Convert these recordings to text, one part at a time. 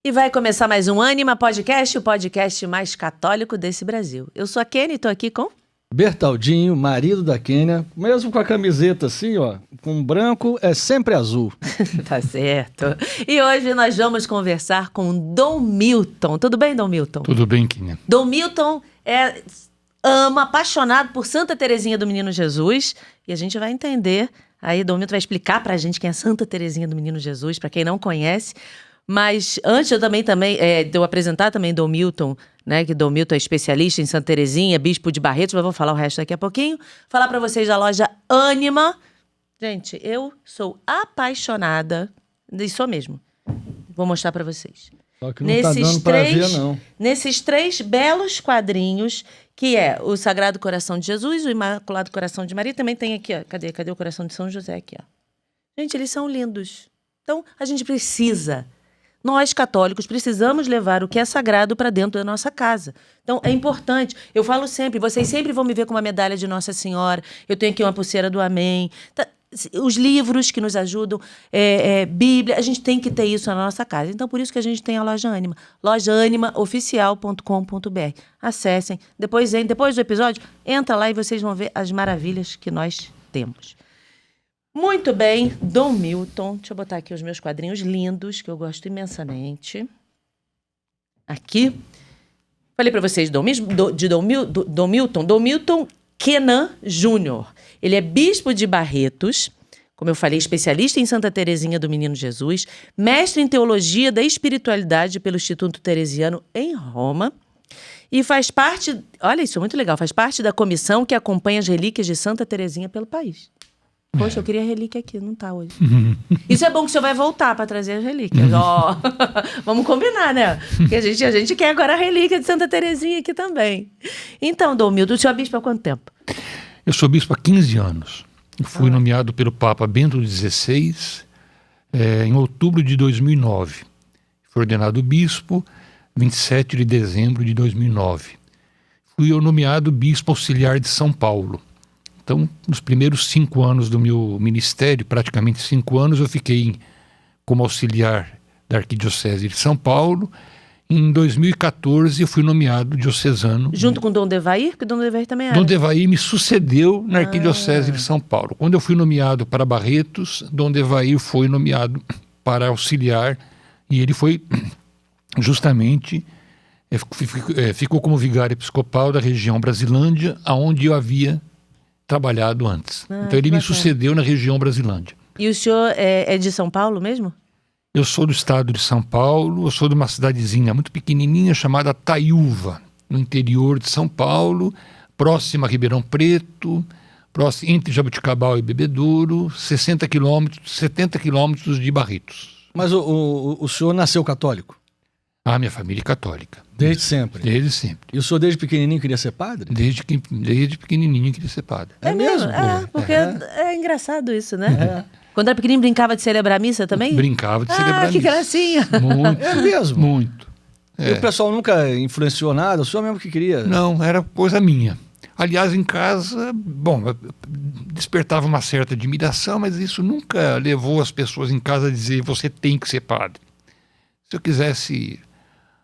E vai começar mais um Ânima Podcast, o podcast mais católico desse Brasil. Eu sou a Kênia e tô aqui com... Bertaldinho, marido da Kênia, mesmo com a camiseta assim, ó, com branco, é sempre azul. Tá certo. E hoje nós vamos conversar com Dom Milton. Tudo bem, Dom Milton? Tudo bem, Kênia. Dom Milton apaixonado por Santa Terezinha do Menino Jesus. E a gente vai entender, aí Dom Milton vai explicar pra gente quem é Santa Terezinha do Menino Jesus, pra quem não conhece. Mas antes de eu apresentar também Dom Milton, né, que Dom Milton é especialista em Santa Terezinha, bispo de Barretos, mas vou falar o resto daqui a pouquinho. Falar para vocês da loja Ânima. Gente, eu sou apaixonada, e sou mesmo. Vou mostrar para vocês. Só que não tá dando para ver, não. Nesses 3 belos quadrinhos, que é o Sagrado Coração de Jesus, o Imaculado Coração de Maria, também tem aqui, ó, cadê o Coração de São José aqui, ó. Gente, eles são lindos. Então, a gente precisa... Nós, católicos, precisamos levar o que é sagrado para dentro da nossa casa. Então, é importante. Eu falo sempre, vocês sempre vão me ver com uma medalha de Nossa Senhora, eu tenho aqui uma pulseira do Amém. Os livros que nos ajudam, Bíblia, a gente tem que ter isso na nossa casa. Então, por isso que a gente tem a Loja Ânima, lojaanimaoficial.com.br. Acessem, depois do episódio, entra lá e vocês vão ver as maravilhas que nós temos. Muito bem, Dom Milton. Deixa eu botar aqui os meus quadrinhos lindos, que eu gosto imensamente. Aqui. Falei para vocês Dom Milton. Dom Milton Kenan Júnior. Ele é bispo de Barretos, como eu falei, especialista em Santa Terezinha do Menino Jesus, mestre em Teologia da Espiritualidade pelo Instituto Teresiano em Roma. E faz parte, olha isso, muito legal, faz parte da comissão que acompanha as relíquias de Santa Terezinha pelo país. Poxa, eu queria relíquia aqui, não tá hoje. Isso é bom que o senhor vai voltar para trazer as relíquias. Ó, vamos combinar, né? Porque a gente quer agora a relíquia de Santa Terezinha aqui também. Então, Dom Milton, o senhor é bispo há quanto tempo? Eu sou bispo há 15 anos. Eu fui nomeado pelo Papa Bento XVI em outubro de 2009. Fui ordenado bispo 27 de dezembro de 2009. Fui nomeado bispo auxiliar de São Paulo. Então, nos primeiros 5 anos do meu ministério, praticamente 5 anos, eu fiquei como auxiliar da Arquidiocese de São Paulo. Em 2014, eu fui nomeado diocesano. Junto com Dom Devair? Porque Dom Devair também era. Dom Devair me sucedeu na Arquidiocese de São Paulo. Quando eu fui nomeado para Barretos, Dom Devair foi nomeado para auxiliar, e ele foi justamente... ficou como vigário episcopal da região Brasilândia, onde eu havia trabalhado antes. Então ele me sucedeu na região Brasilândia. E o senhor é de São Paulo mesmo? Eu sou do estado de São Paulo, eu sou de uma cidadezinha muito pequenininha chamada Taiúva, no interior de São Paulo, próxima a Ribeirão Preto, entre Jabuticabal e Bebedouro, 70 quilômetros de Barretos. Mas o senhor nasceu católico? Ah, minha família é católica. Desde sempre? Desde sempre. E o senhor desde pequenininho queria ser padre? Desde pequenininho queria ser padre. É mesmo? Porque é engraçado isso, né? Quando era pequenininho brincava de celebrar a missa também? Brincava de celebrar a missa. Que gracinha! Muito. É mesmo? Muito. E o pessoal nunca influenciou nada? O senhor mesmo que queria? Não, era coisa minha. Aliás, em casa, despertava uma certa admiração, mas isso nunca levou as pessoas em casa a dizer você tem que ser padre. Se eu quisesse...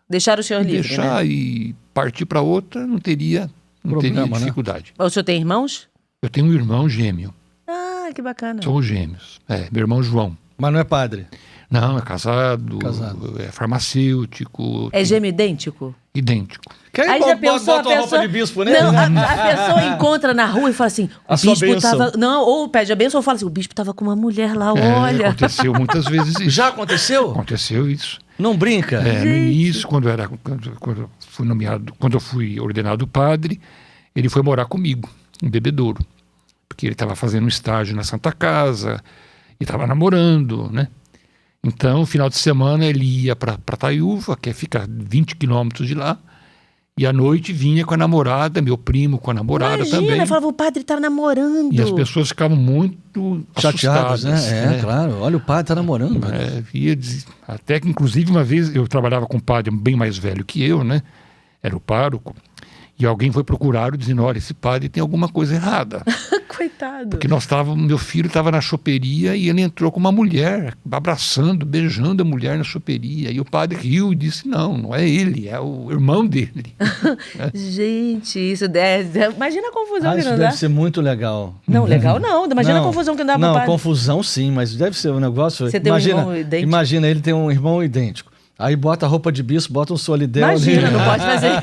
Deixar o senhor livre, deixar, né? E partir para outra, não teria dificuldade. Né? O senhor tem irmãos? Eu tenho um irmão gêmeo. Ah, que bacana. Somos gêmeos. Meu irmão João. Mas não é padre? Não, é casado. É farmacêutico. É gêmeo idêntico? Idêntico. Aí já pensou a pessoa... roupa de bispo, né? Não, a pessoa encontra na rua e fala assim, o bispo tava... Não, ou pede a bênção ou fala assim, o bispo tava com uma mulher lá, olha. Aconteceu muitas vezes isso. Já aconteceu? Aconteceu isso. Não brinca? No início, quando eu fui ordenado padre, ele foi morar comigo, em Bebedouro. Porque ele estava fazendo um estágio na Santa Casa e estava namorando, né? Então, no final de semana, ele ia para Taiúva, que fica 20 quilômetros de lá, e à noite vinha com a namorada, meu primo com a namorada também. Imagina, falava, o padre tá namorando. E as pessoas ficavam muito chateadas, né? Claro, olha, o padre tá namorando. Até que, inclusive, uma vez eu trabalhava com um padre bem mais velho que eu, né? Era o pároco. E alguém foi procurar dizendo, olha, esse padre tem alguma coisa errada. Coitado. Porque meu filho estava na choperia e ele entrou com uma mulher, abraçando, beijando a mulher na choperia. E o padre riu e disse, não é ele, é o irmão dele. Gente, isso imagina a confusão que Isso não deve dá. ser muito legal. Não, legal não. Imagina a confusão que não dá pro Não, padre. confusão sim, mas deve ser um negócio... Você tem um irmão idêntico? Imagina, ele tem um irmão idêntico. Aí bota a roupa de bispo, bota um solidel. Imagina, não pode fazer.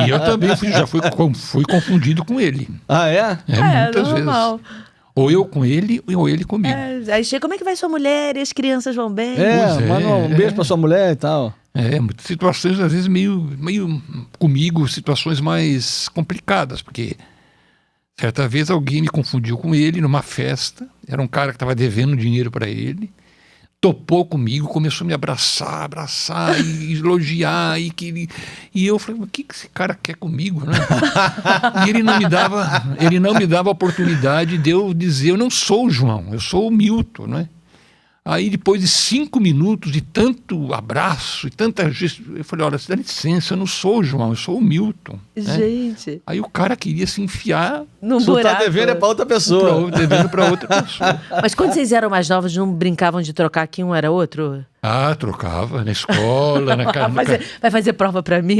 E eu também já fui confundido com ele. Ah, é? Muitas normal. vezes. Ou eu com ele, ou ele comigo. Aí chega, como é que vai sua mulher? E as crianças vão bem? Manda um beijo pra sua mulher e tal. Situações às vezes meio comigo, situações mais complicadas, porque certa vez alguém me confundiu com ele numa festa, era um cara que estava devendo dinheiro para ele, topou comigo, começou a me abraçar e elogiar, e eu falei, o que esse cara quer comigo, né? E ele não me dava a oportunidade de eu dizer, eu não sou o João, eu sou o Milton, né? Aí depois de 5 minutos de tanto abraço e tanta gesto, eu falei, olha, dá licença, eu não sou o João, eu sou o Milton. Gente. Né? Aí o cara queria se enfiar. No Você buraco. tá devendo é pra outra pessoa. Devendo para outra pessoa. Mas quando vocês eram mais novos, não brincavam de trocar que um era outro? Ah, trocava na escola, Vai fazer prova pra mim?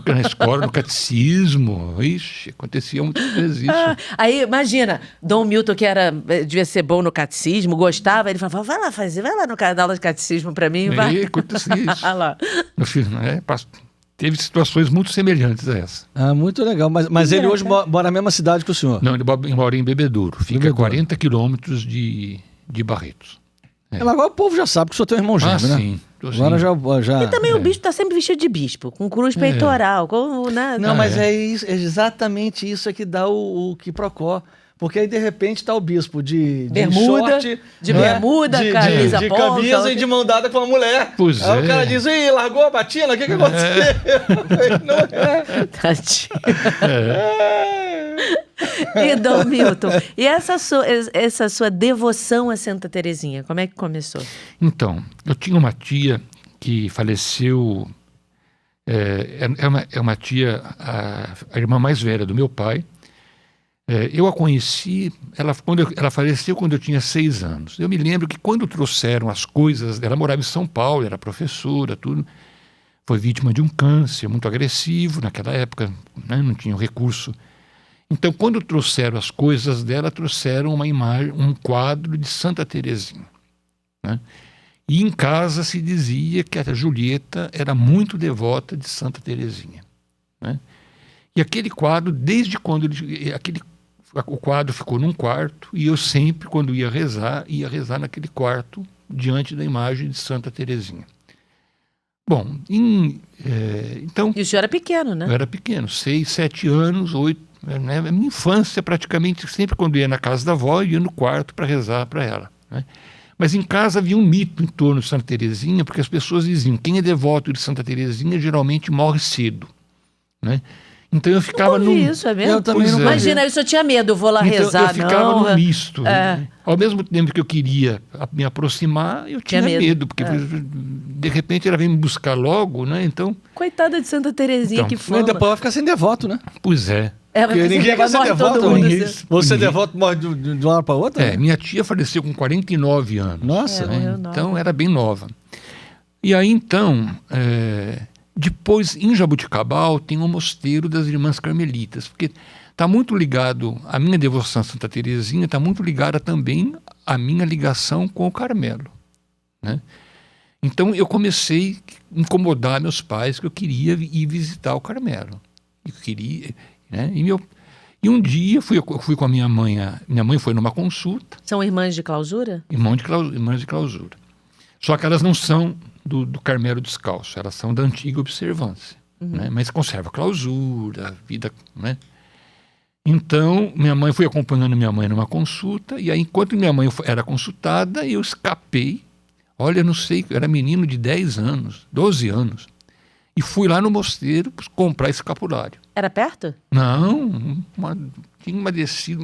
na escola, no catecismo. Ixi, acontecia muitas vezes isso. Aí, imagina, Dom Milton, que devia ser bom no catecismo, gostava, ele falava, vai lá no canal de catecismo pra mim. Vai. Acontecia isso. Ah lá. No final, teve situações muito semelhantes a essa. Ah, muito legal. Mas ele hoje mora na mesma cidade que o senhor? Não, ele mora em Bebedouro. Fica a 40 quilômetros de Barretos. Mas agora o povo já sabe que o senhor tem um irmão gêmeo, né? Sim. Agora já... E também o bispo tá sempre vestido de bispo, com cruz peitoral, com... Né? Não, mas é exatamente isso que dá o quiprocó. Porque aí, de repente, tá o bispo de bermuda, short, de né? camisa de ponta, camisa e de mão dada com a mulher. Pois aí é. o cara diz, ih, largou a batina, o que aconteceu? Não é. Tadinho. E Dom Milton, e essa sua devoção a Santa Terezinha, como é que começou? Então, eu tinha uma tia que faleceu, é uma tia, a irmã mais velha do meu pai. Eu a conheci, ela faleceu quando eu tinha 6 anos. Eu me lembro que quando trouxeram as coisas, ela morava em São Paulo, era professora, tudo, foi vítima de um câncer muito agressivo naquela época, né, não tinha recurso. Então, quando trouxeram as coisas dela, trouxeram uma imagem, um quadro de Santa Terezinha, né? E em casa se dizia que a Julieta era muito devota de Santa Terezinha, né? E aquele quadro, desde quando o quadro ficou num quarto, e eu sempre, quando ia rezar naquele quarto, diante da imagem de Santa Terezinha. Bom, então... E o senhor era pequeno, né? Eu era pequeno, 6, 7 anos, 8... Né? A minha infância, praticamente, sempre quando ia na casa da avó, ia no quarto para rezar para ela, né? Mas em casa havia um mito em torno de Santa Terezinha, porque as pessoas diziam, quem é devoto de Santa Terezinha geralmente morre cedo, né? Então eu ficava isso, é mesmo? Eu também não Imagina, eu só tinha medo, eu vou lá rezar, eu ficava no misto. Né? Ao mesmo tempo que eu queria me aproximar, eu tinha medo, porque de repente ela vem me buscar logo, né? Então... Coitada de Santa Terezinha, que fama. Mas depois vai ficar sem devoto, né? Pois é. Porque ninguém quer ser devoto. Você devoto morre de uma hora para outra? Né? Minha tia faleceu com 49 anos. Nossa. Né? Então era bem nova. E aí então... Depois, em Jaboticabal, tem o mosteiro das Irmãs Carmelitas, porque está muito ligado, a minha devoção a Santa Terezinha está muito ligada também à minha ligação com o Carmelo, né? Então eu comecei a incomodar meus pais que eu queria ir visitar o Carmelo. Eu queria, né? E um dia eu fui com a minha mãe foi numa consulta. São irmãs de clausura? Irmãs de clausura. Só que elas não são do Carmelo Descalço, elas são da antiga observância, né? Mas conserva clausura, vida, né? Então, fui acompanhando minha mãe numa consulta, e aí, enquanto minha mãe era consultada, eu escapei, olha, não sei, eu era menino de 10 anos, 12 anos, e fui lá no mosteiro comprar escapulário. Era perto? Não, tinha uma descida,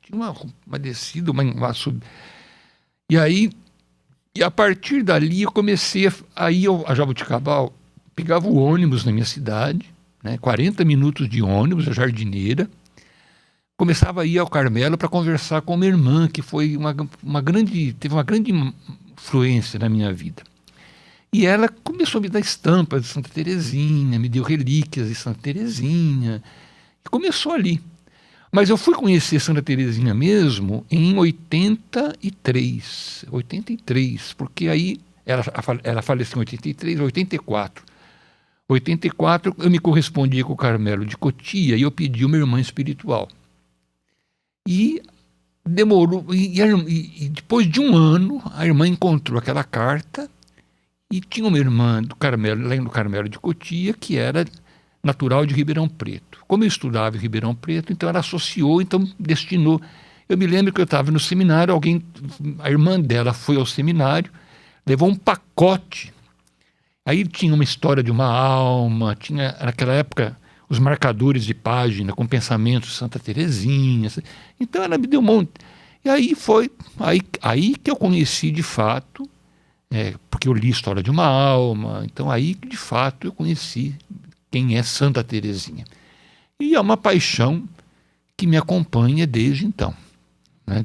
tinha uma descida, uma subida. E a partir dali eu comecei a ir a Jaboticabal, pegava o ônibus na minha cidade, né, 40 minutos de ônibus, a Jardineira, começava a ir ao Carmelo para conversar com minha irmã, que foi teve uma grande influência na minha vida. E ela começou a me dar estampas de Santa Teresinha, me deu relíquias de Santa Teresinha, e começou ali. Mas eu fui conhecer Santa Teresinha mesmo em 83, porque aí ela faleceu em 83, 84. 84 eu me correspondia com o Carmelo de Cotia e eu pedi uma irmã espiritual. E demorou, e depois de um ano, a irmã encontrou aquela carta e tinha uma irmã do Carmelo, lá no Carmelo de Cotia, que era natural de Ribeirão Preto. Como eu estudava em Ribeirão Preto, então ela associou, então destinou. Eu me lembro que eu estava no seminário, a irmã dela foi ao seminário, levou um pacote. Aí tinha uma história de uma alma, tinha naquela época os marcadores de página com pensamentos de Santa Teresinha. Então ela me deu um monte. E aí foi aí que eu conheci de fato, porque eu li História de uma Alma, então aí que de fato eu conheci quem é Santa Teresinha. E é uma paixão que me acompanha desde então, né?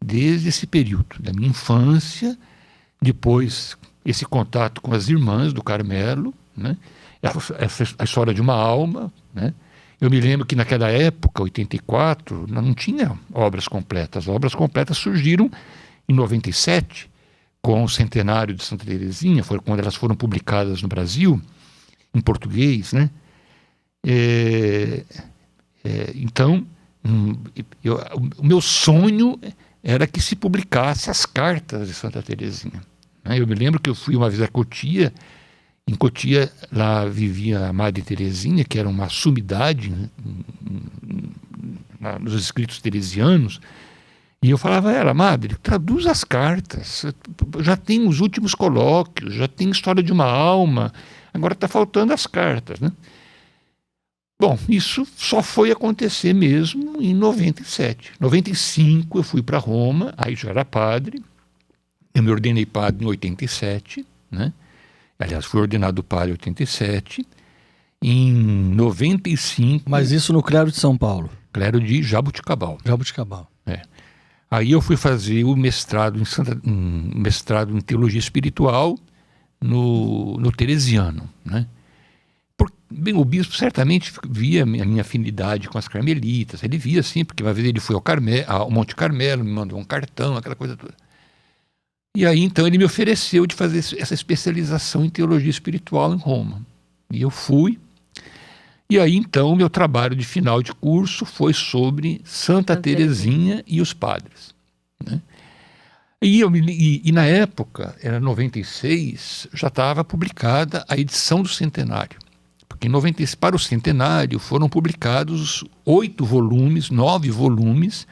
Desde esse período da minha infância, depois esse contato com as irmãs do Carmelo, né? A História de uma Alma, né? Eu me lembro que naquela época, 84, não tinha obras completas. As obras completas surgiram em 97, com o centenário de Santa Teresinha, foi quando elas foram publicadas no Brasil, em português, né? Então, o meu sonho era que se publicasse as cartas de Santa Teresinha. Eu me lembro que eu fui uma vez a Cotia. Em Cotia, lá vivia a Madre Teresinha, que era uma sumidade, né, nos escritos teresianos. E eu falava a ela: Madre, traduz as cartas, já tem os últimos colóquios, já tem História de uma Alma, agora está faltando as cartas, né? Bom, isso só foi acontecer mesmo em 97. 95 eu fui para Roma, aí já era padre, eu me ordenei padre em 87, né? Aliás, fui ordenado padre em 87, em 95... Mas isso no Clero de São Paulo? Clero de Jaboticabal. Jaboticabal. Aí eu fui fazer o mestrado em Teologia Espiritual no Teresiano, né? Bem, o bispo certamente via a minha afinidade com as carmelitas, ele via sim, porque uma vez ele foi ao Monte Carmelo, me mandou um cartão, aquela coisa toda. E aí então ele me ofereceu de fazer essa especialização em Teologia Espiritual em Roma. E eu fui. E aí então o meu trabalho de final de curso foi sobre Santa Teresinha e os padres, né? E na época, era 96, já estava publicada a edição do centenário. Porque para o centenário foram publicados 9 volumes,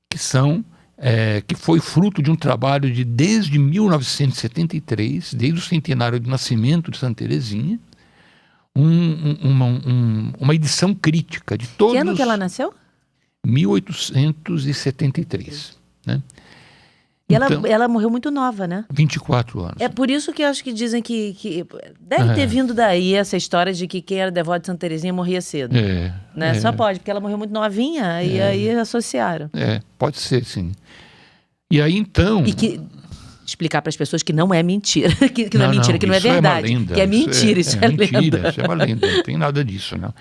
que foi fruto de um trabalho desde 1973, desde o centenário do nascimento de Santa Teresinha, uma edição crítica de todos... Que ano que ela nasceu? 1873, né? E ela morreu muito nova, né? 24 anos. É por isso que eu acho que dizem que deve ter vindo daí essa história de que quem era devoto de Santa Teresinha morria cedo. Né? Só pode, porque ela morreu muito novinha e aí associaram. Pode ser, sim. E aí então... E que explicar para as pessoas que não é mentira, que não é mentira, que não é verdade. É uma lenda, que é mentira, isso é mentira, lenda. Isso é uma lenda, não tem nada disso, não.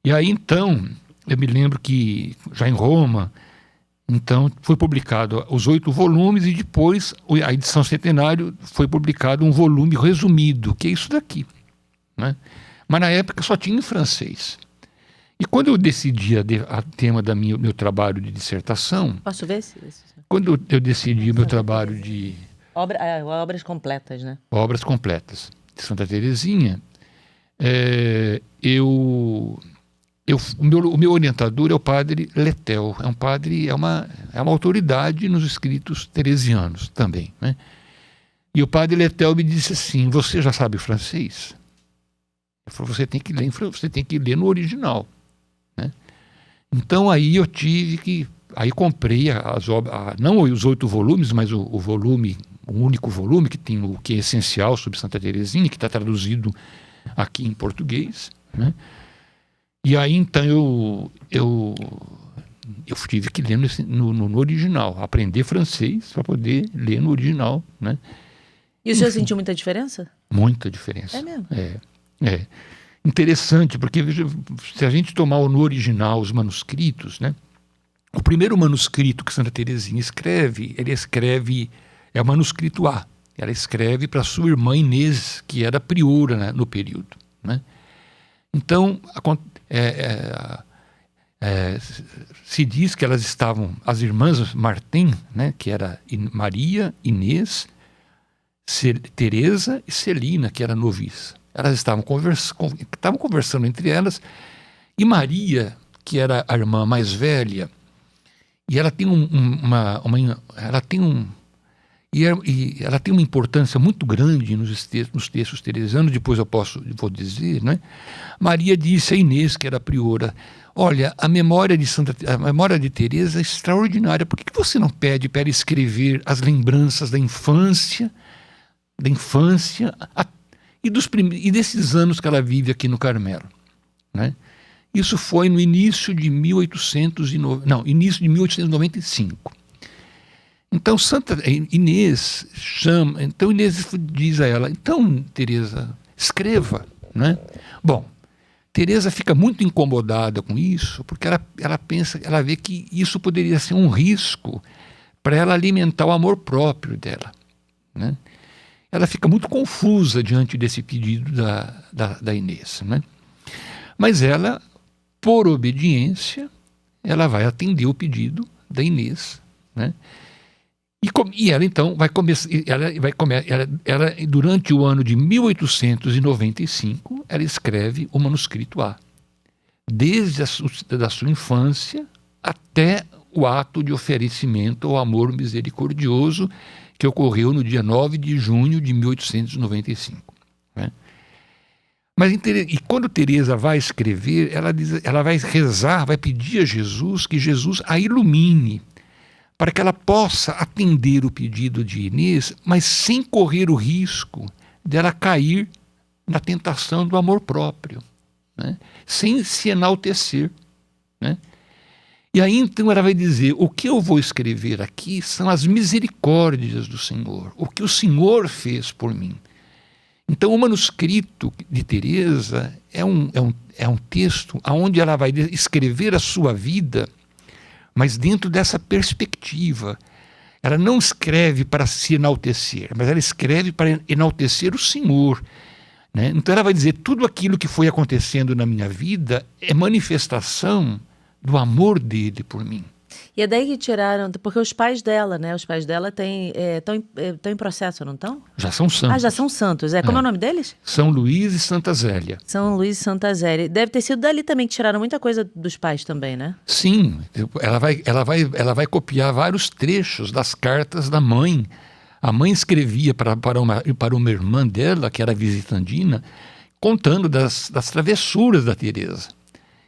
E aí então, eu me lembro que já em Roma... Então, foi publicado os 8 volumes e depois a edição centenário foi publicado um volume resumido, que é isso daqui, né? Mas na época só tinha em francês. E quando eu decidi a tema do meu trabalho de dissertação... Posso ver? Quando eu decidi o meu trabalho de... Obras completas, né? Obras completas de Santa Teresinha, o meu orientador é o padre Letel, é uma autoridade nos escritos teresianos também, né? E o padre Letel me disse assim: você já sabe francês? Ele falou: você tem que ler no original, né? Então aí eu tive que... Aí comprei as obras, não os 8 volumes, mas o único volume que tem o que é essencial sobre Santa Teresinha, que está traduzido aqui em português, né? E aí, então, eu tive que ler no original, aprender francês para poder ler no original, né? E o senhor sentiu muita diferença? Muita diferença. É mesmo? É. Interessante, porque veja, se a gente tomar no original os manuscritos, né? O primeiro manuscrito que Santa Teresinha escreve, é o manuscrito A. Ela escreve para sua irmã Inês, que era priora, né, no período, né? Então, se diz que elas estavam, as irmãs Martim, né, que era Maria, Inês, Teresa e Celina, que era noviça. Elas estavam conversando entre elas, e Maria, que era a irmã mais velha, e ela tem ela tem uma importância muito grande nos textos teresianos, depois vou dizer, né? Maria disse a Inês, que era priora: olha, a memória de Teresa é extraordinária, por que você não pede para ela escrever as lembranças da infância e desses anos que ela vive aqui no Carmelo, né? Isso foi no início de 1895. Então Inês diz a ela: então, Teresa, escreva, né? Bom, Teresa fica muito incomodada com isso, porque ela vê que isso poderia ser um risco para ela alimentar o amor próprio dela, né? Ela fica muito confusa diante desse pedido da Inês, né? Mas ela, por obediência, ela vai atender o pedido da Inês, né? E ela então vai começar, durante o ano de 1895, ela escreve o manuscrito A, desde da sua infância até o ato de oferecimento ao amor misericordioso que ocorreu no dia 9 de junho de 1895. Né? E quando Teresa vai escrever, ela vai rezar, vai pedir a Jesus que Jesus a ilumine, para que ela possa atender o pedido de Inês, mas sem correr o risco dela cair na tentação do amor próprio, né? Sem se enaltecer, né? E aí então ela vai dizer: o que eu vou escrever aqui são as misericórdias do Senhor, o que o Senhor fez por mim. Então o manuscrito de Teresa é um texto onde ela vai escrever a sua vida, mas dentro dessa perspectiva. Ela não escreve para se enaltecer, mas ela escreve para enaltecer o Senhor, né? Então ela vai dizer: tudo aquilo que foi acontecendo na minha vida é manifestação do amor dele por mim. E é daí que tiraram, porque os pais dela, né? Os pais dela estão em processo, não estão? Já são santos. Ah, já são santos. Como é o nome deles? São Luís e Santa Zélia. São Luís e Santa Zélia. Deve ter sido dali também que tiraram muita coisa dos pais também, né? Sim, ela vai copiar vários trechos das cartas da mãe. A mãe escrevia para uma irmã dela, que era visitandina, contando das travessuras da Teresa.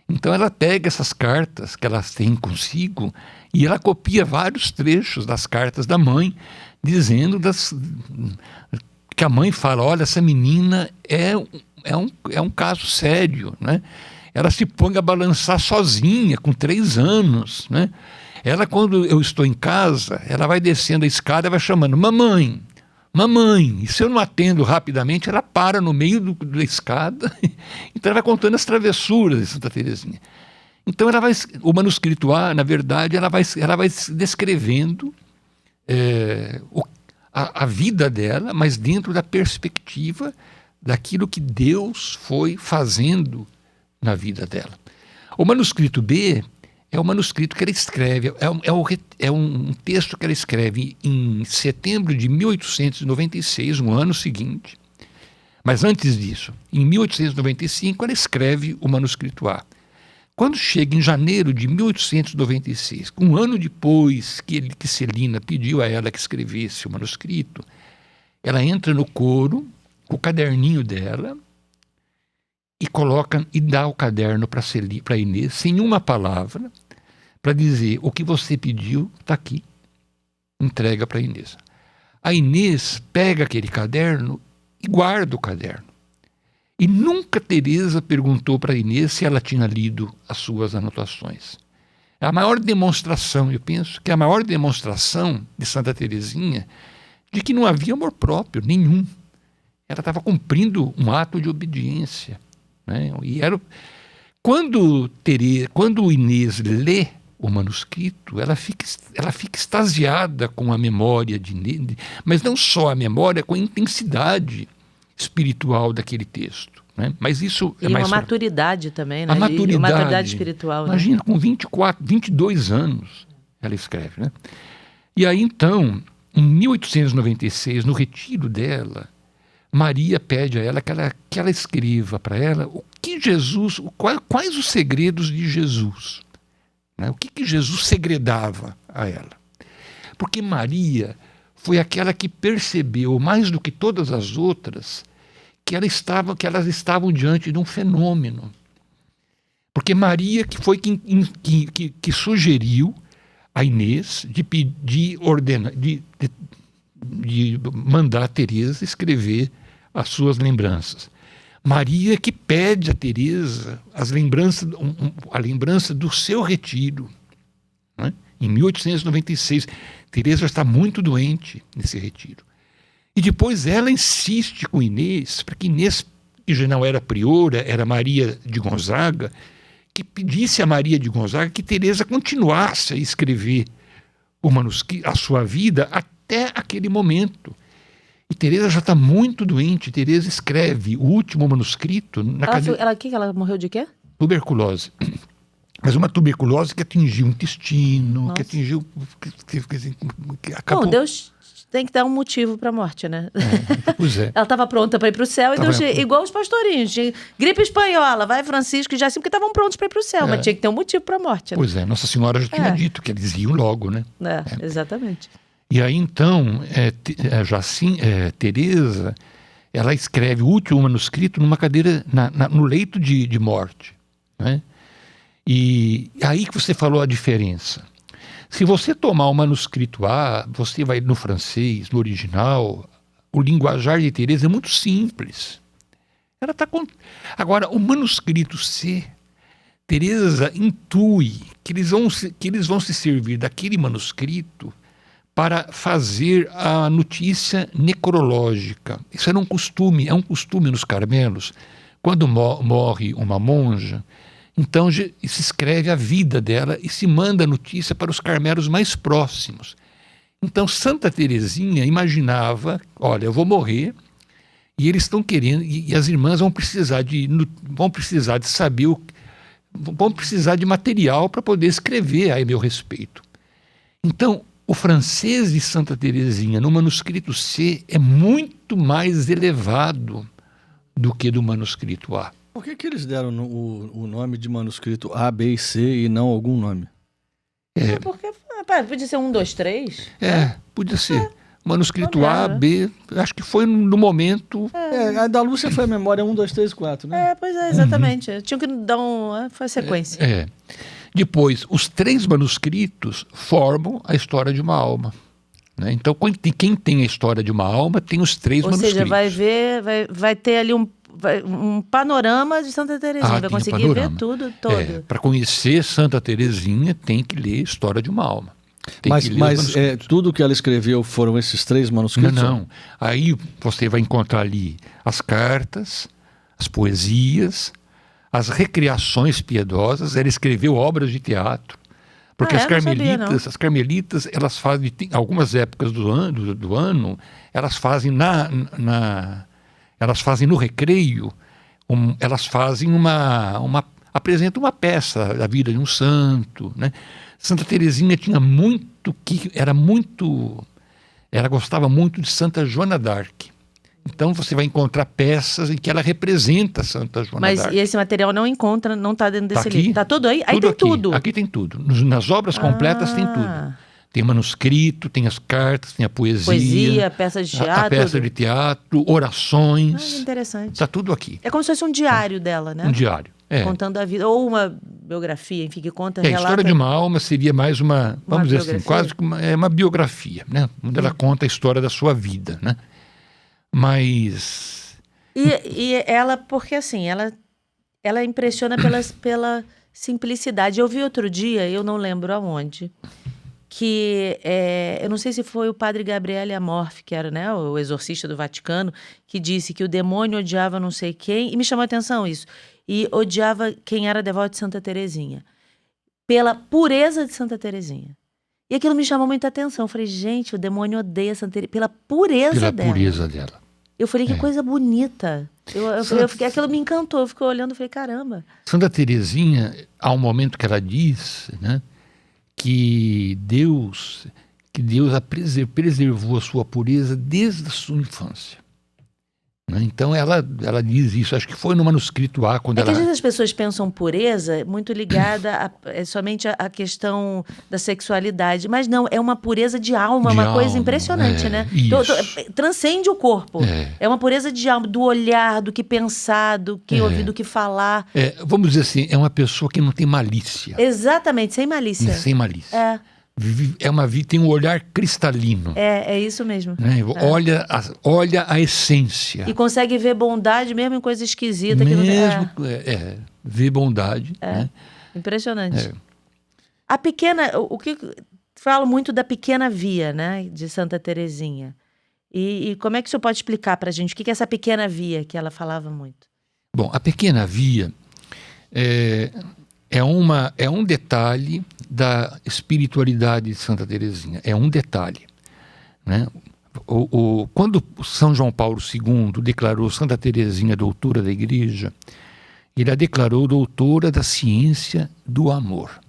Então ela pega essas cartas que elas têm consigo e ela copia vários trechos das cartas da mãe, dizendo que a mãe fala: olha, essa menina é um caso sério, né? Ela se põe a balançar sozinha, com 3 anos, né? Ela, quando eu estou em casa, ela vai descendo a escada e vai chamando: mamãe, mamãe. E se eu não atendo rapidamente, ela para no meio da escada. Então ela vai contando as travessuras de Santa Teresinha. Então o manuscrito A, na verdade, ela vai descrevendo a vida dela, mas dentro da perspectiva daquilo que Deus foi fazendo na vida dela. O manuscrito B é o manuscrito que ela escreve, é um texto que ela escreve em setembro de 1896, no ano seguinte. Mas antes disso, em 1895, ela escreve o manuscrito A. Quando chega em janeiro de 1896, um ano depois que Celina pediu a ela que escrevesse o manuscrito, ela entra no coro com o caderninho dela e dá o caderno para Inês, sem uma palavra, para dizer: o que você pediu está aqui, entrega para Inês. A Inês pega aquele caderno e guarda o caderno. E nunca Teresa perguntou para Inês se ela tinha lido as suas anotações. A maior demonstração, eu penso que a maior demonstração de Santa Teresinha de que não havia amor próprio nenhum. Ela estava cumprindo um ato de obediência, né? E quando Inês lê o manuscrito, ela fica extasiada com a memória de Inês, mas não só a memória, com a intensidade espiritual daquele texto, né? Mas isso é mais... uma maturidade também, né? A maturidade, uma maturidade espiritual. Imagina, né? Com 22 anos ela escreve, né? E aí, então, em 1896, no retiro dela, Maria pede a ela que ela escreva para ela quais os segredos de Jesus, né? O que Jesus segredava a ela. Porque Maria foi aquela que percebeu, mais do que todas as outras, que elas estavam diante de um fenômeno. Porque Maria que foi que sugeriu a Inês de mandar a Teresa escrever as suas lembranças. Maria que pede a Teresa a lembrança do seu retiro, né? Em 1896, Teresa está muito doente nesse retiro. E depois ela insiste com Inês, para que Inês, que já não era priora, era Maria de Gonzaga, que pedisse a Maria de Gonzaga que Teresa continuasse a escrever o manuscrito, a sua vida até aquele momento. E Teresa já está muito doente. Teresa escreve o último manuscrito na ela morreu de quê? Tuberculose. Mas uma tuberculose que atingiu o intestino, Nossa. Que atingiu... Que acabou... Bom, Deus tem que dar um motivo para a morte, né? Pois é. Ela estava pronta para ir para o céu, e Deus, igual os pastorinhos, gripe espanhola, vai Francisco e Jacinto, porque estavam prontos para ir para o céu, mas tinha que ter um motivo para a morte. Né? Pois é, Nossa Senhora já tinha dito que eles iam logo, né? Exatamente. E aí, então, Teresa, ela escreve o último manuscrito numa cadeira, no leito de morte, né? E aí que você falou a diferença. Se você tomar o manuscrito A, você vai no francês, no original, o linguajar de Teresa é muito simples. Ela tá com... Agora, o manuscrito C, Teresa intui que eles vão se servir daquele manuscrito para fazer a notícia necrológica. Isso era um costume nos Carmelos. Quando morre uma monja, então se escreve a vida dela e se manda a notícia para os carmelos mais próximos. Então Santa Teresinha imaginava, olha, eu vou morrer e eles estão querendo, e as irmãs vão precisar de saber, vão precisar de material para poder escrever a meu respeito. Então, o francês de Santa Teresinha no manuscrito C é muito mais elevado do que do manuscrito A. Por que eles deram o nome de manuscrito A, B e C e não algum nome? Porque podia ser 1, 2, 3. Podia ser. Manuscrito A, B, acho que foi no momento... A da Lúcia foi a memória 1, 2, 3, 4, né? Pois é, exatamente. Tinha que dar foi a sequência. Depois, os 3 manuscritos formam a história de uma alma, né? Então, quem tem a história de uma alma tem os 3 manuscritos. Ou seja, vai ter ali um panorama de Santa Teresinha, vai conseguir ver tudo, todo. Para conhecer Santa Teresinha, tem que ler a história de uma alma. Mas tudo que ela escreveu foram esses 3 manuscritos? Não. Aí você vai encontrar ali as cartas, as poesias, as recriações piedosas. Ela escreveu obras de teatro. Porque as carmelitas, elas fazem, em algumas épocas do ano, elas fazem elas fazem no recreio, elas fazem apresentam uma peça da vida de um santo, né? Santa Teresinha tinha ela gostava muito de Santa Joana d'Arc. Então você vai encontrar peças em que ela representa Santa Joana d'Arc. Mas esse material não está dentro desse livro? Está tudo aí? Aí tem aqui. tudo? Aqui tem tudo. Nas obras completas tem tudo. Tem manuscrito, tem as cartas, tem a poesia. Peça de teatro. A peça de teatro, orações. Interessante. Está tudo aqui. É como se fosse um diário dela, né? Um diário. Contando a vida. Ou uma biografia, enfim, que conta, relata... A história de uma alma seria mais vamos dizer assim, quase uma biografia, né? Onde ela conta a história da sua vida, né? Mas E ela, porque assim, ela impressiona pela simplicidade. Eu vi outro dia, eu não lembro aonde, que eu não sei se foi o padre Gabriele Amorfi, que era, né, o exorcista do Vaticano, que disse que o demônio odiava não sei quem, e me chamou a atenção isso, e odiava quem era devoto de Santa Teresinha, pela pureza de Santa Teresinha. E aquilo me chamou muita atenção. Eu falei, gente, o demônio odeia Santa Teresinha pela pureza dela. Pela pureza dela. Eu falei, que coisa bonita. Aquilo me encantou. Eu fiquei olhando e falei, caramba. Santa Teresinha, há um momento que ela diz, né, que Deus preservou a sua pureza desde a sua infância. Então ela diz isso, acho que foi no manuscrito A, quando que ela... às vezes as pessoas pensam pureza muito ligada somente à questão da sexualidade, mas não, é uma pureza de alma, uma coisa impressionante, né? Transcende o corpo. É uma pureza de alma, do olhar, do que pensar, do que ouvir, do que falar. Vamos dizer assim, é uma pessoa que não tem malícia. Exatamente, sem malícia. Sem malícia. Tem um olhar cristalino. É isso mesmo. Né? Olha a essência. E consegue ver bondade mesmo em coisa esquisita. Ver bondade. Né? Impressionante. A pequena... Falo muito da pequena via, né? De Santa Teresinha. E como é que o senhor pode explicar para a gente o que é essa pequena via que ela falava muito? Bom, a pequena via é um detalhe da espiritualidade de Santa Teresinha. É um detalhe. Né? Quando São João Paulo II declarou Santa Teresinha doutora da Igreja, ele a declarou doutora da ciência do amor.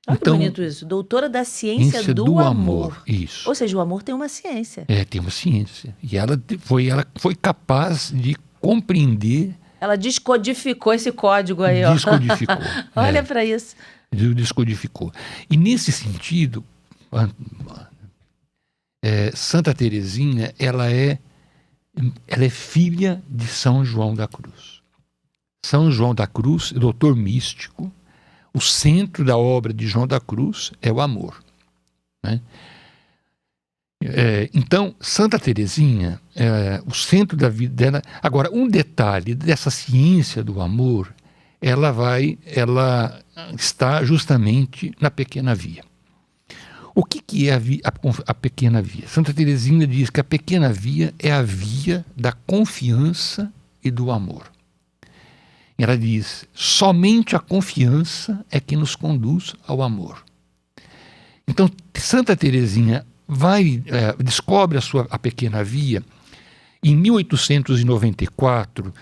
Olha que bonito isso. Doutora da ciência do amor. Isso. Ou seja, o amor tem uma ciência. Tem uma ciência. E ela foi capaz de compreender... Ela descodificou esse código aí, ó. Descodificou. Olha para isso. Descodificou. E nesse sentido, Santa Teresinha, ela é filha de São João da Cruz. São João da Cruz, doutor místico, o centro da obra de João da Cruz é o amor. Né? Então, Santa Teresinha, o centro da vida dela... Agora, um detalhe dessa ciência do amor, ela está justamente na pequena via. O que é a pequena via? Santa Teresinha diz que a pequena via é a via da confiança e do amor. Ela diz, somente a confiança é que nos conduz ao amor. Então, Santa Teresinha descobre a pequena via em 1894,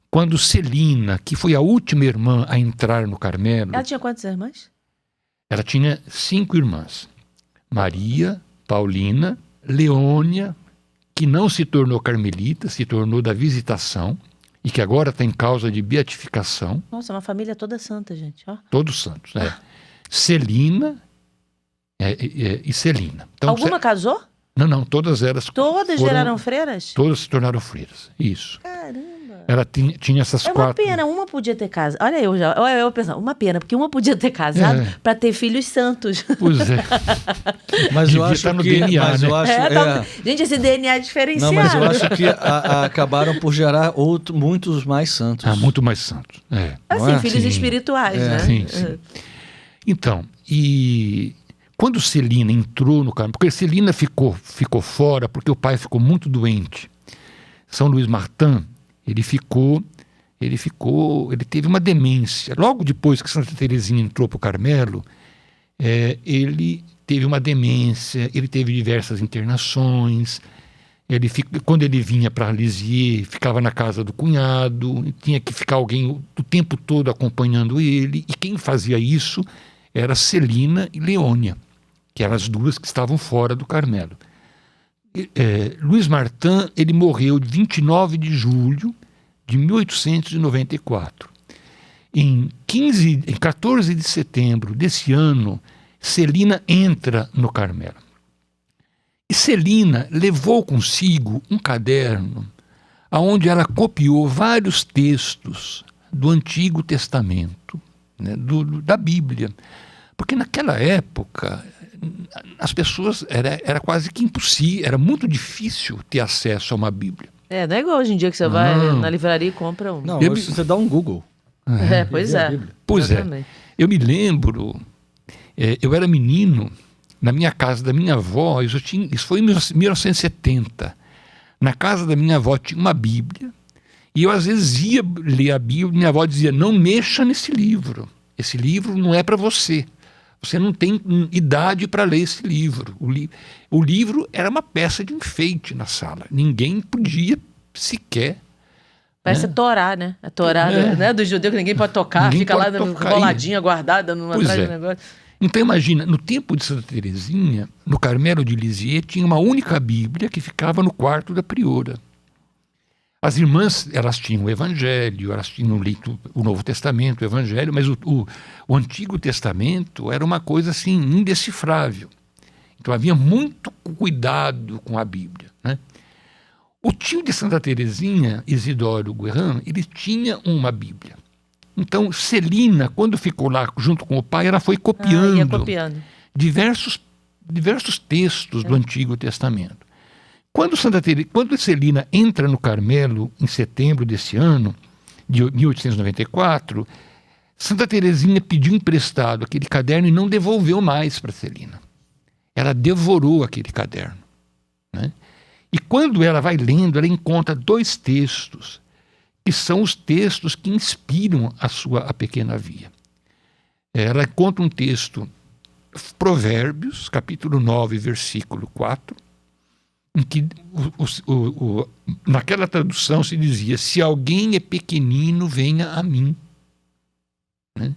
quando Celina, que foi a última irmã a entrar no Carmelo... Ela tinha quantas irmãs? Ela tinha 5 irmãs. Maria, Paulina, Leônia, que não se tornou carmelita, se tornou da Visitação, e que agora está em causa de beatificação. Nossa, uma família toda santa, gente. Ó. Todos santos. Celina e Celina. Então, alguma casou? Não, todas elas... Todas viraram freiras? Todas se tornaram freiras, isso. Caramba! Ela tinha essas 4... É uma pena, uma podia ter casado. Olha eu pensando, uma pena, porque uma podia ter casado para ter filhos santos. Pois é. Mas eu acho no que... DNA, mas né? eu acho, Gente, esse DNA é diferenciado. Não, mas eu acho que acabaram por gerar muitos mais santos. Muito mais santos. Assim, filhos espirituais, né? Sim. Então, quando Celina entrou no Carmelo, porque Celina ficou fora porque o pai ficou muito doente. São Luís Martin, ele teve uma demência. Logo depois que Santa Teresinha entrou para o Carmelo, ele teve uma demência, ele teve diversas internações. Quando ele vinha para Lisieux, ficava na casa do cunhado, tinha que ficar alguém o tempo todo acompanhando ele, e quem fazia isso era Celina e Leônia, que eram as duas que estavam fora do Carmelo. Luís Martin, ele morreu de 29 de julho de 1894. Em 14 de setembro desse ano, Celina entra no Carmelo. E Celina levou consigo um caderno onde ela copiou vários textos do Antigo Testamento, né, da Bíblia. Porque naquela época, as pessoas, era quase que impossível, era muito difícil ter acesso a uma Bíblia. Não é igual hoje em dia que você vai na livraria e compra um. Não, hoje você dá um Google. Pois é. Pois Exatamente. Eu me lembro, eu era menino, na minha casa da minha avó, isso foi em 1970. Na casa da minha avó tinha uma Bíblia, e eu às vezes ia ler a Bíblia, e minha avó dizia, não mexa nesse livro, esse livro não é para você. Você não tem idade para ler esse livro. O livro era uma peça de enfeite na sala. Ninguém podia sequer... Parece a Torá, né? A Torá né? Do judeu que ninguém pode tocar, Ninguém fica lá pode tocar enroladinha, guardada numa Pois atrás é. do negócio. Então imagina, no tempo de Santa Teresinha, no Carmelo de Lisieux, tinha uma única Bíblia que ficava no quarto da priora. As irmãs, elas tinham o Evangelho, elas tinham lido o Novo Testamento, o Evangelho, mas o Antigo Testamento era uma coisa assim indecifrável. Então havia muito cuidado com a Bíblia, né? O tio de Santa Teresinha, Isidoro Guerrin, ele tinha uma Bíblia. Então Celina, quando ficou lá junto com o pai, ela foi copiando, ia copiando. diversos textos do Antigo Testamento. Quando Celina entra no Carmelo, em setembro desse ano, de 1894, Santa Teresinha pediu emprestado aquele caderno e não devolveu mais para Celina. Ela devorou aquele caderno, né? E quando ela vai lendo, ela encontra 2 textos, que são os textos que inspiram a Pequena Via. Ela encontra um texto, Provérbios, capítulo 9, versículo 4, em que naquela tradução se dizia, se alguém é pequenino, venha a mim. Né?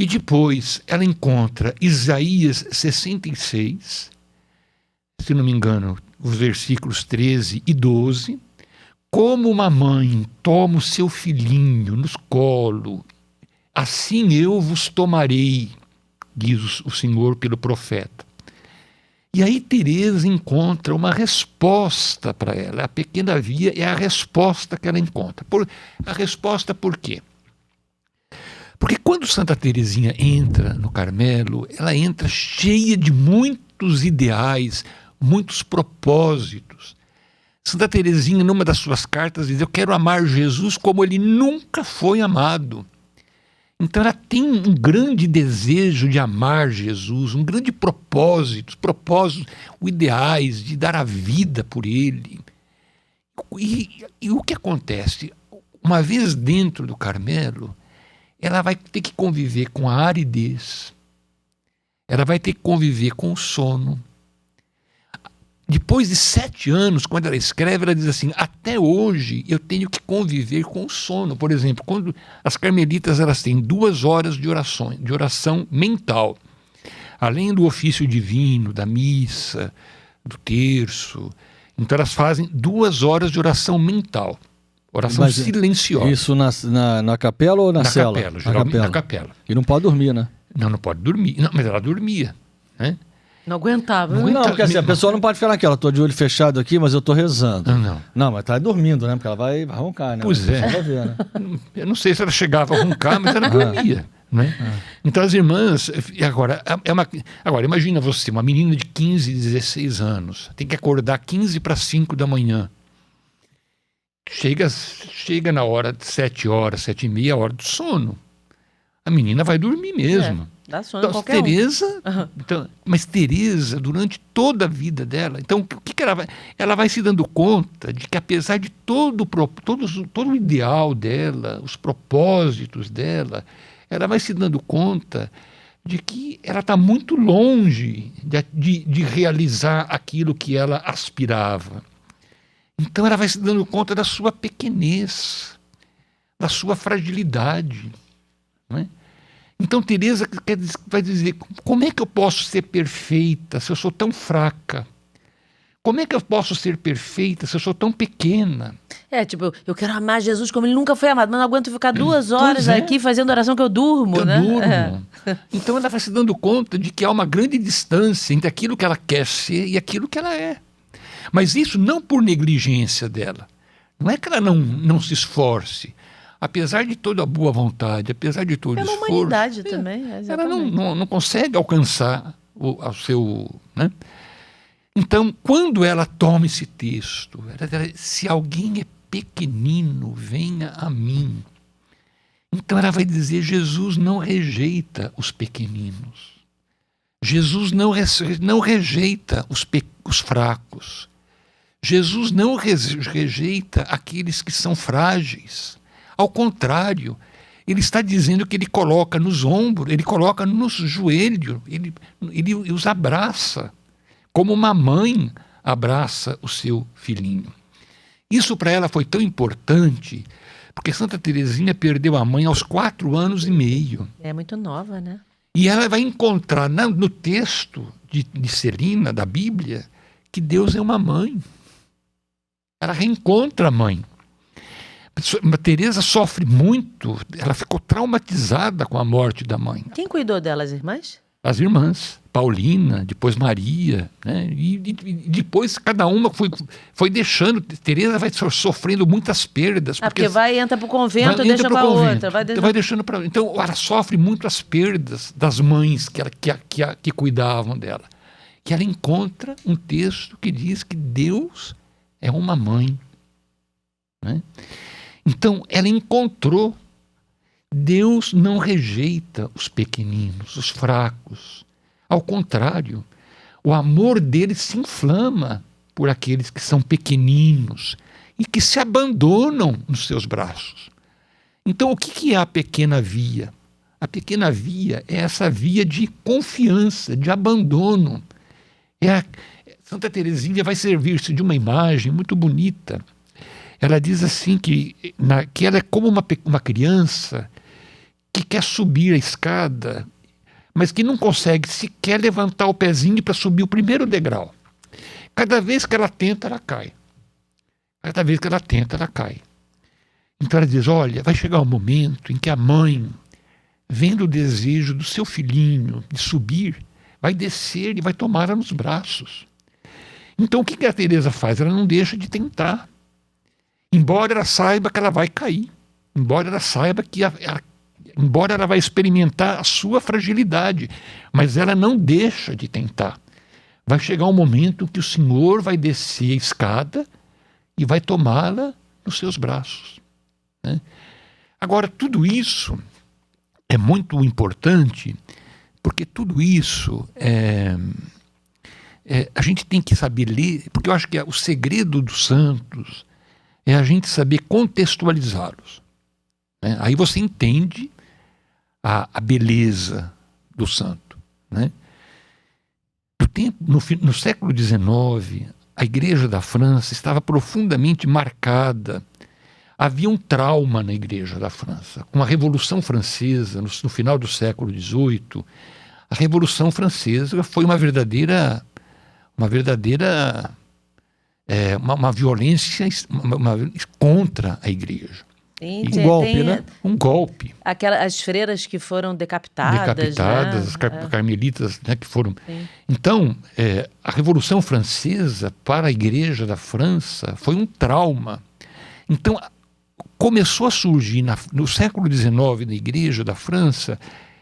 E depois ela encontra Isaías 66, se não me engano, os versículos 13 e 12, como uma mãe toma o seu filhinho nos colos, assim eu vos tomarei, diz o Senhor pelo profeta. E aí Teresa encontra uma resposta para ela. A Pequena Via é a resposta que ela encontra. A resposta por quê? Porque quando Santa Teresinha entra no Carmelo, ela entra cheia de muitos ideais, muitos propósitos. Santa Teresinha, numa das suas cartas, diz, eu quero amar Jesus como ele nunca foi amado. Então ela tem um grande desejo de amar Jesus, um grande propósitos ideais de dar a vida por ele. E o que acontece? Uma vez dentro do Carmelo, ela vai ter que conviver com a aridez, ela vai ter que conviver com o sono. Depois de 7 anos, quando ela escreve, ela diz assim, até hoje eu tenho que conviver com o sono. Por exemplo, quando as carmelitas elas têm 2 horas de oração mental, além do ofício divino, da missa, do terço. Então elas fazem 2 horas de oração mental, oração silenciosa. Isso na capela ou na cela? Capela, geralmente na capela. E não pode dormir, né? Não pode dormir. Não, mas ela dormia, né? Não aguentava. Não, porque assim, a pessoa não pode ficar naquela, tô de olho fechado aqui, mas eu tô rezando. Não, mas tá dormindo, né? Porque ela vai roncar, né? Pois é. Vai ver, né? Eu não sei se ela chegava a roncar, mas ela dormia, né? Então as irmãs, agora imagina você, uma menina de 15, 16 anos, tem que acordar 15 para 5 da manhã. Chega na hora de 7 horas, 7h30, a hora do sono. A menina vai dormir mesmo. Dá sono Então, qualquer Teresa, mas Teresa, durante toda a vida dela, então o que ela vai? Ela vai se dando conta de que apesar de todo o ideal dela, os propósitos dela, ela vai se dando conta de que ela está muito longe de realizar aquilo que ela aspirava. Então ela vai se dando conta da sua pequenez, da sua fragilidade, não é? Então Teresa vai dizer, como é que eu posso ser perfeita se eu sou tão fraca? Como é que eu posso ser perfeita se eu sou tão pequena? Tipo, eu quero amar Jesus como ele nunca foi amado, mas não aguento ficar 2 horas aqui fazendo oração que eu durmo, né? Durmo. Então ela vai se dando conta de que há uma grande distância entre aquilo que ela quer ser e aquilo que ela é. Mas isso não por negligência dela. Não é que ela não se esforce. Apesar de toda a boa vontade, apesar de todo o esforço... Pela humanidade também, ela não consegue alcançar o seu... Né? Então, quando ela toma esse texto, ela diz, se alguém é pequenino, venha a mim. Então ela vai dizer, Jesus não rejeita os pequeninos. Jesus não rejeita os fracos. Jesus não rejeita aqueles que são frágeis. Ao contrário, ele está dizendo que ele coloca nos ombros, ele coloca nos joelhos, ele os abraça, como uma mãe abraça o seu filhinho. Isso para ela foi tão importante, porque Santa Teresinha perdeu a mãe aos 4 anos e meio. É muito nova, né? E ela vai encontrar no texto de Celina, da Bíblia, que Deus é uma mãe. Ela reencontra a mãe. Teresa sofre muito, ela ficou traumatizada com a morte da mãe. Quem cuidou delas, irmãs? As irmãs, Paulina, depois Maria, né? E depois cada uma foi deixando. Teresa vai sofrendo muitas perdas. Porque entra para o convento, deixa para outra. Vai deixando para. Então ela sofre muito as perdas das mães que cuidavam dela. Que ela encontra um texto que diz que Deus é uma mãe, né? Então ela encontrou. Deus não rejeita os pequeninos, os fracos. Ao contrário, o amor dele se inflama por aqueles que são pequeninos e que se abandonam nos seus braços. Então, o que é a pequena via? A pequena via é essa via de confiança, de abandono. Santa Teresinha vai servir-se de uma imagem muito bonita. Ela diz assim que ela é como uma criança que quer subir a escada, mas que não consegue sequer levantar o pezinho para subir o primeiro degrau. Cada vez que ela tenta, ela cai. Cada vez que ela tenta, ela cai. Então ela diz, olha, vai chegar um momento em que a mãe, vendo o desejo do seu filhinho de subir, vai descer e vai tomá-la nos braços. Então o que a Teresa faz? Ela não deixa de tentar. Embora ela saiba que ela vai cair. Embora ela saiba que embora ela vai experimentar a sua fragilidade, mas ela não deixa de tentar. Vai chegar um momento que o Senhor vai descer a escada e vai tomá-la nos seus braços, né? Agora, tudo isso é muito importante, porque tudo isso a gente tem que saber ler, porque eu acho que o segredo dos santos é a gente saber contextualizá-los, né? Aí você entende a beleza do santo, né? No século XIX, a Igreja da França estava profundamente marcada. Havia um trauma na Igreja da França. Com a Revolução Francesa, no final do século XVIII, a Revolução Francesa foi uma verdadeira violência contra a Igreja. Sim, um golpe, né? Um golpe. As freiras que foram decapitadas, né? As carmelitas, né, que foram... Sim. Então, a Revolução Francesa, para a Igreja da França, foi um trauma. Então, começou a surgir, no século XIX, na Igreja da França,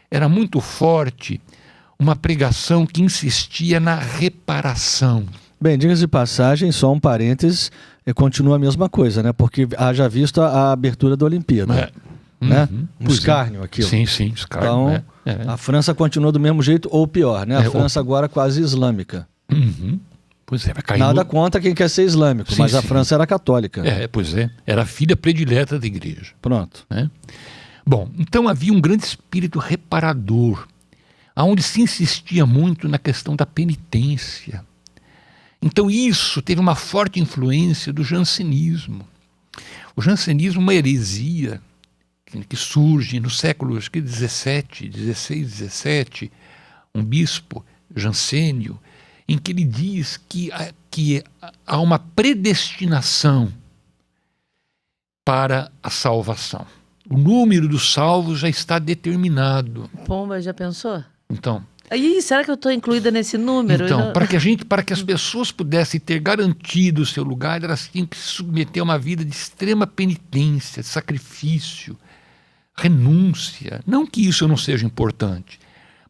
era muito forte uma pregação que insistia na reparação. Bem, diga-se de passagem, só um parênteses, continua a mesma coisa, né? Porque haja visto a abertura da Olimpíada, né? Um escárnio aquilo. Sim, escárnio. Então, a França continua do mesmo jeito ou pior, né? A França agora quase islâmica. Pois é, vai cair. Nada contra quem quer ser islâmico, mas a França era católica. Pois é. Era a filha predileta da Igreja. Pronto. Né? Bom, então havia um grande espírito reparador, onde se insistia muito na questão da penitência. Então isso teve uma forte influência do jansenismo. O jansenismo é uma heresia que surge no século XVI, XVII, um bispo jansênio, em que ele diz que há uma predestinação para a salvação. O número dos salvos já está determinado. Pomba, já pensou? Então... Ih, será que eu estou incluída nesse número? Então, para que as pessoas pudessem ter garantido o seu lugar, elas tinham que se submeter a uma vida de extrema penitência, sacrifício, renúncia. Não que isso não seja importante,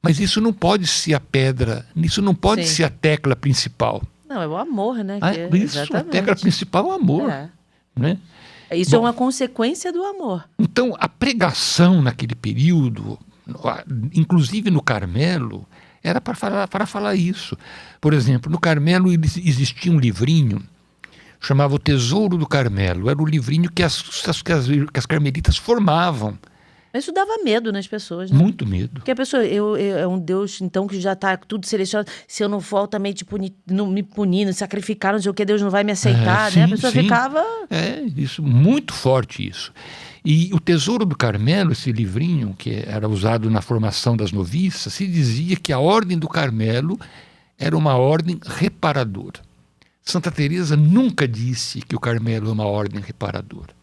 mas isso não pode ser a pedra, isso não pode ser a tecla principal. Não, é o amor, né? Isso, a técnica principal é o amor. Né? Isso é uma consequência do amor. Então, a pregação naquele período, inclusive no Carmelo, era para falar isso. Por exemplo, no Carmelo existia um livrinho, chamava O Tesouro do Carmelo. Era o livrinho que as carmelitas formavam. Mas isso dava medo nas pessoas, né? Muito medo. Porque a pessoa, é um Deus, então, que já está tudo selecionado. Se eu não for também não me punir, não sacrificar, não sei o que, Deus não vai me aceitar, né? A pessoa ficava... Isso, muito forte isso. E o Tesouro do Carmelo, esse livrinho que era usado na formação das noviças, se dizia que a Ordem do Carmelo era uma ordem reparadora. Santa Teresa nunca disse que o Carmelo é uma ordem reparadora.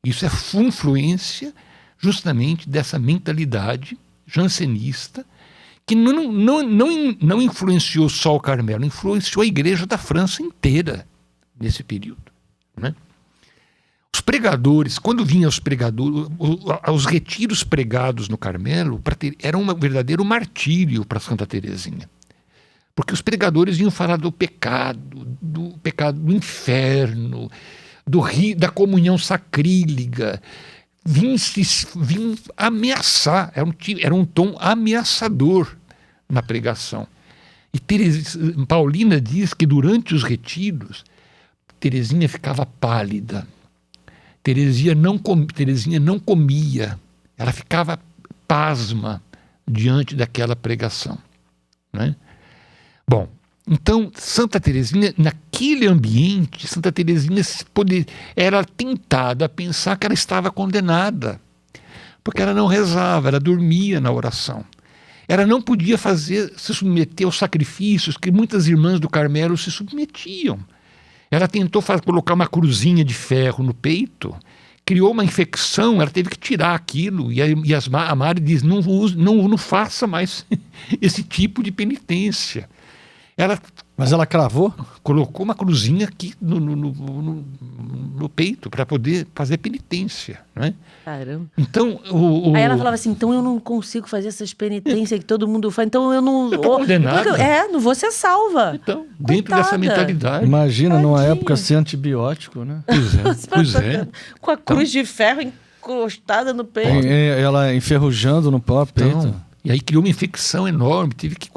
Isso é influência justamente dessa mentalidade jansenista que não influenciou só o Carmelo, influenciou a igreja da França inteira nesse período. Né? Os pregadores, quando vinham os pregadores, os retiros pregados no Carmelo, era um verdadeiro martírio para Santa Teresinha. Porque os pregadores iam falar do pecado do inferno, da comunhão sacrílega, vinham ameaçar, era um tom ameaçador na pregação. E Paulina diz que durante os retiros, Teresinha ficava pálida. Teresinha não comia, ela ficava pasma diante daquela pregação. Né? Bom, então Santa Teresinha, naquele ambiente, Santa Teresinha era tentada a pensar que ela estava condenada, porque ela não rezava, ela dormia na oração. Ela não podia se submeter aos sacrifícios que muitas irmãs do Carmelo se submetiam. Ela tentou colocar uma cruzinha de ferro no peito, criou uma infecção, ela teve que tirar aquilo, e a Mari diz, não faça mais esse tipo de penitência. Mas ela cravou? Colocou uma cruzinha aqui no peito para poder fazer penitência. Né? Caramba. Então, Aí ela falava assim, então eu não consigo fazer essas penitências que todo mundo faz, então eu não... Estou condenada. Não vou ser salva. Então, dentro dessa mentalidade. Imagina numa época sem antibiótico, né? Pois é. Com a cruz de ferro encostada no peito. Ela enferrujando no próprio peito. E aí criou uma infecção enorme, teve que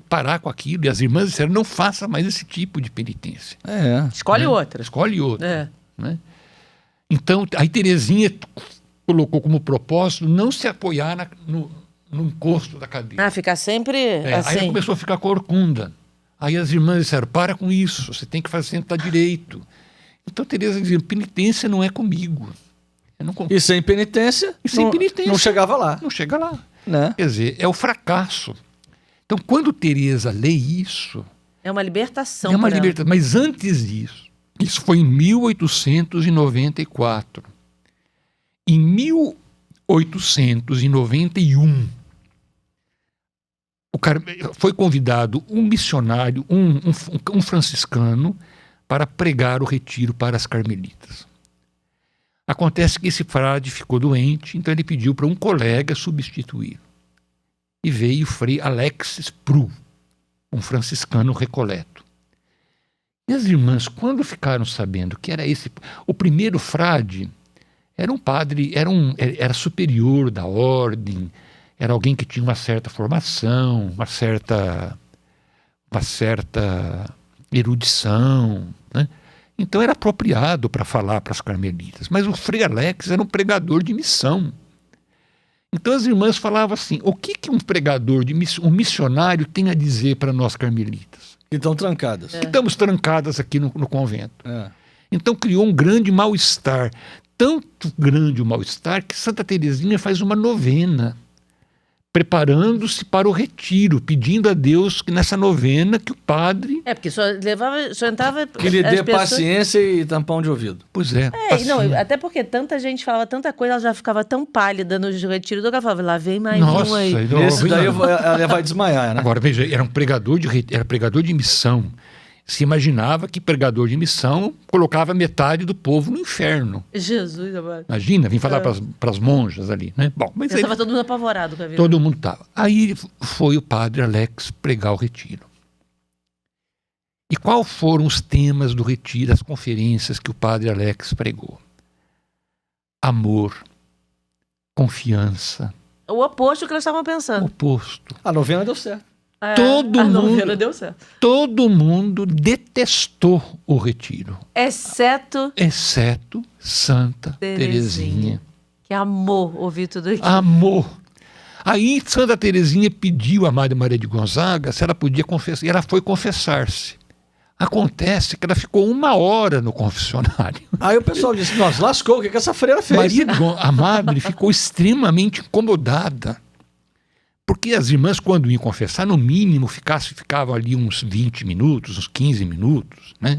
parar com aquilo. E as irmãs disseram, não faça mais esse tipo de penitência. Escolhe outra. Escolhe outra. Né? Então, aí Teresinha colocou como propósito não se apoiar no encosto da cadeira. Ficar sempre assim. Aí ela começou a ficar corcunda. Aí as irmãs disseram, para com isso, você tem que sentar direito. Então Teresa dizia, penitência não é comigo. E sem penitência, não chegava lá. Não chega lá. Né? Quer dizer, é o fracasso. Então, quando Teresa lê isso... É uma libertação. É uma libertação. Mas antes disso, isso foi em 1894. Em 1891, foi convidado um missionário, um franciscano, para pregar o retiro para as carmelitas. Acontece que esse frade ficou doente, então ele pediu para um colega substituir. E veio o frei Alexis Pru, um franciscano recoleto. E as irmãs, quando ficaram sabendo que era esse... O primeiro frade era um padre, era superior da ordem, era alguém que tinha uma certa formação, uma certa erudição, né? Então era apropriado para falar para as carmelitas. Mas o Frei Alex era um pregador de missão. Então as irmãs falavam assim, o que um pregador, um missionário tem a dizer para nós carmelitas? Que estão trancadas. Que estamos trancadas aqui no convento. Então criou um grande mal-estar. Tanto grande o mal-estar que Santa Teresinha faz uma novena, preparando-se para o retiro, pedindo a Deus que nessa novena que o padre... porque só entrava... Que lhe dê paciência e tampão de ouvido. Pois é. Até porque tanta gente falava tanta coisa, ela já ficava tão pálida no retiro, ela falava, lá vem mais um aí. Esse daí ela vai desmaiar, né? Agora, veja, era pregador de missão. Se imaginava que pregador de missão colocava metade do povo no inferno. Jesus, amado. Imagina, vim falar para as monjas ali, né? Bom, mas estava todo mundo apavorado com a vida. Todo mundo estava. Aí foi o padre Alex pregar o retiro. E quais foram os temas do retiro, as conferências que o padre Alex pregou? Amor, confiança. O oposto que eles estavam O pensando. oposto. A novena deu certo. Todo a mundo- novena deu certo. Todo mundo detestou o retiro, Exceto exceto Santa Teresinha. que amou ouvir tudo aquilo. Amor. Aí Santa Teresinha pediu a Madre Maria de Gonzaga se ela podia confessar. E ela foi confessar-se. Acontece que ela ficou 1 hora no confessionário. Aí o pessoal disse, nossa, lascou, o que essa freira fez? A Madre ficou extremamente incomodada. Porque as irmãs, quando iam confessar, no mínimo ficavam ali uns 20 minutos, uns 15 minutos. Né?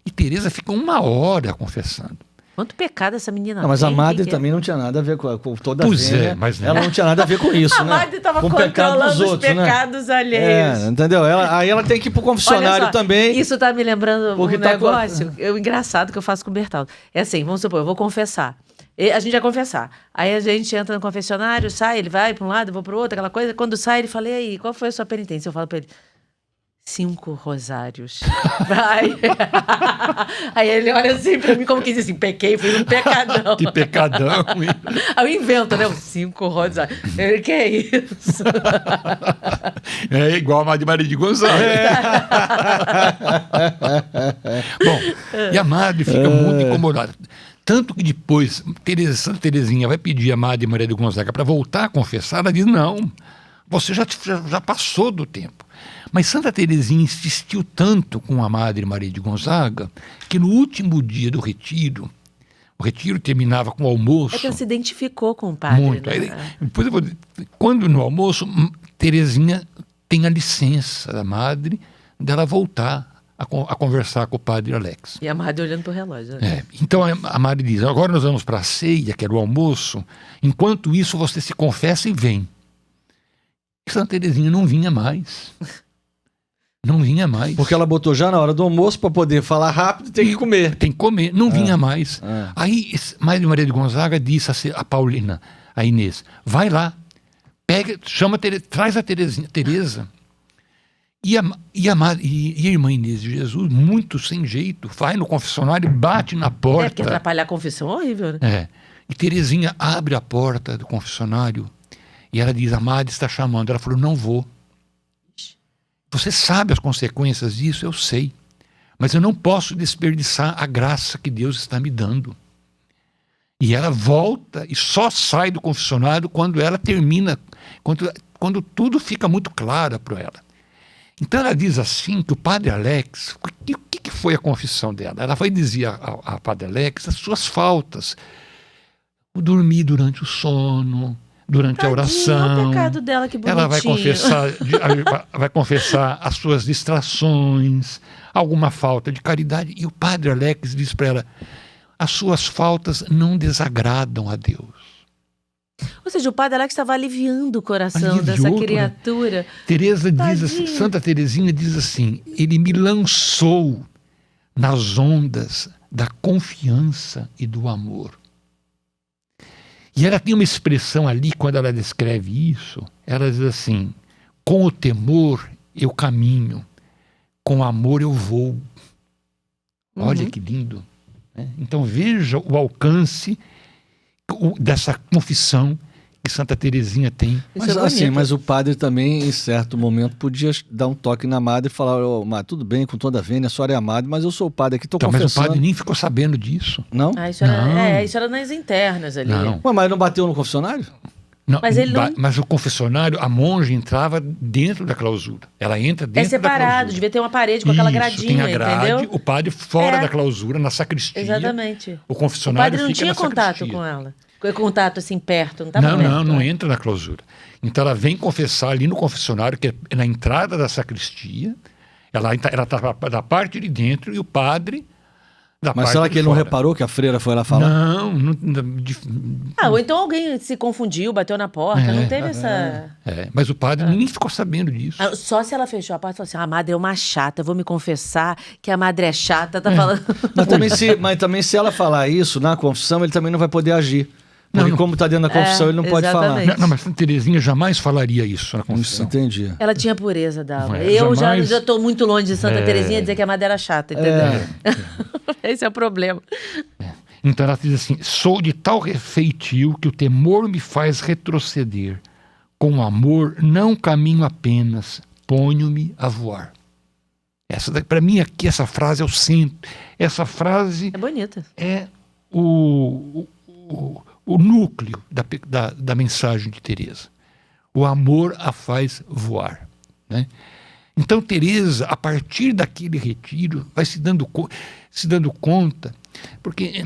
E Teresa ficou 1 hora confessando. Quanto pecado essa menina Não, mas a tem, Madre quem que é? também não tinha nada a ver com toda a Pois é, vênia. mas ela não tinha nada a ver com isso, A né? Madre estava Com o pecado dos controlando os outros, né? pecados alheios. Entendeu? Aí ela tem que ir pro confessionário Olha só, também. Isso tá me lembrando Porque um tá negócio engraçado que eu faço com o Bertaldo. É assim, vamos supor, eu vou confessar. A gente vai confessar. Aí a gente entra no confessionário, sai, ele vai para um lado, eu vou para o outro, aquela coisa. Quando sai, ele fala, e aí, qual foi a sua penitência? Eu falo para ele, 5 rosários. Vai. Aí ele olha assim para mim como que diz assim, pequei, fiz um pecadão. Que pecadão, hein? Aí eu invento, né? 5 rosários. Ele, que é isso? É igual a Madre Maria de Gonzaga. Bom, e a Madre fica muito incomodada. Tanto que depois Santa Teresinha vai pedir a Madre Maria de Gonzaga para voltar a confessar, ela diz, não, você já passou do tempo. Mas Santa Teresinha insistiu tanto com a Madre Maria de Gonzaga que no último dia do retiro, o retiro terminava com o almoço. É que ela se identificou com o padre. Muito. Né? Aí, depois eu vou dizer, quando no almoço, Teresinha tem a licença da Madre dela voltar a conversar com o padre Alex. E a Madre olhando pro relógio. Né? É, então a Madre diz, agora nós vamos para a ceia, que era o almoço, enquanto isso você se confessa e vem. E Santa Teresinha não vinha mais. Não vinha mais. Porque ela botou já na hora do almoço para poder falar rápido e ter que comer. Tem que comer. Não vinha mais. Aí Madre Maria de Gonzaga disse a Paulina, a Inês, vai lá, pega, chama, traz a Teresa. E a irmã Inês de Jesus, muito sem jeito, vai no confessionário e bate na porta. É, porque atrapalhar a confissão é horrível, né? É. E Teresinha abre a porta do confessionário e ela diz, a Madre está chamando. Ela falou, não vou. Você sabe as consequências disso? Eu sei. Mas eu não posso desperdiçar a graça que Deus está me dando. E ela volta e só sai do confessionário quando ela termina, quando tudo fica muito claro para ela. Então ela diz assim que o padre Alex, o que foi a confissão dela? Ela vai dizer a padre Alex as suas faltas. O dormir durante o sono, durante Tadinha, a oração. é o pecado dela, que bonitinho. Ela vai confessar as suas distrações, alguma falta de caridade. E o padre Alex diz para ela, as suas faltas não desagradam a Deus. Ou seja, o padre Alex estava aliviando o coração dessa Aliviou, criatura. Teresa diz assim, Tadinho. Santa Teresinha diz assim, ele me lançou nas ondas da confiança e do amor. E ela tem uma expressão ali, quando ela descreve isso, ela diz assim, com o temor eu caminho, com o amor eu voo. Olha que lindo. Né? Então veja o alcance dessa confissão que Santa Teresinha tem. Mas, mas o padre também, em certo momento, podia dar um toque na Madre e falar, Madre, tudo bem, com toda a vênia, a senhora é a Madre, mas eu sou o padre aqui, estou confessando. Mas o padre nem ficou sabendo disso. Não? Isso era nas internas ali. Não. Mas não bateu no confessionário? Não, Mas ele não... mas o confessionário, a monja entrava dentro da clausura. Ela entra dentro da clausura. É separado, devia ter uma parede com aquela gradinha, tem a grade, entendeu? O padre fora da clausura, na sacristia. Exatamente. O O confessionário padre não fica tinha na contato sacristia. com ela. Contato assim perto, não estava perto. Não entra na clausura. Então ela vem confessar ali no confessionário, que é na entrada da sacristia. Ela está da parte de dentro e o padre da Mas parte será de que ele não fora. reparou que a freira foi lá falar? Não. Ou então alguém se confundiu, bateu na porta, não teve essa... Mas o padre nem ficou sabendo disso. Só se ela fechou a porta e falou assim, a Madre é uma chata, eu vou me confessar que a Madre é chata, tá falando... Mas também se ela falar isso na confissão, ele também não vai poder agir. Porque como está dentro da confissão, ele não pode falar. exatamente. Não, mas Santa Teresinha jamais falaria isso na confissão. Entendi. Ela tinha pureza da alma. Não é, Eu jamais- já estou muito longe de Santa Teresinha dizer que a Amada era chata, entendeu? Esse é o problema. Então ela diz assim: sou de tal feitio que o temor me faz retroceder. Com o amor não caminho apenas, ponho-me a voar. Para mim aqui essa frase é o centro. Essa frase É bonita. é o núcleo da mensagem de Teresa. O amor a faz voar, né? Então Teresa, a partir daquele retiro, vai se dando conta, porque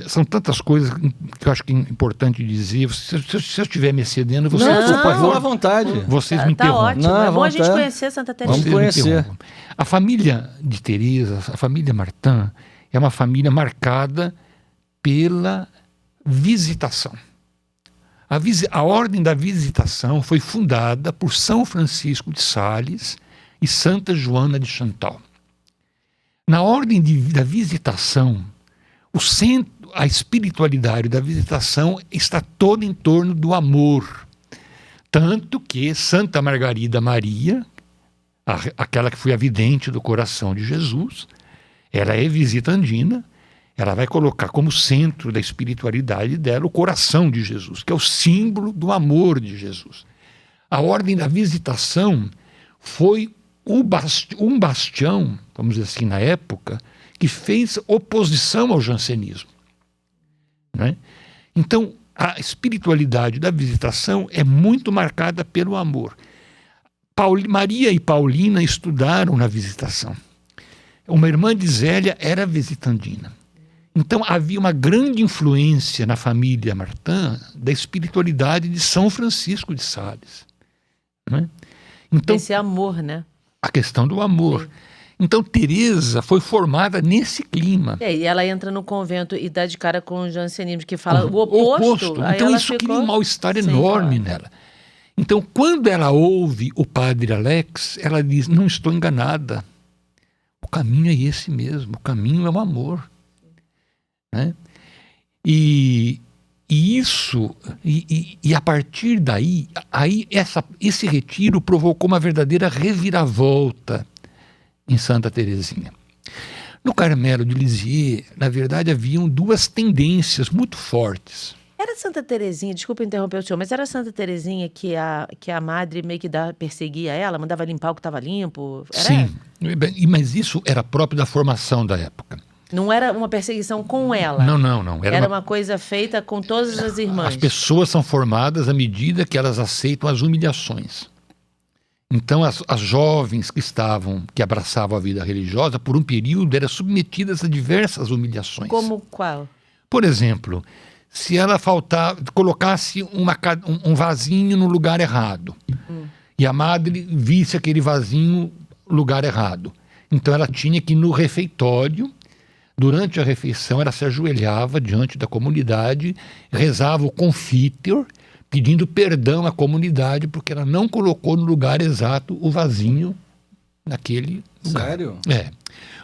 são tantas coisas que eu acho que é importante dizer. Se eu estiver me excedendo, vocês, por favor, à vontade. vocês me Tá interrompam. ótimo. Não, É bom a gente vontade. conhecer Santa Vamos Teresinha. Vocês me conhecer. interrompam. A família de Teresa, a família Martin, é uma família marcada pela visitação. A Ordem da Visitação foi fundada por São Francisco de Sales e Santa Joana de Chantal. Na Ordem da Visitação, o centro, a espiritualidade da visitação está toda em torno do amor. Tanto que Santa Margarida Maria, aquela que foi a vidente do coração de Jesus, ela é visitandina, ela vai colocar como centro da espiritualidade dela o coração de Jesus, que é o símbolo do amor de Jesus. A Ordem da Visitação foi um bastião, vamos dizer assim, na época, que fez oposição ao jansenismo, né? Então, a espiritualidade da visitação é muito marcada pelo amor. Maria e Paulina estudaram na visitação. Uma irmã de Zélia era visitandina. Então, havia uma grande influência na família Martin da espiritualidade de São Francisco de Sales, né? Então, Esse amor, né? a questão do amor. Então, Teresa foi formada nesse clima. E ela entra no convento e dá de cara com o jansenismo, que fala o oposto. Aí Então ela isso ficou... cria um mal-estar Sim, enorme claro. nela. Então, quando ela ouve o padre Alex, ela diz: não estou enganada. O caminho é esse mesmo. O caminho é o amor, né? E a partir daí, esse retiro provocou uma verdadeira reviravolta em Santa Teresinha. No Carmelo de Lisieux, na verdade, haviam duas tendências muito fortes. Era Santa Teresinha, desculpa interromper o senhor, mas era Santa Teresinha que a madre meio que perseguia ela, mandava limpar o que estava limpo? Era? Sim, mas isso era próprio da formação da época. Não era uma perseguição com ela? Não. Era uma coisa feita com todas as irmãs? As pessoas são formadas à medida que elas aceitam as humilhações. Então, as jovens que abraçavam a vida religiosa, por um período, eram submetidas a diversas humilhações. Como qual? Por exemplo, se ela colocasse um vasinho no lugar errado, e a madre visse aquele vasinho no lugar errado, então ela tinha que ir no refeitório. Durante a refeição, ela se ajoelhava diante da comunidade, rezava o Confiteor, pedindo perdão à comunidade, porque ela não colocou no lugar exato o vasinho naquele lugar. Sério? É.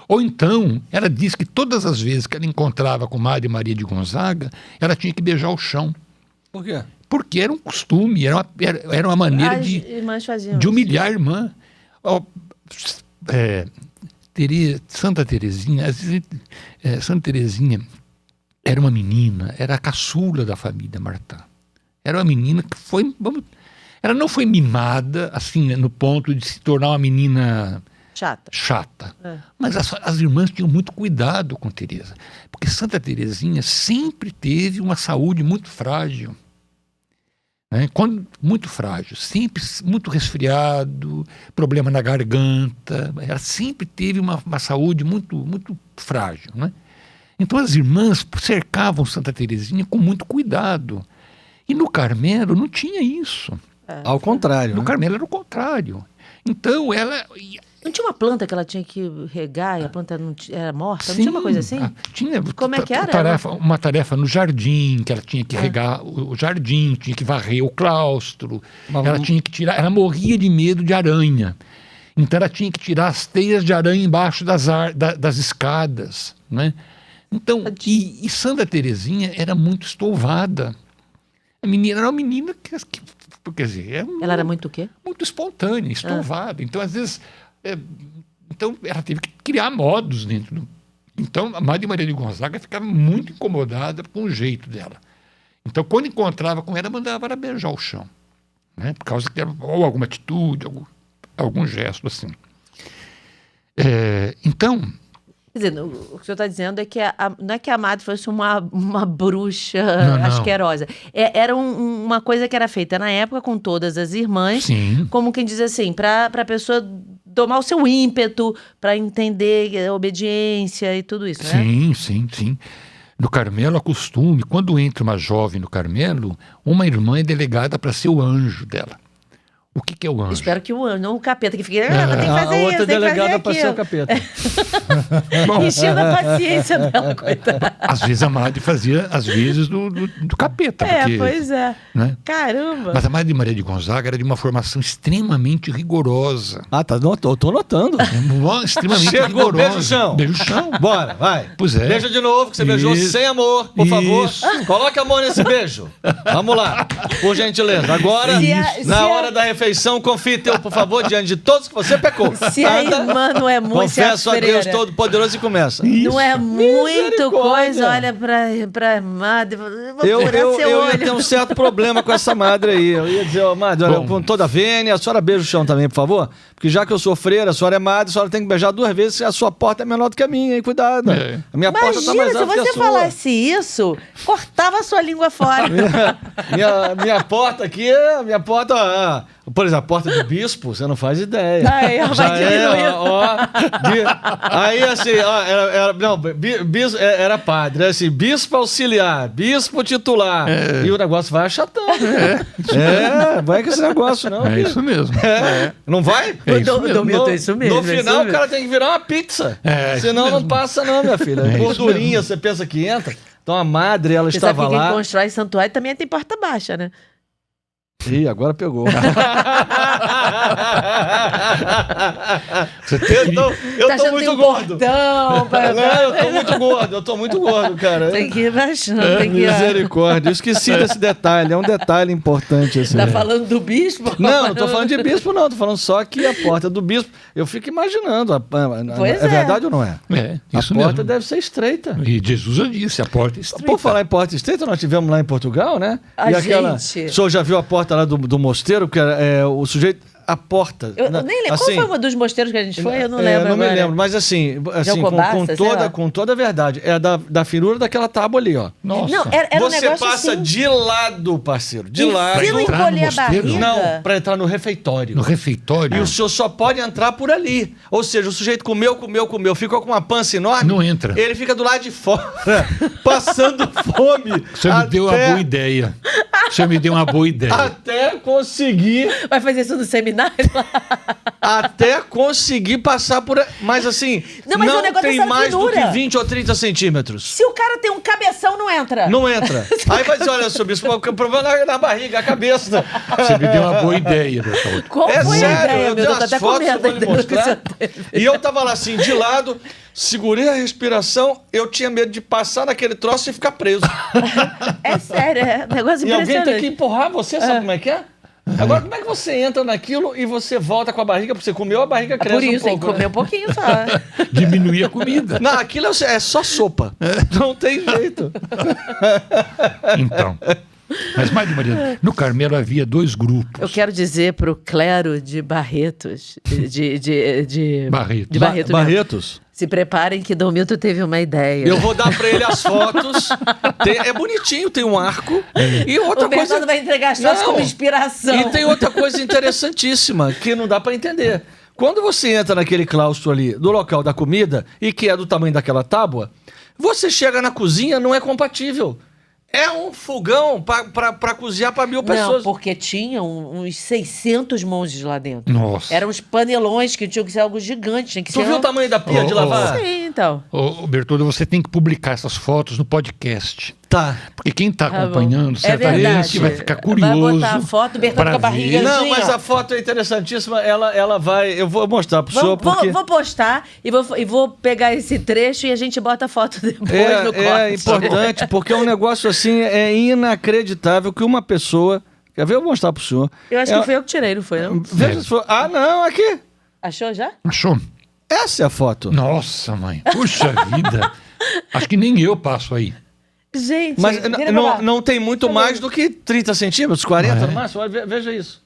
Ou então, ela diz que todas as vezes que ela encontrava com Madre Maria de Gonzaga, ela tinha que beijar o chão. Por quê? Porque era um costume, era uma maneira As irmãs faziam de humilhar a irmã. Santa Teresinha, Santa Teresinha era uma menina, era a caçula da família Martin. Era uma menina que ela não foi mimada, assim, no ponto de se tornar uma menina chata. Mas as irmãs tinham muito cuidado com Teresa, porque Santa Teresinha sempre teve uma saúde muito frágil. Né? Muito frágil, sempre muito resfriado, problema na garganta. Ela sempre teve uma saúde muito, muito frágil. Né? Então as irmãs cercavam Santa Teresinha com muito cuidado. E no Carmelo não tinha isso. Ao contrário. No né? Carmelo era o contrário. Então ela... Não tinha uma planta que ela tinha que regar e a planta não era morta? Não Sim, tinha uma coisa assim? Tinha. Como é que era? Uma tarefa no jardim, que ela tinha que regar o jardim, tinha que varrer o claustro, ela tinha que tirar... Ela morria de medo de aranha. Então ela tinha que tirar as teias de aranha embaixo das escadas, né? Então, e Santa Teresinha era muito estouvada. A menina era uma menina que quer dizer, Ela era muito o quê? muito espontânea, estovada. Então, às vezes, então ela teve que criar modos dentro do... Então, a Madre Maria de Gonzaga ficava muito incomodada com o jeito dela. Então, quando encontrava com ela, mandava ela beijar o chão, né? Por causa que ou alguma atitude, algum gesto assim. Então... Quer dizer, o que o senhor está dizendo é que não é que a madre fosse uma bruxa Não. asquerosa. Era uma coisa que era feita na época com todas as irmãs, Sim. como quem diz assim, para a pessoa domar o seu ímpeto, para entender a obediência e tudo isso, né? Sim. No Carmelo, há costume, quando entra uma jovem no Carmelo, uma irmã é delegada para ser o anjo dela. O que é o anjo? Espero que o anjo, não o capeta, que fica, tem que fazer a isso, outra tem que fazer delegada para ser o aquilo. capeta. Enchendo a paciência dela, coitada. Às vezes a Madre fazia, às vezes, do capeta. Porque, Pois é. né? Caramba. Mas a Madre Maria de Gonzaga era de uma formação extremamente rigorosa. Eu tô notando. Extremamente Chegou, rigorosa. beijo o chão. Beijo o chão. Bora, vai. Pois é. Beija de novo, que você beijou Isso. sem amor, por favor. Isso. Coloque amor nesse beijo. Vamos lá, por gentileza. Agora, na hora da refeição, confie teu, por favor, diante de todos que você pecou. Se a irmã não é muito Confesso a Deus Todo-Poderoso e começa. Não é muito Misericórdia. coisa, olha pra madre, vou furar seu Eu olho. ia ter um certo problema com essa madre aí. Eu ia dizer, madre, olha, Bom. com toda a vênia, a senhora beija o chão também, por favor. Porque já que eu sou freira, a senhora é madre, a senhora tem que beijar 2 vezes, a sua porta é menor do que a minha, hein? Cuidado. É. A minha porta tá Imagina, mais se alta que a você sua. falasse isso, cortava a sua língua fora. Minha porta aqui, minha porta, por exemplo, a porta do bispo, você não faz ideia. Aí, ó, vai diminuindo. Aí assim, era padre, assim, bispo auxiliar, bispo titular, e o negócio vai achatando. Vai com esse negócio não. É filho. isso mesmo. Não vai? É isso mesmo. Milton, é isso mesmo. No é isso final, o mesmo. cara tem que virar uma pizza. Senão não passa não, minha filha. É isso Gordurinha, mesmo. você pensa que entra. Então a madre, ela Você sabe estava que quem lá. constrói santuário também tem porta baixa, né? Ih, agora pegou. Você tem que... Eu Tá tô achando que muito tem um gordo. portão pra- Não, eu tô muito gordo, cara. Tem que ir baixando, tem que ir. Misericórdia. Eu esqueci desse detalhe. É um detalade importante. Assim. Tá falando do bispo? Não tô falando de bispo, não. Tô falando só que a porta do bispo. Eu fico imaginando. Pois é é. verdade ou não é? A Isso porta mesmo. deve ser estreita. E Jesus já disse, a porta é estreita. Por falar em porta estreita, nós tivemos lá em Portugal, né? A E aquela. gente. O senhor já viu a porta lá do mosteiro? Que o sujeito. A porta. Eu nem lembro. assim, Qual foi uma dos mosteiros que a gente foi? Eu não lembro não me agora. lembro, mas assim Jacobasta, sei lá. com toda a verdade. É da finura daquela tábua ali, ó. Nossa. Não, era um Você negócio passa assim. de lado, parceiro. De E lado. se não entrar no encolher a mosteiro? barriga? Não, para entrar no refeitório. No refeitório. E o senhor só pode entrar por ali. Ou seja, o sujeito comeu, ficou com uma pança enorme. Não entra. Ele fica do lado de fora, passando fome. O senhor me deu uma boa ideia. O senhor me deu uma boa ideia. Até conseguir. Vai fazer isso no seminário? Até conseguir passar por. Mas assim, Não, mas o negócio é tem essa mais do finura. que 20 ou 30 centímetros. Se o cara tem um cabeção, não entra. Não entra. Aí vai dizer, olha, seu bispo, o problema é na barriga, a cabeça. Você me deu uma boa ideia, Bertoldo. Qual É foi a sério, ideia, eu meu? dei Eu tô umas até com fotos que eu medo vou lhe do que mostrar. você teve. E eu tava lá assim, de lado, segurei a respiração, eu tinha medo de passar naquele troço e ficar preso. É sério, é um negócio E alguém tem impressionante. que empurrar você, sabe como é que é? Agora, como é que você entra naquilo e você volta com a barriga, porque você comeu, a barriga cresce Por isso, um tem pouco. que comer né? um pouquinho só. Diminuir a comida. Não, aquilo é só sopa. Não tem jeito. Então. Mas, Madre Maria, no Carmelo havia 2 grupos. Eu quero dizer pro clero de Barretos, de Barretos. de Barretos, mesmo. Barretos. Se preparem que Dom Milton teve uma ideia. Eu vou dar pra ele as fotos. É bonitinho, tem um arco. E outra O Bernardo coisa. vai entregar as fotos Não. como inspiração. E tem outra coisa interessantíssima que não dá pra entender. Quando você entra naquele claustro ali do local da comida e que é do tamanho daquela tábua, você chega na cozinha, não é compatível. É um fogão pra cozinhar pra 1000 pessoas. Não, porque tinham uns 600 monges lá dentro. Nossa. Eram uns panelões que tinham que ser algo gigante. Tinha que Tu ser viu o tamanho da pia de Oh, lavar? Sim, então. Ô, Bertoldo, você tem que publicar essas fotos no podcast. Tá. Porque quem está Tá bom. acompanhando certamente verdade. vai ficar Vai curioso. botar a foto do Bertão pra com a barriga ver. Não, assim, mas ó. a foto é interessantíssima. Ela vai... Eu vou mostrar pro senhor, porque... Vou postar e vou pegar esse trecho e a gente bota a foto depois no corte. É importante, porque é um negócio assim, é inacreditável que uma pessoa... Quer ver? Eu vou mostrar pro senhor. Eu acho que foi eu que tirei, não foi, não? Veja se for... Ah, não, aqui. Achou já? Achou? Essa é a foto. Nossa, mãe. Puxa vida. Acho que nem eu passo aí. Gente, Mas vira pra lá. não tem muito mais do que 30 centímetros, 40 Não é? no máximo. Olha, veja isso.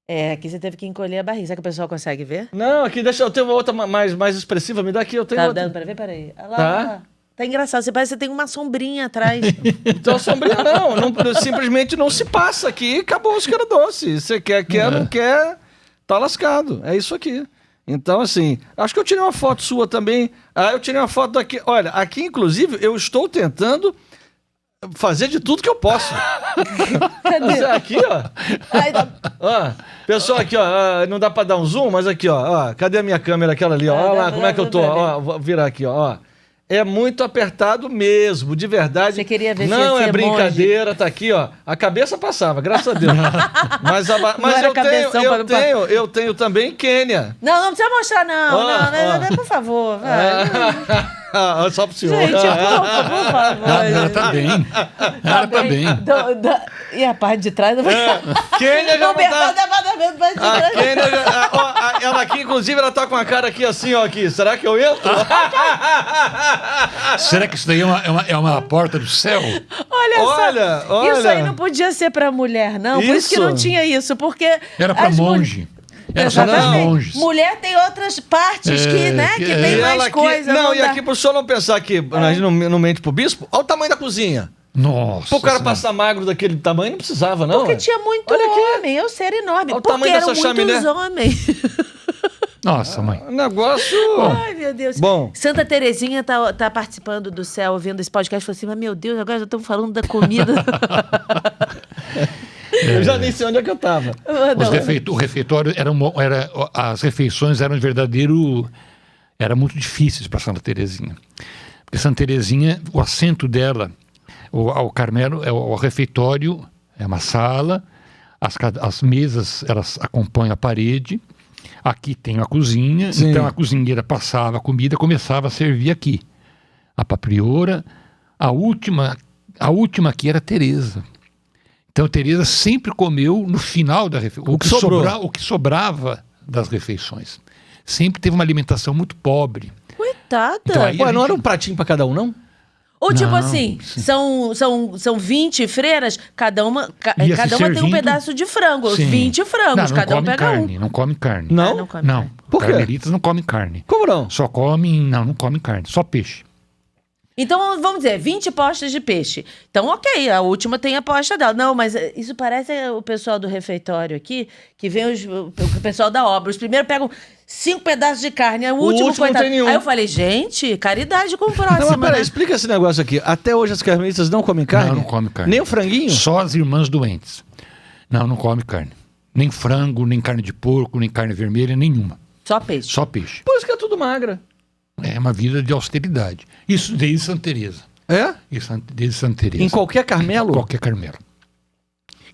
É, aqui você teve que encolher a barriga. Será que o pessoal consegue ver? Não, aqui deixa eu ter uma outra mais expressiva. Me dá aqui, eu tenho Tá outra. dando pra ver? Peraí. Olha lá, Tá. olha lá. Tá engraçado. Você parece que você tem uma sombrinha atrás. Então, sombrinha não, simplesmente não se passa aqui, acabou os caras doce. Você quer, não quer, tá lascado. É isso aqui. Então, assim, acho que eu tirei uma foto sua também. Ah, eu tirei uma foto daqui. Olha, aqui, inclusive, eu estou tentando fazer de tudo que eu posso. Cadê? Aqui, ó. Ai, tá- Ó, pessoal, aqui, ó, não dá pra dar um zoom, mas aqui, ó, cadê a minha câmera, aquela ali, ó, olha lá, como é que eu tô, ó, vou virar aqui, ó, é muito apertado mesmo, de verdade. Você queria ver se não ia é ser brincadeira, tá aqui, ó, a cabeça passava, graças a Deus. Mas era cabeção pra não eu tenho também Quênia. Não precisa mostrar, não. Ó, Não, por favor. Vai. Só pro senhor. Gente, por favor. Ela tá bem. Ela tá bem. E a parte de trás... Quênia já O não Bertão tá... tá mandando parte de A trás. Kênia, ela aqui, inclusive, ela tá com a cara aqui assim, ó, aqui. Será que eu entro? Será que isso daí é uma porta do céu? Olha só. Olha. Isso aí não podia ser pra mulher, não. Por isso que Isso. não tinha isso, porque... Era pra as monge. Era só para Exatamente. monges. Mulher tem outras partes que, né, que tem E mais ela aqui, coisa. não, e dá. aqui pro senhor não pensar que a gente não mente pro bispo, olha o tamanho da cozinha. Nossa. Pô, o cara Senhora. passar magro daquele tamanho não precisava, não. Porque é? tinha muito Olha aqui. homem, eu ser enorme. Olha o Porque tamanho eram dessa muitos chaminé. homens. Nossa, mãe. Um negócio... Ai, meu Deus. Bom. Santa Terezinha tá participando do céu, ouvindo esse podcast, falou assim, mas meu Deus, agora já estamos falando da comida. Eu já nem sei onde é que eu tava. O refeitório as refeições eram eram muito difíceis para Santa Terezinha. Porque Santa Terezinha, o assento dela, o Carmelo, o refeitório é uma sala, as mesas elas acompanham a parede, aqui tem a cozinha, Sim. então a cozinheira passava a comida, começava a servir aqui. A papriora, a última aqui era a Teresa. Então, a Teresa sempre comeu no final da refeição, o que sobrava das refeições. Sempre teve uma alimentação muito pobre. Coitada. Então, aí- Ué, não era um pratinho pra cada um, não? Ou tipo Não, assim, são 20 freiras, cada uma Ia se tem um servindo. pedaço de frango. Sim. 20 frangos, não cada um come pega carne, um. não come carne. Não? Ah, não come Não, carne. Por quê? carmelitas não comem carne. Como não? Só comem, não comem carne, só peixe. Então, vamos dizer, 20 postas de peixe. Então, ok, a última tem a posta dela. Não, mas isso parece o pessoal do refeitório aqui, que vem o pessoal da obra. Os primeiros pegam 5 pedaços de carne, o último, último não coitado. tem nenhum. Aí eu falei, gente, caridade com o próximo, Não, mas peraí, né? explica esse negócio aqui. Até hoje as carmelitas não comem carne? Não comem carne. Nem o franguinho? Só as irmãs doentes. Não come carne. Nem frango, nem carne de porco, nem carne vermelha, nenhuma. Só peixe. Só peixe. Por isso que é tudo magra. É uma vida de austeridade. Isso desde Santa Teresa. É? Isso desde Santa Teresa. Em qualquer Carmelo? Qualquer Carmelo.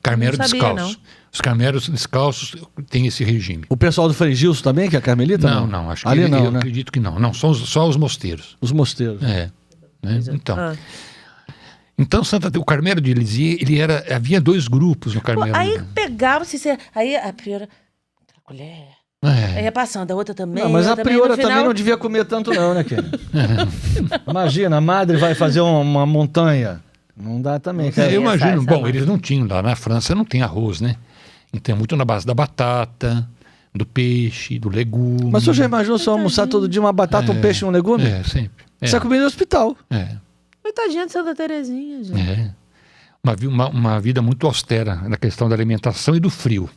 Carmelo Não sabia, descalço. Os Carmelos descalços têm esse regime. O pessoal do Frei Gilson também, que é carmelita? Não, acho que Ali não, eu né? acredito que não. Não, só os mosteiros. Os mosteiros. É. Né? Então, Ah. então o Carmelo de Lisieux, havia 2 grupos no Pô, Carmelo. aí pegava, aí a priora, colher, aí ia passando, a outra também. Não, mas a outra também, priora no final, também não devia comer tanto não, né, Kenny? Imagina, a madre vai fazer uma montanha. Não dá também, cara. Eu imagino, essa bom, eles não tinham lá na França, não tem arroz, né? Então é muito na base da batata, do peixe, do legume. Mas você já imaginou só almoçar todo dia uma batata, um peixe e um legume? É, sempre. Isso é comida no hospital. Coitadinha de Santa Terezinha, gente. É. Uma vida muito austera na questão da alimentação e do frio.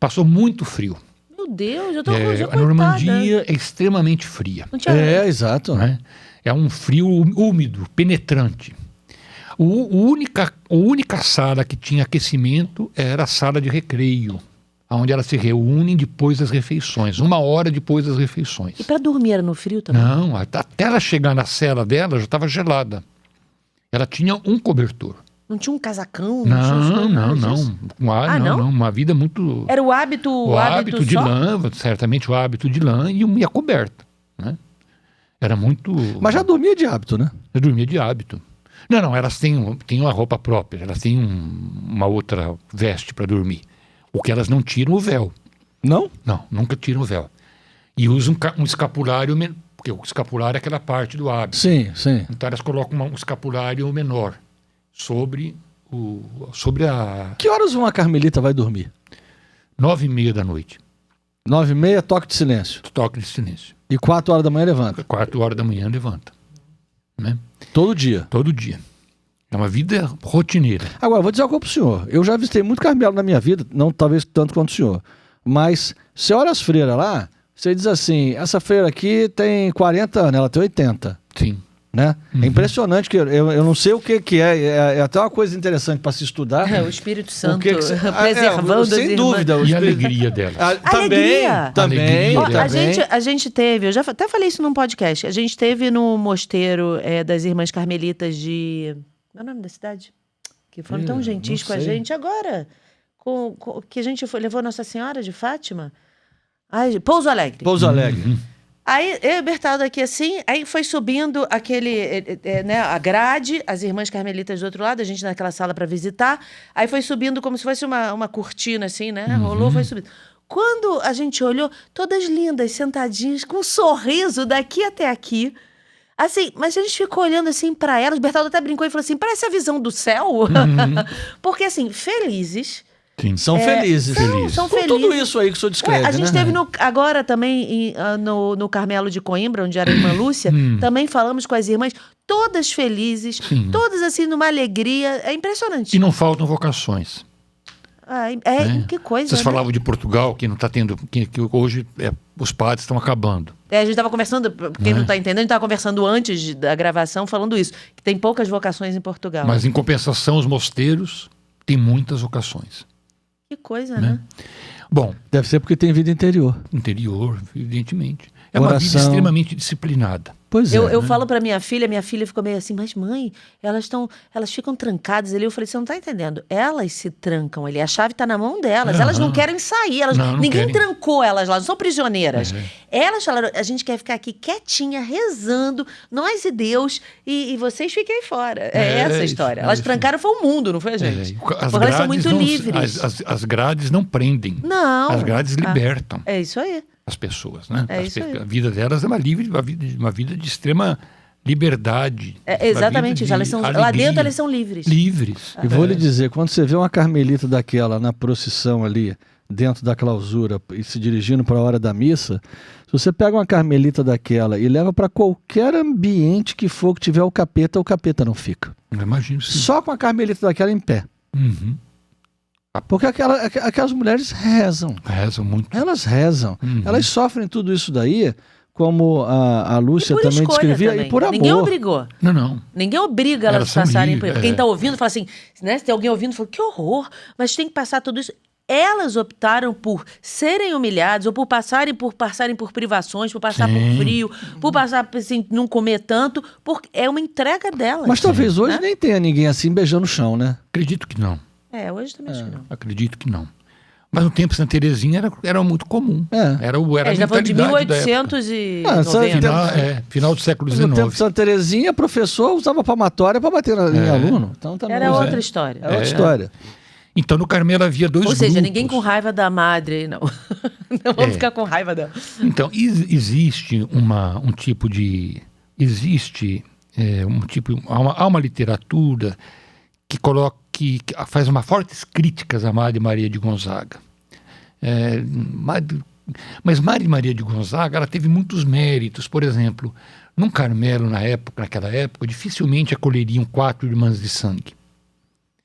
Passou muito frio. Meu Deus, eu tô A coitada. Normandia é extremamente fria. Não tinha... É, exato. Né? É um frio úmido, penetrante. A única sala que tinha aquecimento era a sala de recreio, onde elas se reúnem depois das refeições, 1 hora depois das refeições. E pra dormir era no frio também? Não, até ela chegar na cela dela já estava gelada. Ela tinha um cobertor. Não tinha um casacão? Não. Não. Uma vida muito... Era o hábito O hábito de só? lã, certamente o hábito de lã e a coberta, né? Era muito... Mas já dormia de hábito, né? Eu dormia de hábito. Não, elas têm uma roupa própria, elas têm uma outra veste para dormir. O que elas não tiram o véu. Não? Não, nunca tiram o véu. E usam um escapulário, porque o escapulário é aquela parte do hábito. Sim. Então elas colocam um escapulário menor sobre a Que horas uma carmelita vai dormir? 9h30 da noite. 9h30, toque de silêncio. Toque de silêncio. E 4 horas da manhã levanta. 4 horas da manhã levanta. Né? Todo dia. Todo dia. É uma vida rotineira. Agora, vou dizer uma coisa pro senhor. Eu já visitei muito Carmelo na minha vida, não talvez tanto quanto o senhor. Mas, você olha as freiras lá, você diz assim, essa freira aqui tem 40 anos, ela tem 80. Sim. Né? É impressionante que eu não sei o que é. É até uma coisa interessante para se estudar. O Espírito Santo preservando as irmãs. Sem dúvida. E a alegria delas. Também. Ó, a gente teve, eu já até falei isso num podcast, a gente teve no mosteiro das Irmãs Carmelitas de... Qual é o nome da cidade? Que foram tão gentis com a gente agora. Que a gente levou Nossa Senhora de Fátima. Pouso Alegre. Pouso Alegre. Aí, eu e o Bertaldo aqui assim, aí foi subindo a grade, as Irmãs Carmelitas do outro lado, a gente naquela sala para visitar, aí foi subindo como se fosse uma cortina assim, né? Rolou, foi subindo. Quando a gente olhou, todas lindas, sentadinhas, com um sorriso daqui até aqui, assim, mas a gente ficou olhando assim para elas, o Bertaldo até brincou e falou assim, parece a visão do céu, porque assim, felizes... Sim. São felizes. São com felizes. Tudo isso aí que o senhor descreve, a gente né? teve agora também no Carmelo de Coimbra, onde era a irmã Lúcia, também falamos com as irmãs, todas felizes, todas assim numa alegria, é impressionante. E não faltam vocações. Que coisa, Vocês né? falavam de Portugal, que não está tendo, que hoje os padres estão acabando. A gente estava conversando, quem não está entendendo, a gente estava conversando antes da gravação, falando isso, que tem poucas vocações em Portugal. Mas em compensação, os mosteiros têm muitas vocações. Que coisa, né? Bom, deve ser porque tem vida interior. Interior, evidentemente. É Oração. Uma vida extremamente disciplinada. Pois é. Eu falo pra minha filha ficou meio assim, mas mãe, elas ficam trancadas ali. Eu falei, você não tá entendendo. Elas se trancam ali, a chave tá na mão delas. Elas não querem sair. Ninguém trancou elas lá, não são prisioneiras. Elas falaram, a gente quer ficar aqui quietinha, rezando, nós e Deus, e vocês fiquem aí fora. Essa a história. Elas trancaram foi o mundo, não foi a gente. Porque elas são muito livres. As grades não prendem. Não. As grades libertam. É isso aí. As pessoas, né? Isso aí. A vida delas é uma vida de extrema liberdade. Exatamente isso. Elas são, lá dentro elas são livres. Livres. E vou lhe dizer, quando você vê uma carmelita daquela na procissão ali, dentro da clausura, e se dirigindo para a hora da missa, se você pega uma carmelita daquela e leva para qualquer ambiente que for que tiver o capeta não fica. Eu imagino, sim. Só com a carmelita daquela em pé. Porque aquelas mulheres rezam. Rezam muito. Elas rezam. Elas sofrem tudo isso daí, como a Lúcia também descrevia, e por amor. Ninguém obrigou. Não. Ninguém obriga elas a passarem por isso. Quem está ouvindo fala assim, né? Se tem alguém ouvindo, fala, que horror, mas tem que passar tudo isso. Elas optaram por serem humilhadas, ou por passarem por privações, por passar por frio, por passar assim, não comer tanto, porque é uma entrega delas. Mas talvez hoje nem tenha ninguém assim beijando o chão, né? Acredito que não. Hoje também acho que não. Acredito que não. Mas no tempo Santa Terezinha era muito comum. Era a já falando de mentalidade 1890. Final do século XIX. No tempo de Santa Terezinha, professor usava palmatória para bater em aluno. Então, também era outra história. É outra história. Então no Carmelo havia dois grupos. Ou seja, ninguém com raiva da madre, não. Não vamos ficar com raiva dela. Então, existe um tipo de... Há uma literatura que faz uma fortes críticas a Madre Maria de Gonzaga. Mas Madre Maria de Gonzaga, ela teve muitos méritos. Por exemplo, num Carmelo, naquela época, dificilmente acolheriam 4 irmãs de sangue.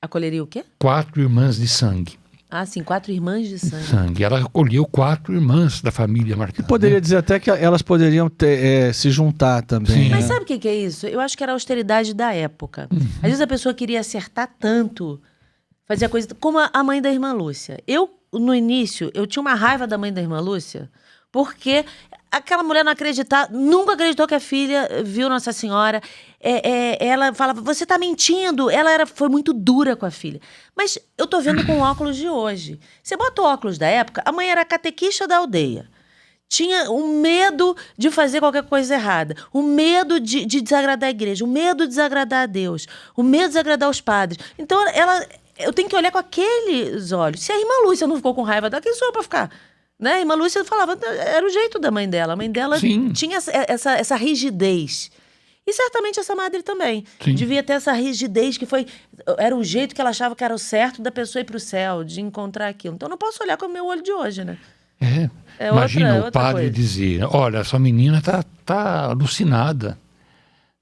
Acolheria o quê? 4 irmãs de sangue. Ah, sim, 4 irmãs de sangue. Ela acolheu 4 irmãs da família Marcano. Poderia dizer até que elas poderiam se juntar também. Sim. Mas sabe o que é isso? Eu acho que era a austeridade da época. Às vezes a pessoa queria acertar tanto, fazia coisa como a mãe da irmã Lúcia. No início, eu tinha uma raiva da mãe da irmã Lúcia, porque aquela mulher não acreditar, nunca acreditou que a filha viu Nossa Senhora. Ela falava, você tá mentindo. Ela foi muito dura com a filha. Mas eu tô vendo com o óculos de hoje. Você bota o óculos da época, a mãe era catequista da aldeia. Tinha o medo de fazer qualquer coisa errada, o medo de desagradar a igreja, o medo de desagradar a Deus, o medo de desagradar os padres. Então, eu tenho que olhar com aqueles olhos. Se a irmã Lúcia não ficou com raiva dela, quem sou eu pra ficar? Né? A irmã Lúcia falava, era o jeito da mãe dela. A mãe dela Sim. tinha essa rigidez. E certamente essa madre também. Sim. Devia ter essa rigidez que era o jeito que ela achava que era o certo da pessoa ir pro céu, de encontrar aquilo. Então, eu não posso olhar com o meu olho de hoje, né? Imagina outra o padre coisa. dizer, olha, essa menina tá alucinada,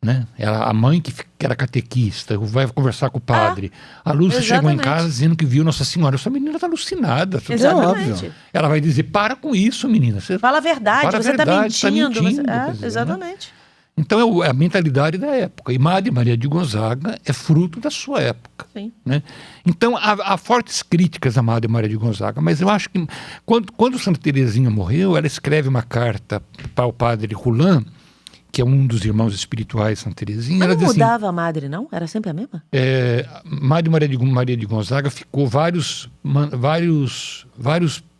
né? A mãe que era catequista, vai conversar com o padre. A Lúcia chegou em exatamente. casa dizendo que viu Nossa Senhora. Essa menina tá alucinada. Exatamente. óbvio. Ela vai dizer, para com isso, menina. Você... Fala a verdade, Fala a você verdade, tá mentindo. quer dizer, Exatamente. Então é a mentalidade da época. E Madre Maria de Gonzaga é fruto da sua época. Sim. Né? Então há fortes críticas à Madre Maria de Gonzaga, mas eu acho que quando Santa Teresinha morreu, ela escreve uma carta para o padre Roland, que é um dos irmãos espirituais de Santa Teresinha. Mas Ela não diz assim, mudava a madre, não? Era sempre a mesma? Madre Maria de Gonzaga ficou vários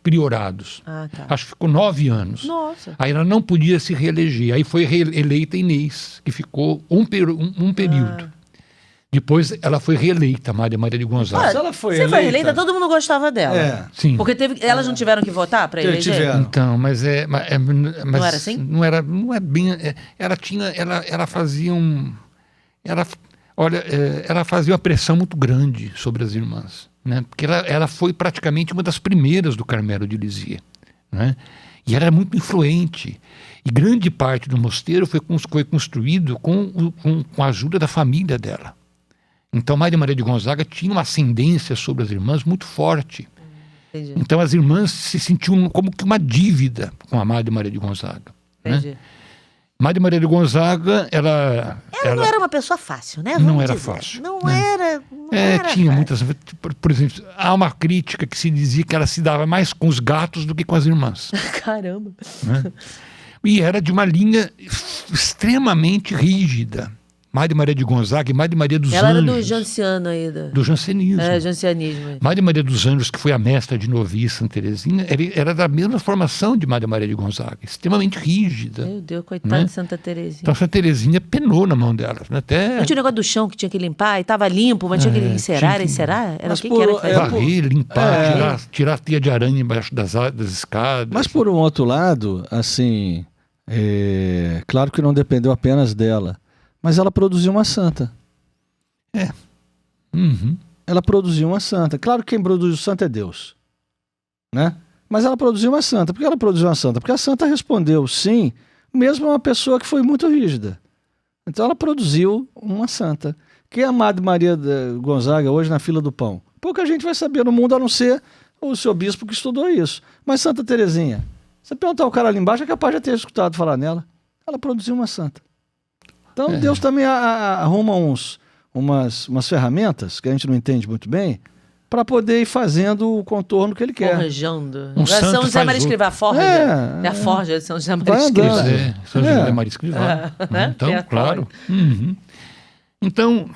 priorados. Ah, tá. Acho que ficou 9 anos. Nossa. Aí ela não podia se reeleger. Aí foi eleita Inês, que ficou um período. Depois ela foi reeleita, Maria de Gonzaga. Mas ela foi Você foi eleita, todo mundo gostava dela. É. Sim. Porque elas não tiveram que votar para eleger? Tiveram. Então, mas Não era assim? Não é bem. Ela fazia ela fazia uma pressão muito grande sobre as irmãs, né? Porque ela foi praticamente uma das primeiras do Carmelo de Lisieux, né? E ela era muito influente. E grande parte do mosteiro foi construído com a ajuda da família dela. Então, Maria de Gonzaga tinha uma ascendência sobre as irmãs muito forte. Entendi. Então, as irmãs se sentiam como que uma dívida com a Madre Maria de Gonzaga. Entendi. Né? Madre Maria de Gonzaga, Ela não era uma pessoa fácil, né? Vamos Não era dizer. fácil, Não né? era. Não era tinha fácil. muitas... Por exemplo, há uma crítica que se dizia que ela se dava mais com os gatos do que com as irmãs. Caramba. Né? E era de uma linha extremamente rígida. Madre Maria de Gonzaga e Madre Maria dos Ela Anjos. era do Janciano ainda. Do jansenismo. Jancianismo. Madre Maria dos Anjos, que foi a mestra de Novi Santa Teresinha, era da mesma formação de Madre Maria de Gonzaga, extremamente rígida. Meu Deus, coitada Né? de Santa Teresinha. Então Santa Teresinha penou na mão dela. Né? Até Não tinha o negócio do chão que tinha que limpar e tava limpo, mas tinha que encerar, tinha que- encerar? Era Mas o que por- era que fazia? varrer, limpar, tirar a teia de aranha embaixo das escadas. Mas por um outro lado, assim, claro que não dependeu apenas dela, mas ela produziu uma santa. Uhum. Ela produziu uma santa. Claro que quem produz o santo é Deus, né? Mas ela produziu uma santa. Por que ela produziu uma santa? Porque a santa respondeu sim, mesmo uma pessoa que foi muito rígida. Então ela produziu uma santa. Quem é a Madre Maria de Gonzaga hoje na fila do pão? Pouca gente vai saber no mundo, a não ser o seu bispo que estudou isso. Mas Santa Teresinha, você perguntar o cara ali embaixo, é capaz de ter escutado falar nela. Ela produziu uma santa. Então Deus também arruma umas ferramentas que a gente não entende muito bem para poder ir fazendo o contorno que ele quer. Forjando. Um São santo José faz Maria Escrivá, forja. É, É a forja de São José Maria Vai Escrivá. andando. Pois é, São José Maria Escrivá. Né? Então, Tem a claro. Uhum. Então,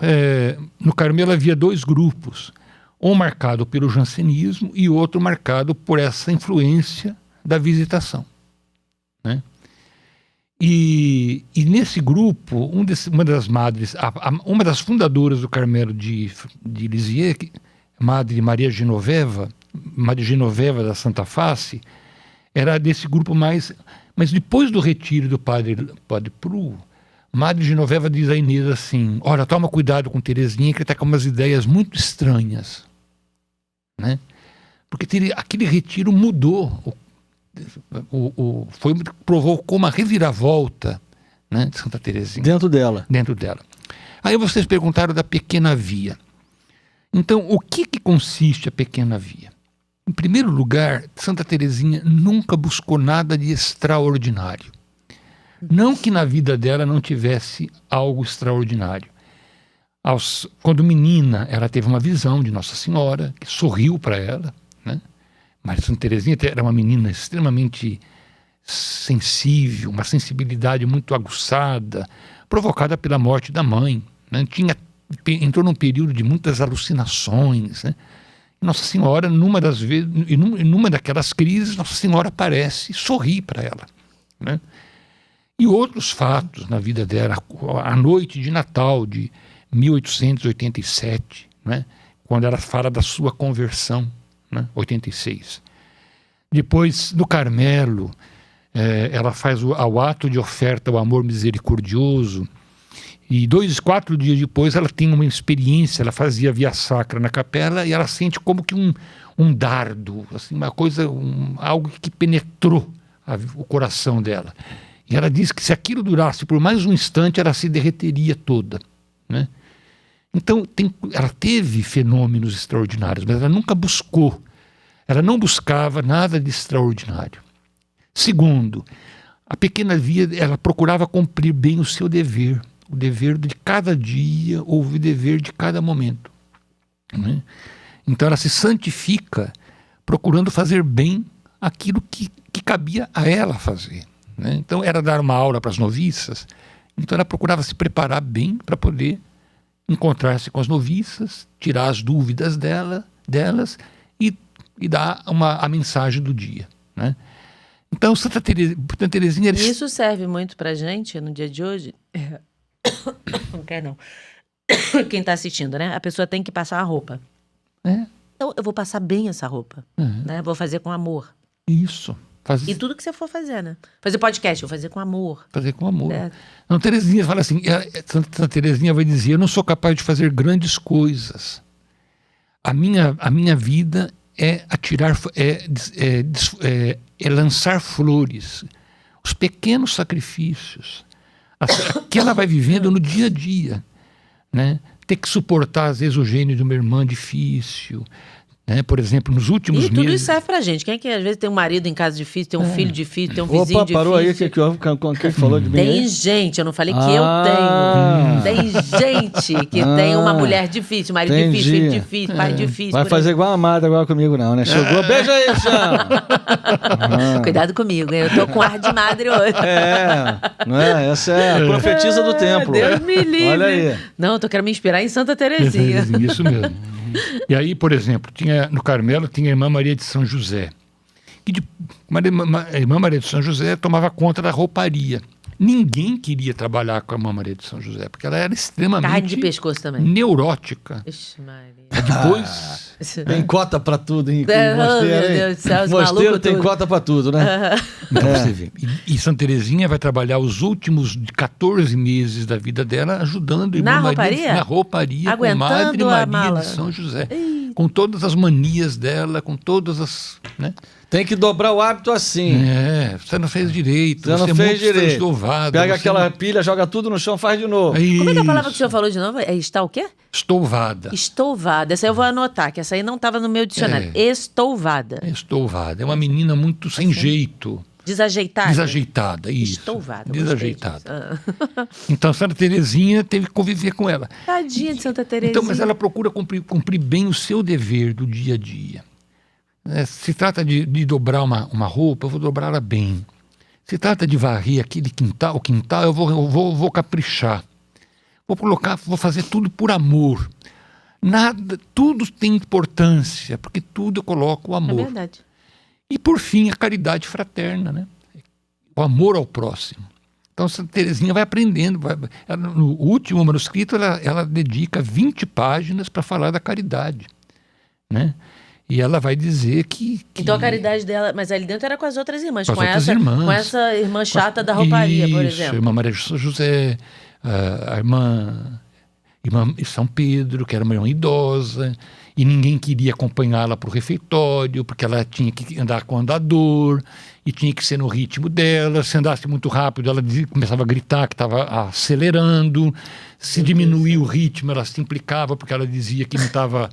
no Carmelo havia 2 grupos, um marcado pelo jansenismo e outro marcado por essa influência da visitação. Né? E nesse grupo, uma das madres, uma das fundadoras do Carmelo de Lisieux, Madre Maria Genoveva da Santa Face, era desse grupo mais... Mas depois do retiro do padre Pru, Madre Genoveva diz a Inês assim, olha, toma cuidado com Teresinha, que ele está com umas ideias muito estranhas. Né? Porque aquele retiro mudou, provocou uma reviravolta, né, de Santa Teresinha. Dentro dela. Dentro dela. Aí vocês perguntaram da pequena via. Então, o que consiste a pequena via? Em primeiro lugar, Santa Teresinha nunca buscou nada de extraordinário. Não que na vida dela não tivesse algo extraordinário. Quando menina, ela teve uma visão de Nossa Senhora, que sorriu para ela, né? Mas Santa Teresinha era uma menina extremamente sensível, uma sensibilidade muito aguçada, provocada pela morte da mãe, né? Entrou num período de muitas alucinações, né? Nossa Senhora, numa daquelas crises, Nossa Senhora aparece e sorri para ela, né? E outros fatos na vida dela, a noite de Natal de 1887, né? Quando ela fala da sua conversão, né? 86. Depois, no Carmelo, ela faz o ato de oferta ao amor misericordioso, e 4 dias depois ela tem uma experiência, ela fazia via sacra na capela e ela sente como que um dardo, assim, uma coisa, algo que penetrou o coração dela. E ela diz que se aquilo durasse por mais um instante, ela se derreteria toda, né? Então, ela teve fenômenos extraordinários, mas ela nunca buscou, ela não buscava nada de extraordinário. Segundo, a pequena Via, ela procurava cumprir bem o seu dever, o dever de cada dia ou o dever de cada momento, né? Então ela se santifica procurando fazer bem aquilo que cabia a ela fazer, né? Então era dar uma aula para as noviças, então ela procurava se preparar bem para poder encontrar-se com as noviças, tirar as dúvidas delas e dar a mensagem do dia, né? Então Santa Teresinha... Isso serve muito para gente no dia de hoje. Não quer não. Quem está assistindo, né? A pessoa tem que passar a roupa. Então, eu vou passar bem essa roupa, né? Vou fazer com amor. Isso. E tudo que você for fazer, né? Fazer podcast, vou fazer com amor. Fazer com amor. Não, Teresinha fala assim, Santa Teresinha vai dizer, eu não sou capaz de fazer grandes coisas. A minha vida é lançar flores, os pequenos sacrifícios que ela vai vivendo no dia a dia, né? Ter que suportar, às vezes, o gênio de uma irmã difícil, né? Por exemplo, nos últimos meses... E tudo isso serve pra gente. Quem é que às vezes tem um marido em casa difícil, tem um filho difícil, tem um vizinho difícil? Parou aí, quem falou de mim? Tem gente, eu não falei que eu tenho. Tem gente que tem uma mulher difícil, marido difícil, filho difícil, pai difícil. Vai fazer igual a Amada agora comigo não, né? Chegou, beija aí, Chão! Cuidado comigo, hein? Eu tô com ar de madre hoje. Não é? Essa é a profetisa do templo. Deus me livre. Olha aí. Não, eu quero me inspirar em Santa Teresinha. Isso mesmo. E aí, por exemplo, no Carmelo tinha a irmã Maria de São José. A irmã Maria de São José tomava conta da rouparia. Ninguém queria trabalhar com a irmã Maria de São José, porque ela era extremamente... Carne de pescoço também. Neurótica. Ixi, Maria. Depois... Tem cota pra tudo, hein? Meu Deus do céu, os Mosteiro malucos tem tudo. cota pra tudo, né? Então, você vê. E Santa Teresinha vai trabalhar os últimos 14 meses da vida dela ajudando a irmã Na Maria, rouparia? na rouparia, com Aguentando Madre a Maria mala. de São José. Com todas as manias dela, com todas as... né? Tem que dobrar o hábito assim. Você não fez direito, Você não é fez muito direito. transdovado. Pega aquela pilha, joga tudo no chão, faz de novo. Como é que é a palavra que o senhor falou de novo? Está o quê? Estouvada. Estouvada. Essa aí eu vou anotar, que essa aí não estava no meu dicionário. Estouvada. Estouvada. É uma menina muito sem jeito. Desajeitada. Desajeitada, isso. Estouvada. Desajeitada. Então, Santa Teresinha teve que conviver com ela. Tadinha de Santa Teresinha. Então, mas ela procura cumprir bem o seu dever do dia a dia. Se trata de dobrar uma roupa, eu vou dobrá-la bem. Se trata de varrer o quintal, eu vou caprichar. Vou fazer tudo por amor. Tudo tem importância, porque tudo eu coloco o amor. É verdade. E, por fim, a caridade fraterna, né? O amor ao próximo. Então, Santa Teresinha vai aprendendo. No último manuscrito, ela dedica 20 páginas para falar da caridade, né? E ela vai dizer que... Então a caridade dela, mas ali dentro era com as outras irmãs, com essa irmã chata da rouparia, por exemplo. A irmã Maria de São José, a irmã São Pedro, que era uma irmã idosa, e ninguém queria acompanhá-la para o refeitório, porque ela tinha que andar com o andador, e tinha que ser no ritmo dela. Se andasse muito rápido, ela começava a gritar que estava acelerando. Se diminuía o ritmo, ela se implicava, porque ela dizia que não estava...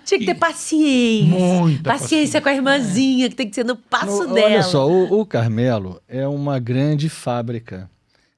Tinha que ter paciência. Muita paciência com a irmãzinha, que tem que ser no passo dela. Olha só, o Carmelo é uma grande fábrica.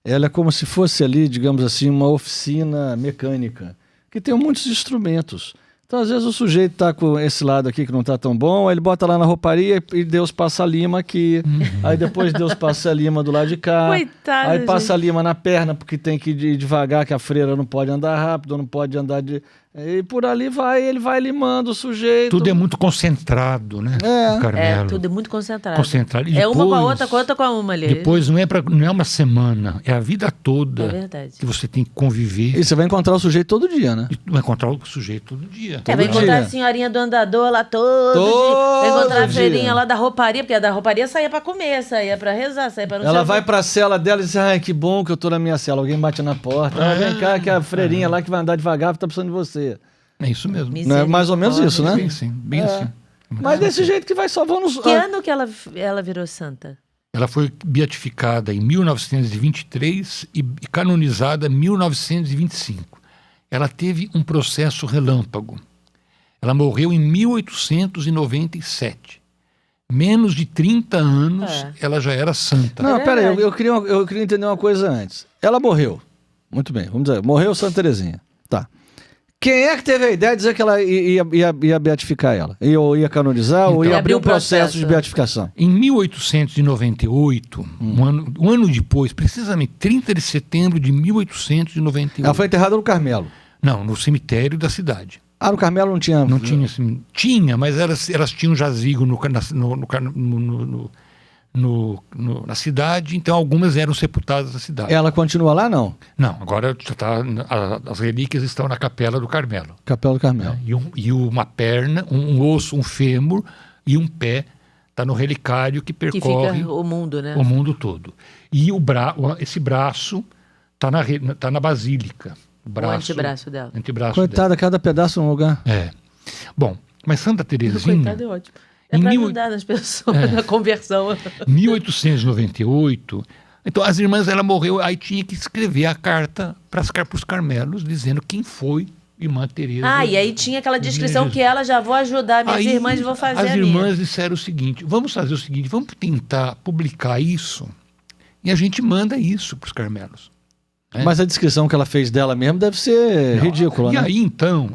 Ela é como se fosse ali, digamos assim, uma oficina mecânica, que tem muitos instrumentos. Então, às vezes, o sujeito tá com esse lado aqui que não tá tão bom, aí ele bota lá na rouparia e Deus passa a lima aqui. Aí depois Deus passa a lima do lado de cá. Coitado, Aí passa a gente. lima na perna, porque tem que ir devagar, que a freira não pode andar rápido, não pode andar de... E por ali vai, ele vai limando o sujeito. Tudo é muito concentrado, né? É. no Carmelo. Tudo é muito concentrado. Concentrado. E É uma com a depois- outra com a uma ali. Depois não é uma semana, é a vida toda É verdade. que você tem que conviver. E você vai encontrar o sujeito todo dia, né? E vai encontrar o sujeito todo dia. É, vai Todo encontrar dia. a senhorinha do andador lá todo dia. Vai encontrar a Todo freirinha dia. lá da rouparia, porque a da rouparia saía pra comer, saía pra rezar, saía pra não sei Ela o vai quê. pra cela dela e diz, ai, que bom que eu tô na minha cela. Alguém bate na porta. Ah, vem cá, que é a freirinha lá que vai andar devagar, tá precisando de você. É isso mesmo. Não é mais ou menos isso, né? Bem assim, bem assim. Mas desse jeito que vai salvando os... Que ano que ela virou santa? Ela foi beatificada em 1923 e canonizada em 1925. Ela teve um processo relâmpago. Ela morreu em 1897. Menos de 30 anos, ela já era santa. Não, É pera aí, verdade. eu queria entender uma coisa antes. Ela morreu. Muito bem, vamos dizer, morreu Santa Terezinha. Tá. Quem é que teve a ideia de dizer que ela ia beatificar ela? Ou ia canonizar, ou Então, ia abrir abriu um o processo de processo. beatificação? Em 1898, um ano depois, precisamente 30 de setembro de 1898. Ela foi enterrada no Carmelo. Não, no cemitério da cidade. Ah, no Carmelo não tinha... Não tinha assim. Tinha, mas elas tinham jazigo na cidade, então algumas eram sepultadas na cidade. Ela continua lá, não? Não, agora já as relíquias estão na Capela do Carmelo. Capela do Carmelo. Né? E uma perna, um osso, um fêmur e um pé está no relicário que Que percorre fica o mundo, né? o mundo todo. E esse braço está na basílica. O antebraço dela. Antebraço Coitada, cada pedaço num lugar. dela. É. Bom, mas Santa Teresinha, Coitado é ótimo. É Em pra mil- ajudar as pessoas na conversão. 1898, então as irmãs, ela morreu, aí tinha que escrever a carta para os Carmelos, dizendo quem foi irmã Teresa. Ah, e aí tinha aquela descrição que ela já vou ajudar minhas Aí, irmãs e vou fazer as a minha. irmãs disseram o seguinte, vamos fazer o seguinte, vamos tentar publicar isso e a gente manda isso para os Carmelos. É. Mas a descrição que ela fez dela mesmo deve ser ridícula, E né? aí então,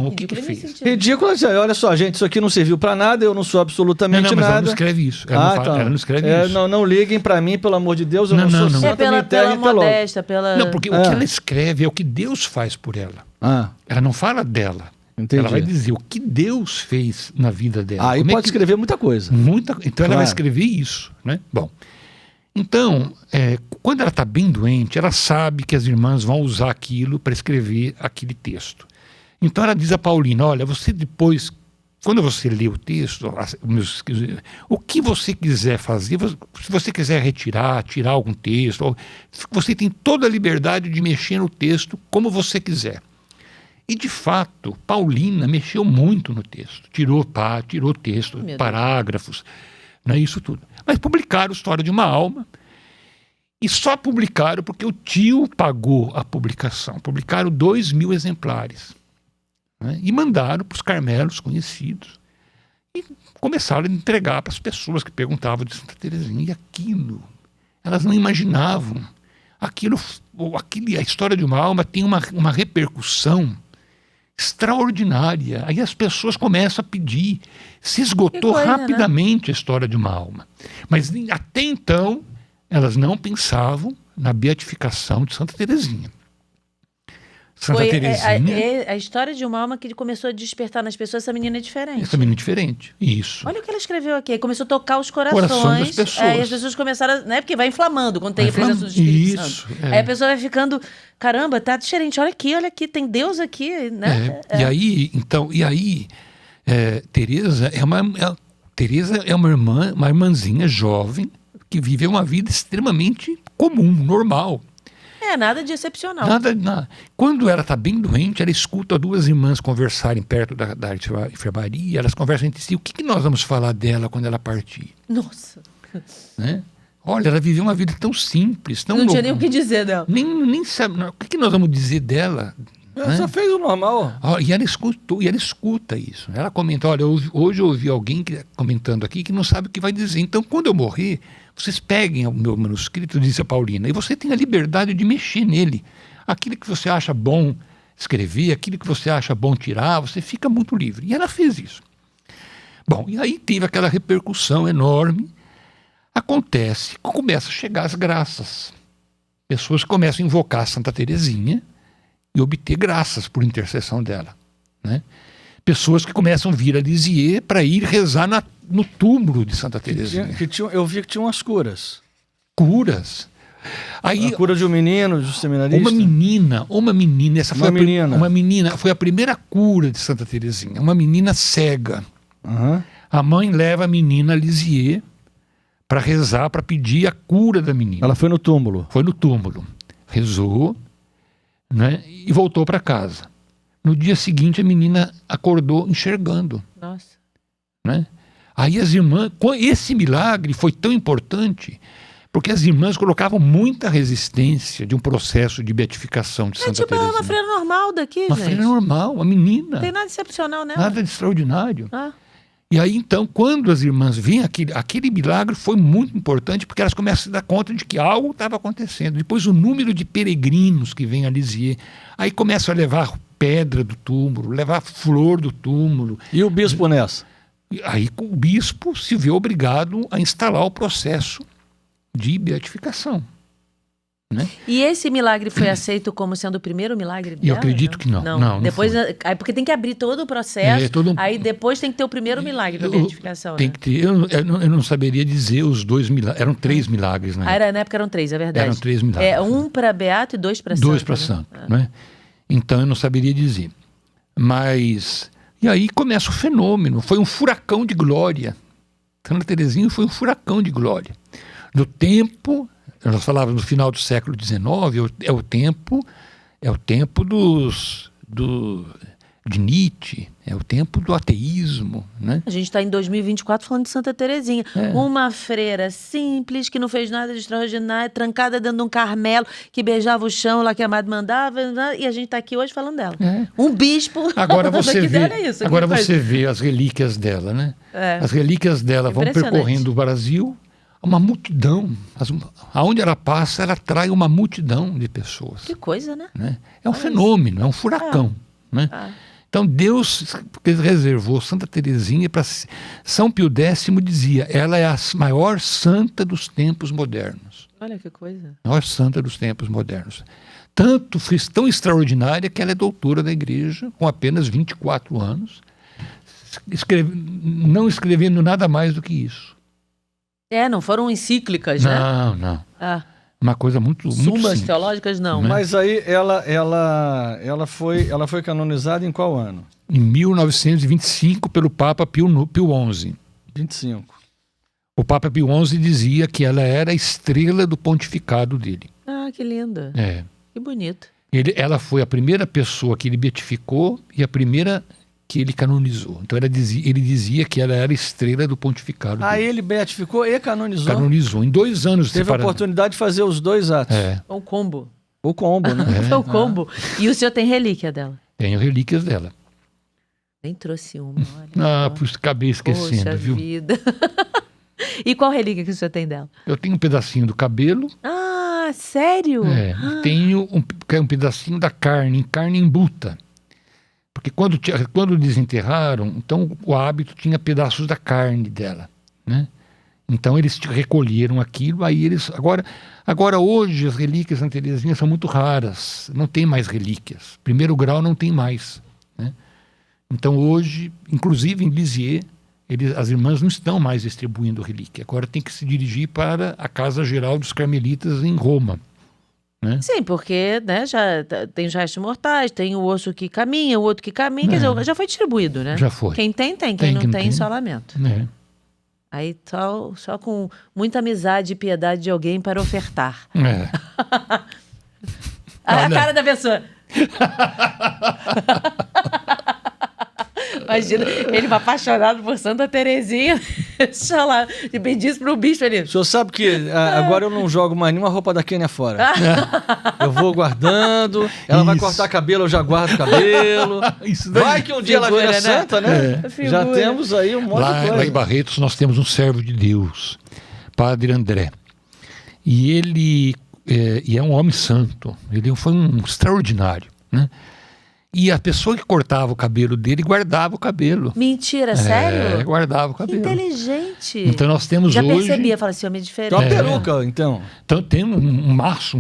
o que Ridículo nesse fez? sentido. Ridícula, dizer, olha só, gente, isso aqui não serviu pra nada, eu não sou absolutamente Não, mas ela nada. não escreve isso. Ela não escreve isso. Não liguem pra mim, pelo amor de Deus, eu não, Não, sou não, não. santa, É pela me enterrem até logo. modéstia, pela... Não, porque o É. que ela escreve é o que Deus faz por ela. Ah, Ela não fala dela. entendi. Ela vai dizer o que Deus fez na vida dela. Aí Como é pode que- escrever muita coisa. Então ela Claro. vai escrever isso, né? Bom, então, quando ela está bem doente, ela sabe que as irmãs vão usar aquilo para escrever aquele texto. Então ela diz a Paulina, olha, você depois, quando você lê o texto, o que você quiser fazer, se você quiser tirar algum texto, você tem toda a liberdade de mexer no texto como você quiser. E, de fato, Paulina mexeu muito no texto. Tirou texto, Meu Deus. parágrafos, né, isso tudo. Mas publicaram História de uma Alma e só publicaram porque o tio pagou a publicação. Publicaram 2.000 exemplares. Né, e mandaram para os Carmelos conhecidos. E começaram a entregar para as pessoas que perguntavam de Santa Teresinha. E aquilo, elas não imaginavam. A História de uma Alma tem uma repercussão extraordinária. Aí as pessoas começam a pedir. Se esgotou Que coisa, rapidamente a História de uma Alma. Mas até então, elas não pensavam na beatificação de Santa Teresinha. Santa Foi Teresinha, a história de uma alma que começou a despertar nas pessoas. Essa menina é diferente. essa menina é diferente. Isso. Olha o que ela escreveu aqui. Começou a tocar os corações. Coração das pessoas. E as pessoas começaram, né? Porque vai inflamando quando tem Vai a presença do inflamando. Espírito Isso, Santo. é. Aí a pessoa vai ficando, caramba, tá diferente. Olha aqui, tem Deus aqui, né? E aí, Teresa é uma irmãzinha jovem que vive uma vida extremamente comum, normal. Nada de excepcional. Nada. Quando ela está bem doente, ela escuta duas irmãs conversarem perto da enfermaria, elas conversam entre si. O que nós vamos falar dela quando ela partir? Nossa. Né? Olha, ela viveu uma vida tão simples, tão Não tinha nem o que dizer dela. nem sabe. O que nós vamos dizer dela? Ela só fez o normal. E ela escuta isso. Ela comenta, olha, hoje eu ouvi alguém comentando aqui que não sabe o que vai dizer. Então, quando eu morrer, vocês peguem o meu manuscrito, disse a Paulina, e você tem a liberdade de mexer nele. Aquilo que você acha bom escrever, aquilo que você acha bom tirar, você fica muito livre. E ela fez isso. Bom, e aí teve aquela repercussão enorme. Acontece que começa a chegar as graças. Pessoas começam a invocar Santa Teresinha e obter graças por intercessão dela, né? Pessoas que começam a vir a Lisieux para ir rezar no túmulo de Santa Teresinha. Eu vi que tinha umas curas. Curas. Aí, A cura de um menino, de um seminarista. uma menina, essa foi uma menina, foi a primeira cura de Santa Teresinha, uma menina cega. Aham. A mãe leva a menina a Lisieux para rezar, para pedir a cura da menina. Ela foi no túmulo. Foi no túmulo, rezou, né, e voltou para casa. No dia seguinte a menina acordou enxergando, Nossa. né? Aí as irmãs, esse milagre foi tão importante porque as irmãs colocavam muita resistência de um processo de beatificação de Santa Tipo, Teresinha. é uma freira normal daqui, Uma gente. freira normal, uma menina. Não tem nada excepcional nela. Nada de extraordinário. Ah. E aí, então, quando as irmãs veem aquele milagre foi muito importante porque elas começam a se dar conta de que algo estava acontecendo. Depois, o número de peregrinos que vêm a Lisieux, aí começam a levar pedra do túmulo, levar flor do túmulo. E o bispo nessa? E aí o bispo se vê obrigado a instalar o processo de beatificação. Né? E esse milagre foi aceito como sendo o primeiro milagre dela? Eu acredito que não. Não depois, foi. aí porque tem que abrir todo o processo, aí depois tem que ter o primeiro milagre da beatificação. Tem né? que ter, eu não saberia dizer os 2 milagres. Eram 3 milagres, né? Na época eram 3, é verdade. Eram 3 milagres. É, um para beato e 2 para santo. 2 para santo, né? Então eu não saberia dizer. Mas, e aí começa o fenômeno. Foi um furacão de glória. Santa Teresinha foi um furacão de glória. No tempo, nós falávamos no final do século XIX, é o tempo de Nietzsche, é o tempo do ateísmo, né? A gente está em 2024 falando de Santa Teresinha. Uma freira simples, que não fez nada de extraordinário, trancada dentro de um Carmelo, que beijava o chão lá que a madre mandava, e a gente está aqui hoje falando dela. Um bispo. Agora você vê, isso, agora você vê as relíquias dela, né? As relíquias dela vão Impressionante. percorrendo o Brasil, uma multidão. Aonde ela passa, ela atrai uma multidão de pessoas. Que coisa, né? É um fenômeno, é um furacão, né? Então Deus reservou Santa Teresinha para São Pio X dizia, ela é a maior santa dos tempos modernos. Olha que coisa. A maior santa dos tempos modernos. Tanto foi tão extraordinária que ela é doutora da igreja com apenas 24 anos, não escrevendo nada mais do que isso. Não foram encíclicas, né? Não. Uma coisa muito Sumas simples. teológicas, não. Né? Mas aí ela foi canonizada em qual ano? Em 1925 pelo Papa Pio XI. 25. O Papa Pio XI dizia que ela era a estrela do pontificado dele. Que linda. Que bonito. Ela foi a primeira pessoa que ele beatificou e a primeira que ele canonizou. Então ele dizia que ela era a estrela do pontificado dele. Ele beatificou e canonizou. Canonizou. Em 2 anos Teve a oportunidade de fazer os 2 atos. O combo. O combo, né? O combo. E o senhor tem relíquia dela? Tenho relíquias dela. Nem trouxe uma, olha. Acabei esquecendo, Poxa viu? vida. E qual relíquia que o senhor tem dela? Eu tenho um pedacinho do cabelo. Sério? Tenho um pedacinho da carne em buta. Porque quando desenterraram, então o hábito tinha pedaços da carne dela, né? Então eles recolheram aquilo, aí eles... Agora hoje as relíquias de Santa Teresinha são muito raras, não tem mais relíquias. Primeiro grau não tem mais, né? Então hoje, inclusive em Lisieux, as irmãs não estão mais distribuindo relíquia. Agora tem que se dirigir para a Casa Geral dos Carmelitas em Roma. Né? Sim, porque já tem os restos mortais, tem o osso que caminha, o outro que caminha, quer dizer, já foi distribuído, né? Já foi. Quem tem, quem não tem, só lamento. Aí só com muita amizade e piedade de alguém para ofertar. A cara da pessoa. Imagina, ele vai apaixonado por Santa Teresinha. Deixa lá, e pedisse para o bispo ali. O senhor sabe que agora eu não jogo mais nenhuma roupa da Kênia fora. Eu vou guardando, ela vai cortar cabelo, eu já guardo cabelo. Vai que um dia ela vira santa, né? Já temos aí um monte de coisa. Lá em Barretos nós temos um servo de Deus, Padre André. E ele é um homem santo, ele foi um extraordinário, né? E a pessoa que cortava o cabelo dele guardava o cabelo. Mentira, sério? Guardava o cabelo. Inteligente. Então nós temos Já hoje... percebia, fala assim, homem diferente. Então, a peruca, então. Então tem um maço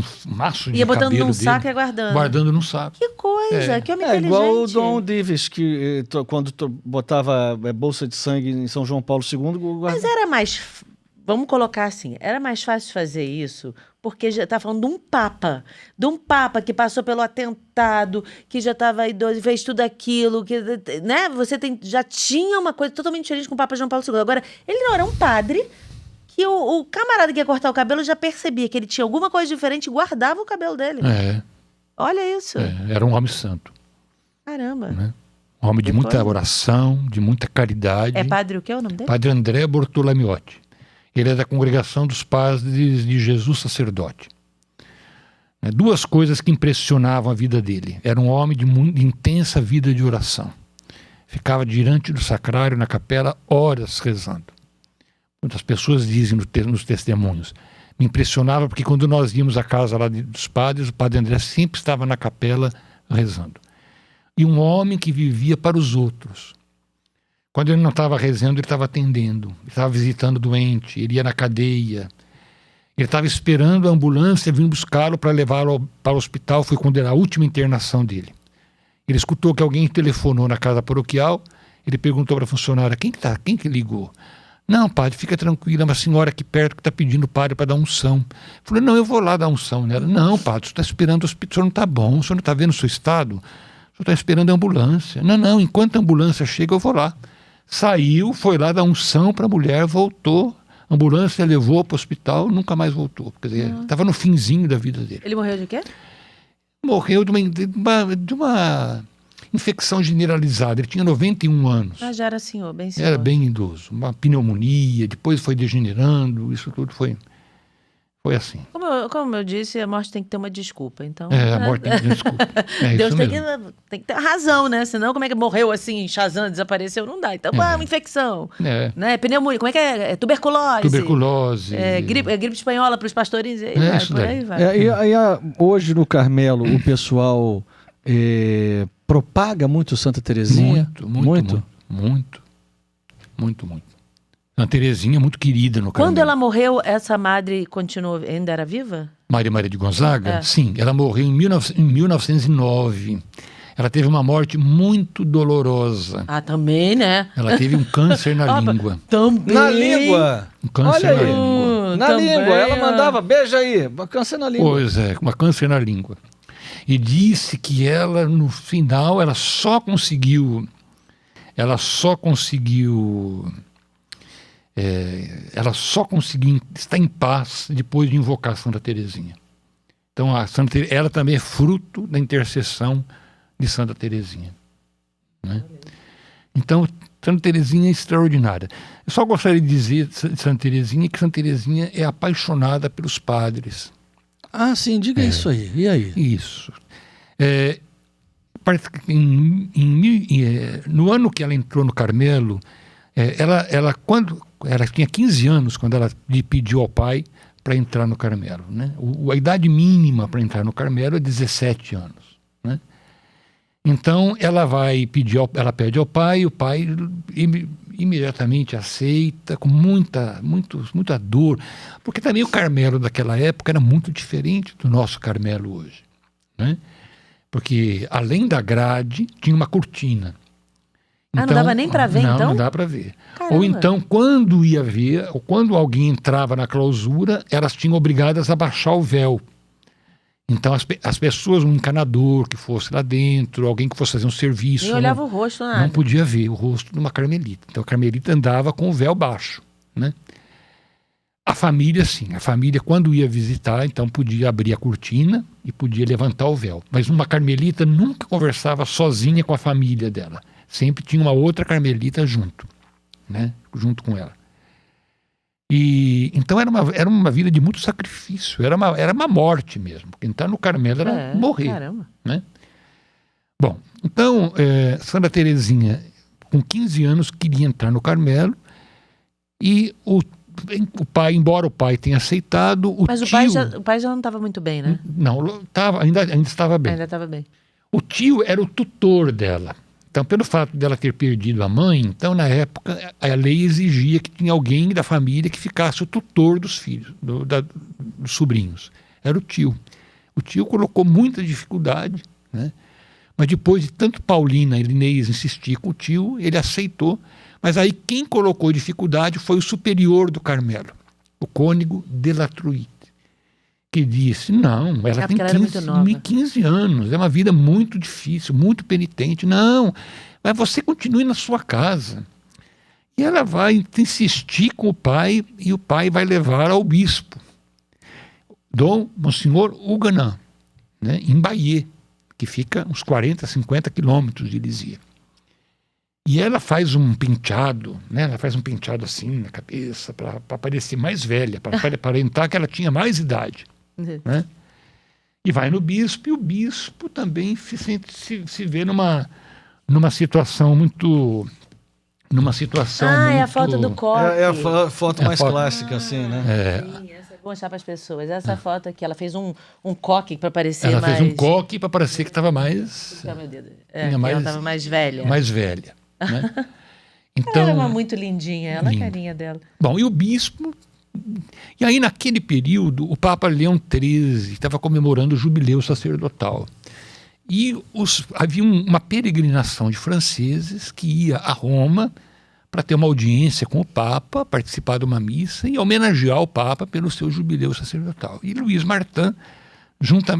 de Ia botando cabelo num dele, saco e guardando. guardando num saco. Que coisa, que homem inteligente. Igual o Dom Dives, que quando botava bolsa de sangue em São João Paulo II... Mas era mais... Vamos colocar assim, era mais fácil fazer isso porque já está falando de um papa que passou pelo atentado, que já estava idoso, fez tudo aquilo, que, né? Já tinha uma coisa totalmente diferente com o Papa João Paulo II. Agora, ele não era um padre que o camarada que ia cortar o cabelo já percebia que ele tinha alguma coisa diferente e guardava o cabelo dele. Olha isso. Era um homem santo. Caramba. Né? Um homem de muita oração, de muita caridade. É padre o que é o nome dele? Padre André Bortolamiotti. Ele é da congregação dos Padres de Jesus Sacerdote. Duas coisas que impressionavam a vida dele. Era um homem de intensa vida de oração. Ficava diante do sacrário, na capela, horas rezando. Muitas pessoas dizem nos testemunhos. Me impressionava porque quando nós íamos à casa lá dos padres, o Padre André sempre estava na capela rezando. E um homem que vivia para os outros. Quando ele não estava rezando, ele estava atendendo, ele estava visitando o doente, ele ia na cadeia, ele estava esperando a ambulância vir buscá-lo para levá-lo para o hospital, foi quando era a última internação dele. Ele escutou que alguém telefonou na casa paroquial, ele perguntou para a funcionária, quem que ligou? Não, padre, fica tranquila, uma senhora aqui perto que está pedindo o padre para dar unção. Falei, não, eu vou lá dar unção nela. Não, padre, o senhor está esperando o hospital, o senhor não está bom, o senhor não está vendo o seu estado? O senhor está esperando a ambulância. Não, enquanto a ambulância chega, eu vou lá. Saiu, foi lá dar unção para a mulher, voltou, a ambulância levou para o hospital, nunca mais voltou. Quer dizer, estava no finzinho da vida dele. Ele morreu de quê? Morreu de uma infecção generalizada. Ele tinha 91 anos. Já era senhor, bem senhor. Era bem idoso. Uma pneumonia, depois foi degenerando, isso tudo foi assim. Como eu disse, a morte tem que ter uma desculpa, então... A morte tem que ter desculpa. Deus tem que ter razão, né? Senão, como é que morreu assim, Shazam, desapareceu? Não dá. Então, uma infecção. Né? Pneumonia, como é que é? Tuberculose. Tuberculose. Gripe espanhola para os pastorinhos. Por aí vai. Hoje no Carmelo, o pessoal propaga muito Santa Terezinha? Muito. Santa Terezinha é muito querida no Carmelo. Quando ela morreu, essa madre continuou, ainda era viva? Maria de Gonzaga? Sim, ela morreu em 1909. Ela teve uma morte muito dolorosa. Também, né? Ela teve um câncer na língua. Também? Na língua? Um câncer na língua. Na língua, ela mandava, beija aí, câncer na língua. Pois é, uma câncer na língua. E disse que ela, no final, ela só conseguiu estar em paz depois de invocar Santa Terezinha. Então, ela também é fruto da intercessão de Santa Terezinha. Né? Então, Santa Terezinha é extraordinária. Eu só gostaria de dizer de Santa Terezinha que Santa Terezinha é apaixonada pelos padres. Sim, diga isso aí. E aí? Isso. No ano que ela entrou no Carmelo, ela tinha 15 anos quando ela pediu ao pai para entrar no Carmelo. Né? A idade mínima para entrar no Carmelo é 17 anos. Né? Então ela pede ao pai, e o pai imediatamente aceita, com muita dor, porque também o Carmelo daquela época era muito diferente do nosso Carmelo hoje. Né? Porque além da grade, tinha uma cortina. Não dava nem para ver, então? Não dá para ver. Caramba. Ou então, quando ia ver, ou quando alguém entrava na clausura, elas tinham obrigadas a baixar o véu. Então, as pessoas, um encanador que fosse lá dentro, alguém que fosse fazer um serviço... Nem olhava o rosto, nada. Não podia ver o rosto de uma carmelita. Então, a carmelita andava com o véu baixo. Né? A família, sim. A família, quando ia visitar, então podia abrir a cortina e podia levantar o véu. Mas uma carmelita nunca conversava sozinha com a família dela. Sempre tinha uma outra carmelita junto, né? Junto com ela. E então era uma vida de muito sacrifício, era uma morte mesmo. Entrar no Carmelo era morrer. Caramba. Né? Bom, então Santa Terezinha, com 15 anos, queria entrar no Carmelo e o pai, embora o pai tenha aceitado, Mas o pai já não estava muito bem, né? Não, ainda estava bem. Ainda estava bem. O tio era o tutor dela. Então, pelo fato dela ter perdido a mãe, então, na época, a lei exigia que tinha alguém da família que ficasse o tutor dos filhos, dos sobrinhos. Era o tio. O tio colocou muita dificuldade, né? Mas depois de tanto Paulina e Linês insistir com o tio, ele aceitou. Mas aí quem colocou dificuldade foi o superior do Carmelo, o cônego de la Truite, que disse, não, ela tem 15 anos, é uma vida muito difícil, muito penitente. Não, mas você continue na sua casa. E ela vai insistir com o pai, e o pai vai levar ao bispo, Dom Monsenhor Huguenin, né, em Bayeux, que fica uns 40, 50 quilômetros de Lisieux. E ela faz um penteado, né? Ela faz um penteado assim na cabeça, para parecer mais velha, para aparentar que ela tinha mais idade. Né? E vai no bispo, e o bispo também se vê numa situação muito... É a foto do coque. É a foto mais clássica, assim, né? Sim, essa é bom mostrar para as pessoas. Essa foto aqui, ela fez um coque para parecer mais... Ela fez um coque para parecer que estava mais... Meu dedo. Ela estava mais velha. Mais velha, né? Então, ela era uma muito lindinha, a carinha dela. Bom, e o bispo... E aí, naquele período, o Papa Leão XIII estava comemorando o jubileu sacerdotal. E havia uma peregrinação de franceses que ia a Roma para ter uma audiência com o Papa, participar de uma missa e homenagear o Papa pelo seu jubileu sacerdotal. E Luiz Martin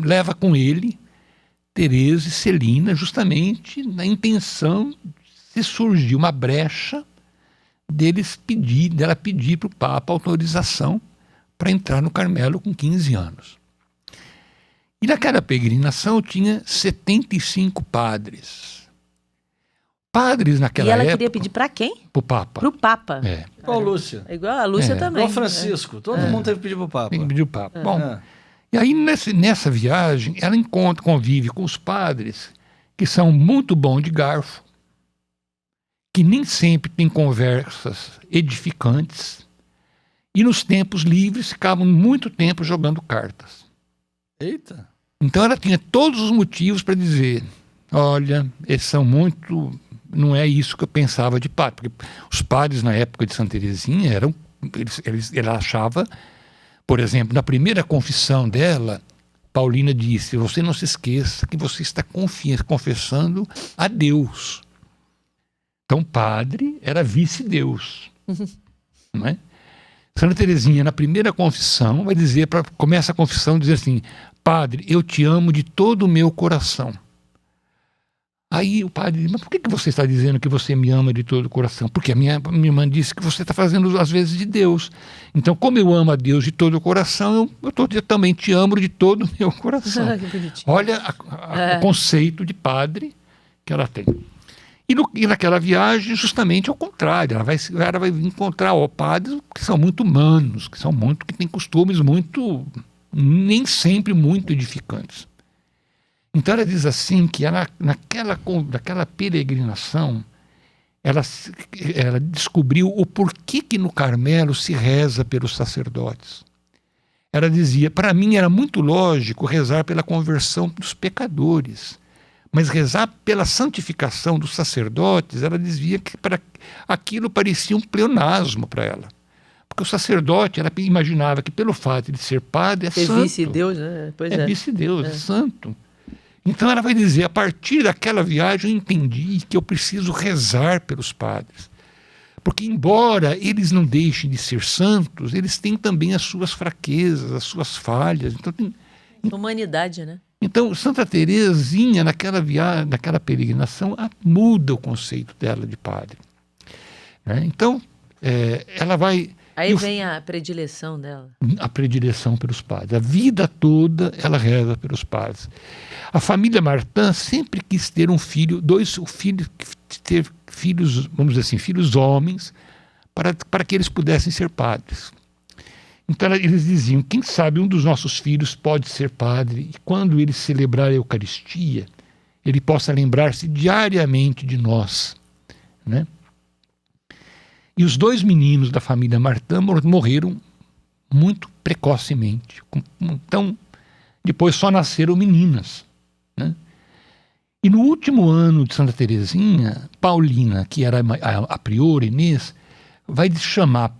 leva com ele Teresa e Celina, justamente na intenção de surgir uma brecha dela pedir para o Papa autorização para entrar no Carmelo com 15 anos. E naquela peregrinação tinha 75 padres. Padres naquela época... E ela queria pedir para quem? Para o Papa. Para o Papa. Igual a Lúcia. Igual a Lúcia também. Igual Francisco. Todo mundo teve que pedir para o Papa. Tem que pedir para o Papa. Bom, e aí nessa viagem ela convive com os padres que são muito bons de garfo, que nem sempre têm conversas edificantes, e nos tempos livres ficavam muito tempo jogando cartas. Eita! Então ela tinha todos os motivos para dizer, olha, eles são muito... Não é isso que eu pensava de padre. Porque os padres na época de Santa Teresinha eram... Ela achava, por exemplo, na primeira confissão dela, Paulina disse, você não se esqueça que você está confessando a Deus. Então, padre era vice-deus. Não é? Santa Teresinha, na primeira confissão, vai dizer, começa a confissão dizer assim, padre, eu te amo de todo o meu coração. Aí o padre diz, mas por que você está dizendo que você me ama de todo o coração? Porque a minha irmã disse que você está fazendo às vezes de Deus. Então, como eu amo a Deus de todo o coração, eu também te amo de todo o meu coração. Olha o conceito de padre que ela tem. E naquela viagem, justamente ao contrário, ela vai encontrar padres que são muito humanos, que têm costumes muito, nem sempre muito edificantes. Então ela diz assim que naquela peregrinação, ela descobriu o porquê que no Carmelo se reza pelos sacerdotes. Ela dizia, para mim era muito lógico rezar pela conversão dos pecadores, mas rezar pela santificação dos sacerdotes, ela dizia que aquilo parecia um pleonasmo para ela. Porque o sacerdote, ela imaginava que pelo fato de ser padre, é santo. Vice-deus, né? Pois é. Vice-deus, é santo. Então ela vai dizer, a partir daquela viagem eu entendi que eu preciso rezar pelos padres. Porque embora eles não deixem de ser santos, eles têm também as suas fraquezas, as suas falhas. Então, humanidade, né? Então, Santa Teresinha, naquela peregrinação, muda o conceito dela de padre. Né? Então, ela vai... Aí vem a predileção dela. A predileção pelos padres. A vida toda ela reza pelos padres. A família Martin sempre quis ter ter filhos, vamos dizer assim, filhos homens, para que eles pudessem ser padres. Então eles diziam, quem sabe um dos nossos filhos pode ser padre, e quando ele celebrar a Eucaristia, ele possa lembrar-se diariamente de nós. Né? E os 2 meninos da família Martin morreram muito precocemente. Então, depois só nasceram meninas. Né? E no último ano de Santa Teresinha, Paulina, que era a priora Inês, vai chamar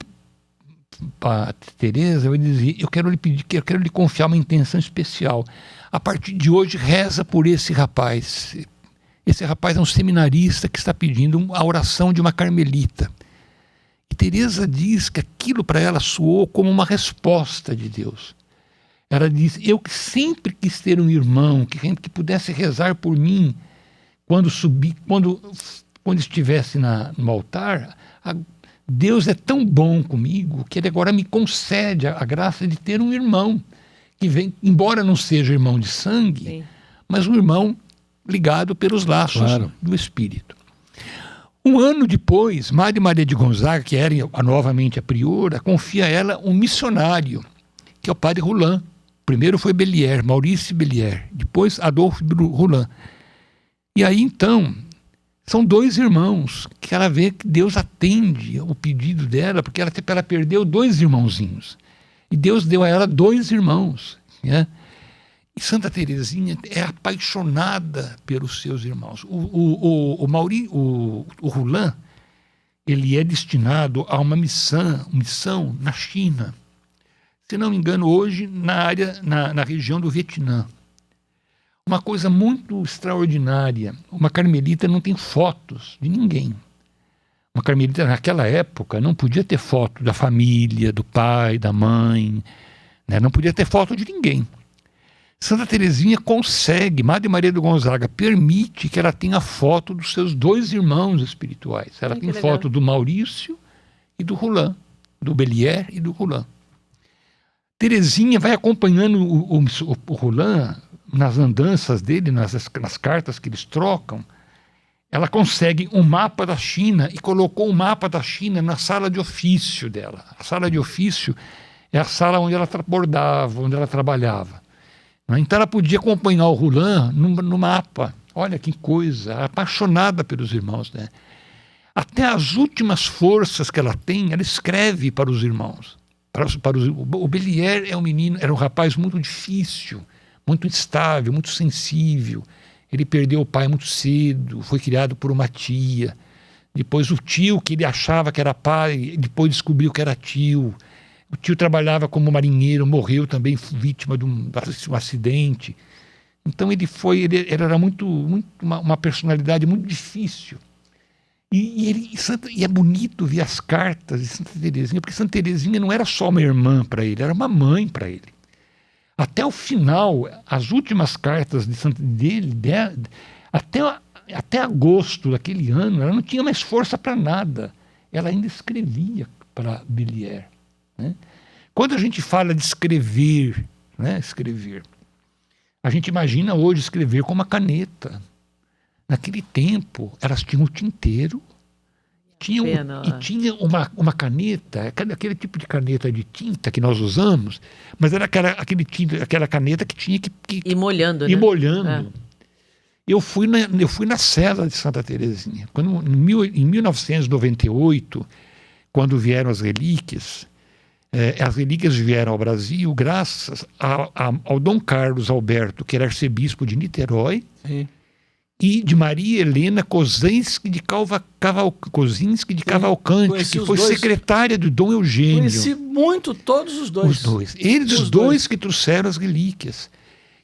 para Teresa e vai dizer: eu quero lhe pedir, eu quero lhe confiar uma intenção especial. A partir de hoje, reza por esse rapaz. Esse rapaz é um seminarista que está pedindo a oração de uma carmelita. E Teresa diz que aquilo para ela soou como uma resposta de Deus. Ela diz: eu que sempre quis ter um irmão, que pudesse rezar por mim quando estivesse no altar. Deus é tão bom comigo que ele agora me concede a graça de ter um irmão que vem, embora não seja irmão de sangue, sim, mas um irmão ligado pelos laços, claro, do Espírito. Um ano depois, Madre Maria de Gonzaga, que era novamente a priora, confia a ela um missionário, que é o padre Roland. Primeiro foi Bellier, Maurice Bellier, depois Adolphe Roland. E aí então, são 2 irmãos que ela vê que Deus atende o pedido dela, porque ela perdeu 2 irmãozinhos. E Deus deu a ela 2 irmãos, né? E Santa Teresinha é apaixonada pelos seus irmãos. O Roland, ele é destinado a uma missão na China. Se não me engano, hoje na região do Vietnã. Uma coisa muito extraordinária. Uma carmelita não tem fotos de ninguém. Uma carmelita naquela época não podia ter foto da família, do pai, da mãe, né? Não podia ter foto de ninguém. Santa Teresinha consegue, Madre Maria de Gonzaga permite que ela tenha foto dos seus 2 irmãos espirituais. Ela tem foto do Maurício e do Roland, do Bellier e do Roland. Teresinha vai acompanhando o Roland nas andanças dele, nas cartas que eles trocam. Ela consegue um mapa da China e colocou o mapa da China na sala de ofício dela. A sala de ofício é a sala onde ela bordava, onde ela trabalhava. Então ela podia acompanhar o Roland no mapa. Olha que coisa, apaixonada pelos irmãos, né? Até as últimas forças que ela tem, ela escreve para os irmãos. O Bellier é um menino, era um rapaz muito difícil, muito instável, muito sensível. Ele perdeu o pai muito cedo, foi criado por uma tia. Depois o tio, que ele achava que era pai, depois descobriu que era tio. O tio trabalhava como marinheiro, morreu também vítima de um acidente. Então ele era uma personalidade muito difícil. E é bonito ver as cartas de Santa Teresinha, porque Santa Teresinha não era só uma irmã para ele, era uma mãe para ele. Até o final, as últimas cartas dele, até agosto daquele ano, ela não tinha mais força para nada. Ela ainda escrevia para Bellier, né? Quando a gente fala de escrever, né, a gente imagina hoje escrever com uma caneta. Naquele tempo, elas tinham o tinteiro, tinha uma caneta, aquele tipo de caneta de tinta que nós usamos, mas era aquela caneta que tinha que ir molhando. Ir molhando. É. Eu fui na cela de Santa Teresinha. Em 1998, quando vieram as relíquias vieram ao Brasil graças ao Dom Carlos Alberto, que era arcebispo de Niterói, sim, e de Maria Helena Kozinski de Cavalcante, que foi secretária do Dom Eugênio. Conheci muito todos os dois. Os dois. Eles, os dois que trouxeram as relíquias.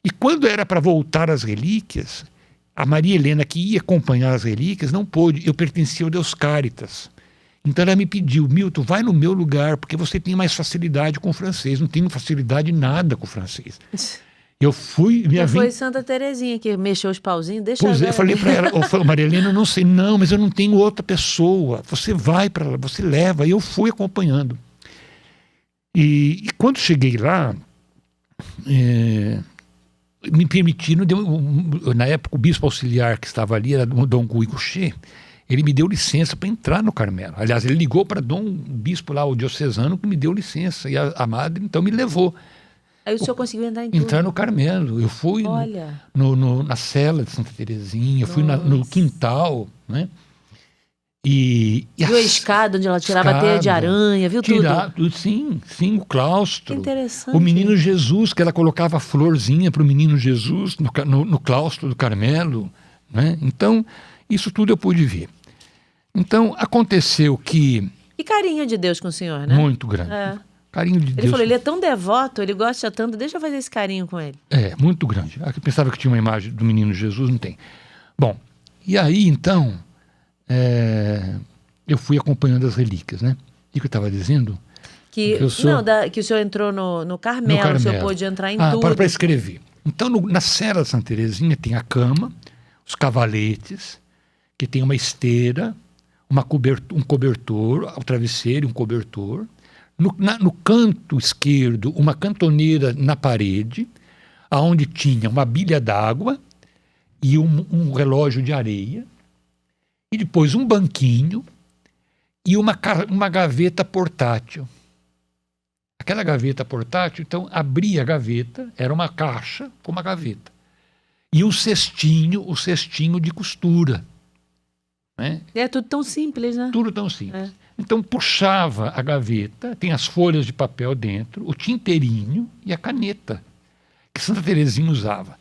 E quando era para voltar as relíquias, a Maria Helena, que ia acompanhar as relíquias, não pôde. Eu pertencia ao Deus Caritas. Então ela me pediu: Milton, vai no meu lugar, porque você tem mais facilidade com o francês. Não tenho facilidade nada com o francês. Eu fui... Foi Santa Teresinha que mexeu os pauzinhos, deixa eu ver. Eu falei para ela, Maria Helena, eu não sei, não, mas eu não tenho outra pessoa. Você vai para lá, você leva. E eu fui acompanhando. E quando cheguei lá, me permitiram, na época o bispo auxiliar que estava ali, era Dom Guy Goucher, ele me deu licença para entrar no Carmelo. Aliás, ele ligou para o bispo lá, o diocesano, que me deu licença. E a madre, então, me levou. Aí o senhor conseguiu entrar em tudo? Entrar no Carmelo. Eu fui na cela de Santa Teresinha, fui no quintal, né? Viu a escada onde ela tirava a teia de aranha, viu tudo? Sim, o claustro. Que interessante. O menino Jesus, que ela colocava florzinha para o menino Jesus no claustro do Carmelo. né? Então, isso tudo eu pude ver. Então, aconteceu que... E carinho de Deus com o senhor, né? Muito grande. Carinho de Deus. Ele falou, ele é tão devoto, ele gosta tanto, deixa eu fazer esse carinho com ele. Muito grande. Eu pensava que tinha uma imagem do menino Jesus, não tem. Bom, e aí, então, eu fui acompanhando as relíquias, né? O que eu estava dizendo? Que o senhor entrou no Carmelo, o senhor pôde entrar em tudo. Para escrever. Então, na cela de Santa Teresinha tem a cama, os cavaletes, que tem uma esteira, um cobertor, um travesseiro e um cobertor. No canto esquerdo, uma cantoneira na parede, onde tinha uma bilha d'água e um relógio de areia. E depois um banquinho e uma gaveta portátil. Aquela gaveta portátil, então, abria a gaveta, era uma caixa com uma gaveta. E o cestinho de costura. Né? É tudo tão simples, né? Tudo tão simples. Então, puxava a gaveta, tem as folhas de papel dentro, o tinteirinho e a caneta, que Santa Teresinha usava.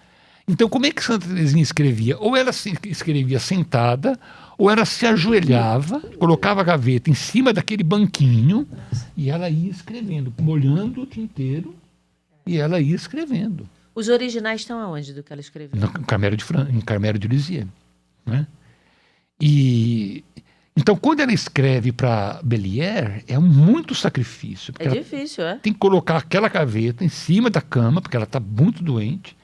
Então, como é que Santa Teresinha escrevia? Ou ela escrevia sentada, ou ela se ajoelhava, colocava a gaveta em cima daquele banquinho e ela ia escrevendo, molhando o tinteiro e ela ia escrevendo. Os originais estão aonde do que ela escreveu? Em Carmelo de Lisieux, né? E então, quando ela escreve para Bellier, é muito sacrifício. É difícil, tem que colocar aquela gaveta em cima da cama, porque ela está muito doente.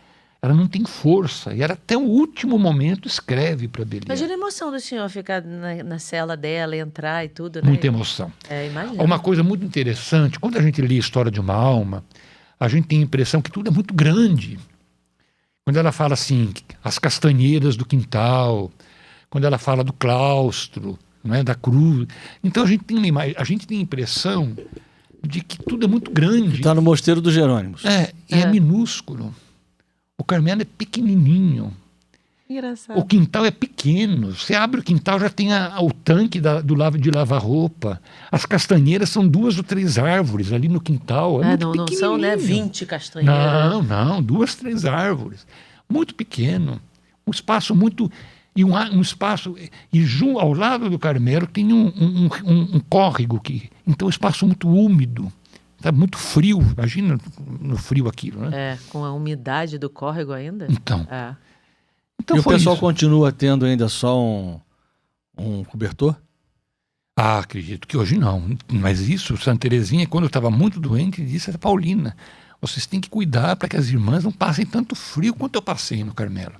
Ela não tem força. E ela, até o último momento, escreve para Bellier. Imagina a emoção do senhor ficar na cela dela, entrar e tudo, né? Muita emoção. Imagina. Uma coisa muito interessante, quando a gente lê a História de uma Alma, a gente tem a impressão que tudo é muito grande. Quando ela fala assim, as castanheiras do quintal, quando ela fala do claustro, não é, da cruz. Então a gente tem a impressão de que tudo é muito grande. Está no Mosteiro dos Jerônimos. É minúsculo. O Carmelo é pequenininho. Engraçado. O quintal é pequeno. Você abre o quintal, já tem o tanque de lavar roupa. As castanheiras são 2 ou 3 árvores ali no quintal. Não são, né, 20 castanheiras. Não, 2, 3 árvores. Muito pequeno. Um espaço muito... E um espaço... E ao lado do Carmelo tem um córrego. Então, um espaço muito úmido. Tá muito frio. Imagina no frio aquilo, né? Com a umidade do córrego ainda. Então e o pessoal continua tendo ainda só um cobertor? Acredito que hoje não. Mas isso, Santa Teresinha, quando eu estava muito doente, disse a Paulina, vocês têm que cuidar para que as irmãs não passem tanto frio quanto eu passei no Carmelo.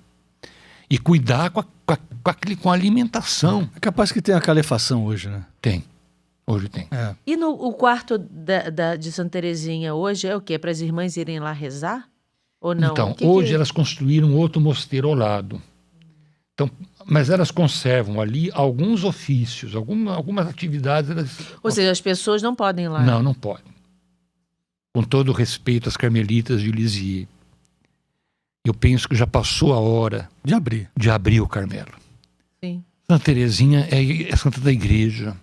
E cuidar com a alimentação. É capaz que tenha calefação hoje, né? Tem. Hoje tem. E o quarto de Santa Teresinha hoje é o quê? Para as irmãs irem lá rezar? Ou não? Então, hoje elas construíram outro mosteiro ao lado. Então, mas elas conservam ali alguns ofícios, algumas atividades. Ou seja, as pessoas não podem ir lá. Não podem. Com todo o respeito às carmelitas de Lisieux, eu penso que já passou a hora de abrir o Carmelo. Sim. Santa Teresinha é santa da igreja.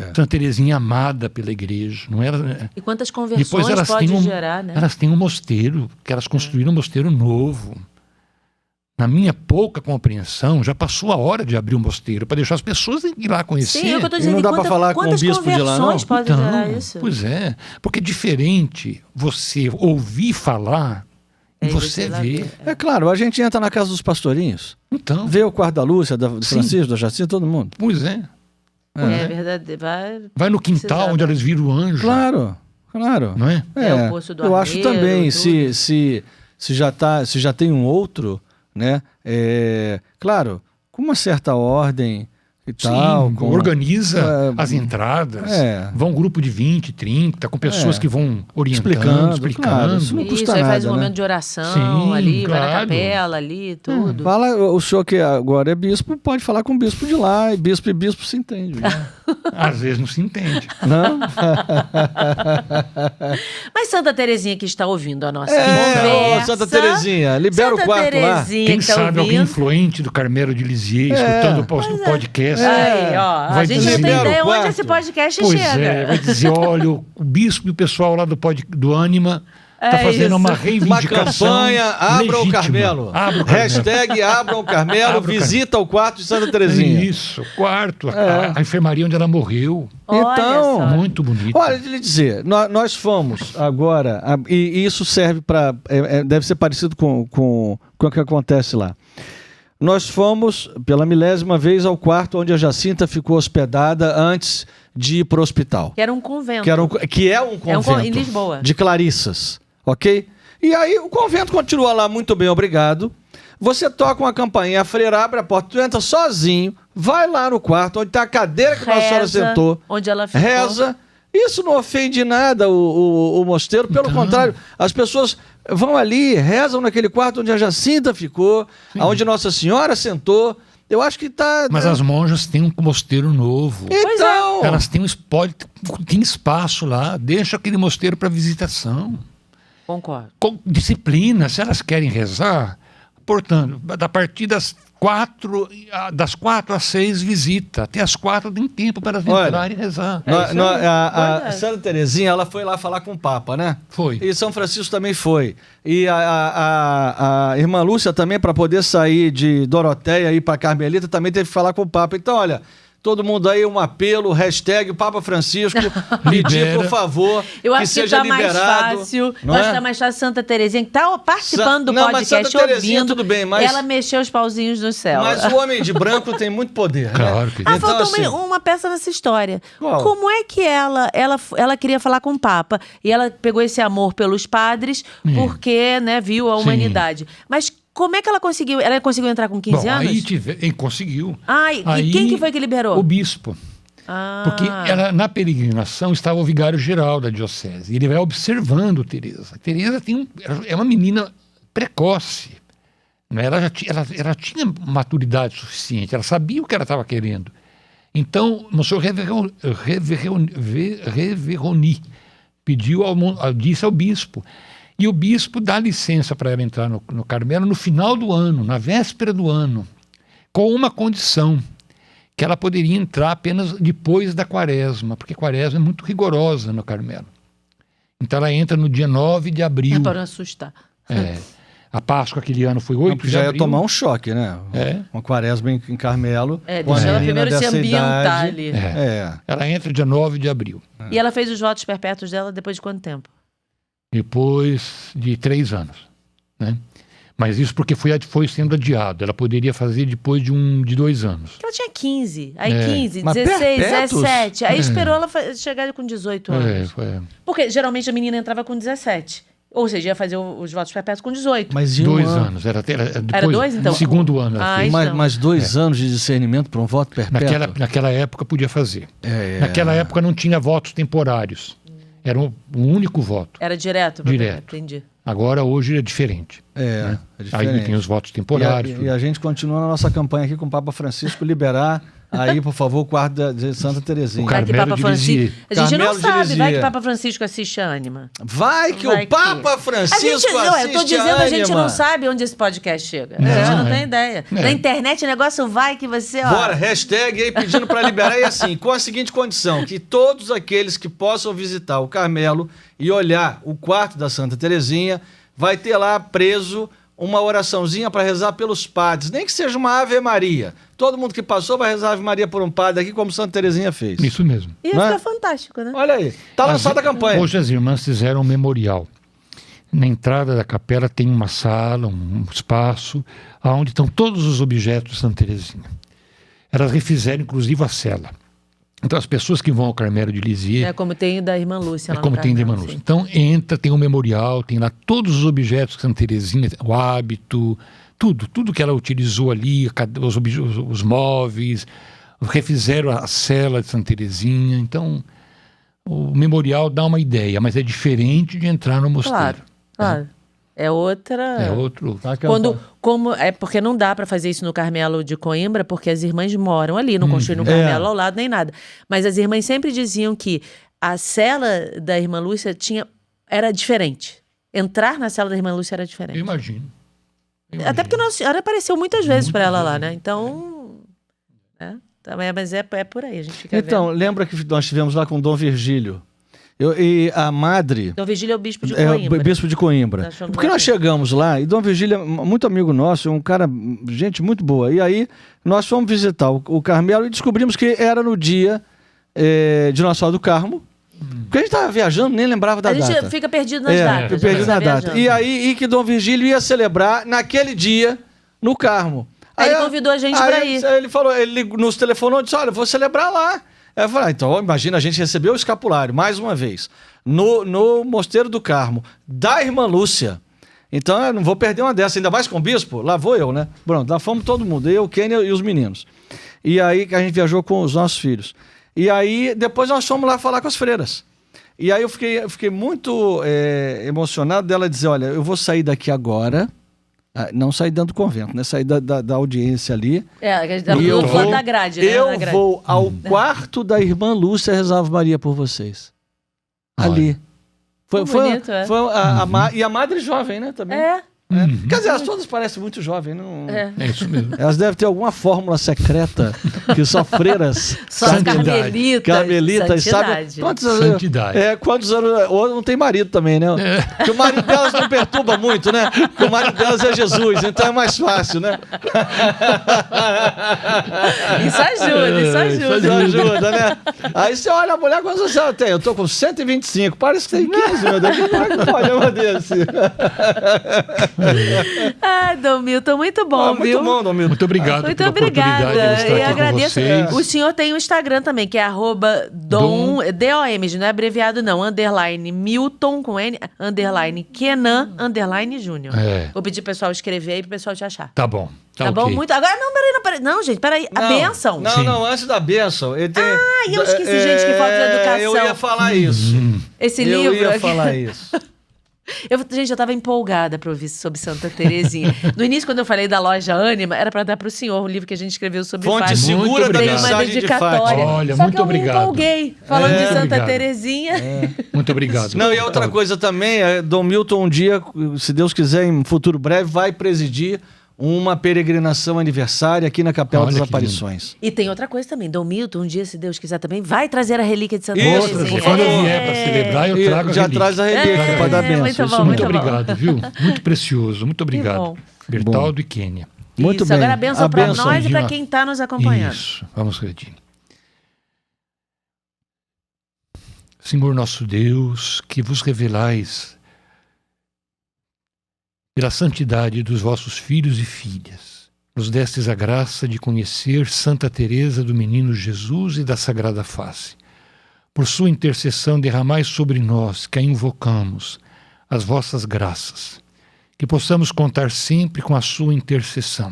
Santa Teresinha é amada pela igreja. Não era... E quantas conversões pode gerar, né? Elas têm um mosteiro, que elas construíram um mosteiro novo. Na minha pouca compreensão, já passou a hora de abrir um mosteiro, para deixar as pessoas ir lá conhecer. Sim, é o que eu tô dizendo. E não dá para falar com o bispo de lá, não? Quantas conversões pode gerar isso? Pois é, porque é diferente você ouvir falar e você ver. É claro, a gente entra na casa dos pastorinhos. Então. Vê o quarto da Lúcia, do Francisco, da Jacinta, todo mundo. Pois é. É verdade. Vai no quintal onde eles viram o anjo. Claro. Não é? O Poço do Armeiro, eu acho também, se já tem um outro, né? Claro, com uma certa ordem e tal. Organiza as entradas. Vão um grupo de 20, 30, com pessoas que vão orientando, explicando. Claro, isso não custa aí nada, faz um né? momento de oração ali, vai na capela ali, tudo. Fala, o senhor que agora é bispo, pode falar com o bispo de lá, e bispo se entende. Né? Às vezes não se entende. Não? Mas Santa Teresinha que está ouvindo a nossa conversa. Santa Teresinha, libera o quarto lá. Quem sabe alguém influente do Carmelo de Lisieux, escutando o podcast. Aí, ó, a gente não tem ideia onde esse podcast chega. Vai dizer, olha, o bispo e o pessoal lá do Ânima Está fazendo uma Uma reivindicação campanha, abra o legítima. Carmelo. Abra o Carmelo. Hashtag abra o Carmelo, Abra o visita o quarto de Santa Terezinha. Isso, quarto, a enfermaria onde ela morreu. Olha Então, só. Muito bonito. Olha, de lhe dizer, nós fomos agora, e isso serve para. Deve ser parecido com o que acontece lá. Nós fomos pela 1000ª vez ao quarto onde a Jacinta ficou hospedada antes de ir para o hospital. Que era um convento. Que é um convento. Em Lisboa. De Clarissas, ok? E aí o convento continua lá, muito bem, obrigado. Você toca uma campainha, a freira abre a porta, tu entra sozinho, vai lá no quarto, onde está a cadeira que Nossa Senhora sentou. Onde ela ficou. Reza. Isso não ofende nada o mosteiro, pelo contrário, as pessoas vão ali, rezam naquele quarto onde a Jacinta ficou, onde Nossa Senhora sentou. Eu acho que está... Mas as monjas têm um mosteiro novo. Então... Elas têm tem espaço lá, deixa aquele mosteiro para visitação. Concordo. Com disciplina, se elas querem rezar, portanto, a partir das 4 às 6 visita. Até as 4 tem tempo para elas entrarem e rezar. A Santa Terezinha, ela foi lá falar com o Papa, né? Foi. E São Francisco também foi. E a irmã Lúcia também, para poder sair de Doroteia e ir para Carmelita, também teve que falar com o Papa. Então, olha... Todo mundo aí, um apelo, hashtag Papa Francisco, pedir, por favor, eu acho que seja tá liberado. Mais fácil, eu acho que tá mais fácil Santa Terezinha, que tá participando do podcast, mas Santa Terezinha, ouvindo, tudo bem, mas... ela mexeu os pauzinhos no céu. Mas o homem de branco tem muito poder, claro, né? Que... Então, faltou assim... uma peça nessa história. Qual? Como é que ela queria falar com o Papa? E ela pegou esse amor pelos padres, porque, né, viu a humanidade. Mas como é que ela conseguiu? Ela conseguiu entrar com 15 anos? Aí conseguiu. E quem que foi que liberou? O bispo. Porque ela, na peregrinação estava o vigário-geral da diocese. E ele vai observando Teresa. Teresa é uma menina precoce. Né? Ela tinha maturidade suficiente. Ela sabia o que ela estava querendo. Então, o Monsenhor Reveroni disse ao bispo. E o bispo dá licença para ela entrar no Carmelo no final do ano, na véspera do ano, com uma condição, que ela poderia entrar apenas depois da quaresma, porque a quaresma é muito rigorosa no Carmelo. Então ela entra no dia 9 de abril. É para não assustar. A Páscoa aquele ano foi 8 de abril. Já ia tomar um choque, né? Uma quaresma em Carmelo. Deixa ela primeiro se ambientar ali. Ela entra dia 9 de abril. E ela fez os votos perpétuos dela depois de quanto tempo? Depois de 3 anos, né? Mas isso porque foi sendo adiado. Ela poderia fazer depois de 2 anos. Ela tinha 15. Aí 15, Mas 16, perpétuos? 17. Aí esperou ela chegar com 18 anos. Foi. Porque geralmente a menina entrava com 17. Ou seja, ia fazer os votos perpétuos com 18. Mas 2 anos. Era 2, então? Segundo ano. Mas 2 anos de discernimento para um voto perpétuo? Naquela época podia fazer. Naquela época não tinha votos temporários. Era um único voto. Era direto? Direto. Entendi. Agora, hoje, é diferente. É diferente. Aí tem os votos temporários. E a gente continua na nossa campanha aqui com o Papa Francisco liberar aí, por favor, o quarto de Santa Terezinha. O Carmelo de Lisieux. A gente não Carmelo de sabe, Lisieux. vai que o Papa Francisco assiste a Ânima. Vai que o Papa Francisco assiste eu tô dizendo, a a gente Ânima. não sabe onde esse podcast chega. A gente não tem ideia. Na internet o negócio vai que você, ó... Bora, hashtag aí pedindo para liberar. E assim, com a seguinte condição, que todos aqueles que possam visitar o Carmelo e olhar o quarto da Santa Terezinha, vai ter lá preso uma oraçãozinha para rezar pelos padres, nem que seja uma Ave Maria. Todo mundo que passou vai rezar Ave Maria por um padre aqui, como Santa Terezinha fez. Isso mesmo. Ia ficar fantástico, né? Olha aí, tá lançada a campanha. Hoje as irmãs fizeram um memorial. Na entrada da capela tem uma sala, um espaço, onde estão todos os objetos de Santa Terezinha. Elas refizeram, inclusive, a cela. Então, as pessoas que vão ao Carmelo de Lisieux... É como tem o da Irmã Lúcia lá como no tem da Irmã Carmelo, Lúcia. Então, entra, tem um memorial, tem lá todos os objetos que Santa Terezinha, o hábito, tudo que ela utilizou ali, os móveis, refizeram a cela de Santa Terezinha. Então, o memorial dá uma ideia, mas é diferente de entrar no mosteiro. Claro. É outra... É outro... porque não dá para fazer isso no Carmelo de Coimbra, porque as irmãs moram ali, não construíram um Carmelo ao lado nem nada. Mas as irmãs sempre diziam que a cela da Irmã Lúcia era diferente. Entrar na cela da Irmã Lúcia era diferente. Eu imagino. Até porque Nossa Senhora apareceu muitas vezes para ela lá, né? Então... Também, mas é por aí, a gente fica Então, vendo. lembra que nós estivemos lá com Dom Virgílio. E a madre... Dom Virgílio é o bispo de Coimbra. Bispo de Coimbra. Porque nós chegamos lá, e Dom Virgílio é muito amigo nosso, um cara, gente muito boa. E aí, nós fomos visitar o Carmelo e descobrimos que era no dia de Nossa Senhora do Carmo. Porque a gente estava viajando, nem lembrava da data. A gente fica perdido nas datas. Perdido na data. E aí, que Dom Virgílio ia celebrar naquele dia no Carmo. Aí ele convidou a gente para ir. Ele falou, ele nos telefonou e disse, olha, eu vou celebrar lá. Aí eu falei, então imagina, a gente recebeu o escapulário, mais uma vez, no Mosteiro do Carmo, da irmã Lúcia. Então eu não vou perder uma dessa, ainda mais com o bispo, lá vou eu, né? Pronto, lá fomos todo mundo, eu, o Kênia e os meninos. E aí a gente viajou com os nossos filhos. E aí depois nós fomos lá falar com as freiras. E aí eu fiquei muito emocionado dela dizer, olha, eu vou sair daqui agora... Não sair dentro do convento, né? Sair da audiência ali. E eu vou da grade, né? Eu vou ao quarto da irmã Lúcia rezar Ave Maria por vocês. Ali. Foi bonito, e a madre jovem, né? Também. Quer dizer, elas todas parecem muito jovens, não? É isso mesmo. Elas devem ter alguma fórmula secreta que só freiras. Só carmelitas, sabe? Santidade. Quantos anos. Ou não tem marido também, né? Porque o marido delas não perturba muito, né? Porque o marido delas é Jesus, então é mais fácil, né? Isso ajuda. Isso ajuda, né? Aí você olha a mulher, quantos anos ela tem? Eu tô com 125, parece que tem 15, meu Deus. Como é que pode uma desse? Dom Milton, muito bom, viu? Muito bom, Dom Milton. Muito obrigado. Muito obrigada. Eu agradeço. O senhor tem um Instagram também, que é @Dom, DOM, não é abreviado não, _, Milton, com N, _ Kenan, _ Júnior. Vou pedir pro pessoal escrever aí pro pessoal te achar. Tá bom. Tá bom? Muito. Agora, peraí. Não, gente, peraí. A bênção. Não, antes da bênção. Eu esqueci, gente, que falta de educação. Eu ia falar isso. Esse livro. Eu ia falar isso. Gente, eu tava empolgada pra ouvir sobre Santa Terezinha. No início, quando eu falei da loja Ânima, era pra dar pro senhor o livro que a gente escreveu sobre Fonte Fátima. segura da uma mensagem dedicatória. de Fátima. Olha, Só muito que eu obrigado. me empolguei falando de Santa Obrigado. Terezinha. Muito obrigado. Não, e outra coisa também, Dom Milton um dia, se Deus quiser, em futuro breve, vai presidir uma peregrinação aniversária aqui na Capela das Aparições. E tem outra coisa também, Dom Milton, um dia, se Deus quiser também, vai trazer a relíquia de Santa Isso, Terezinha. Quando eu vier para celebrar, eu trago a já relíquia. traz a relíquia para dar bênção. Muito obrigado, viu? Muito precioso. Muito obrigado. Bertaldo e Kênia. Muito bem. Agora a bênção para nós e para quem está nos acompanhando. Isso. Vamos repetir. Senhor nosso Deus, que vos revelais pela santidade dos vossos filhos e filhas, nos destes a graça de conhecer Santa Teresa do Menino Jesus e da Sagrada Face. Por sua intercessão derramai sobre nós, que a invocamos, as vossas graças, que possamos contar sempre com a sua intercessão,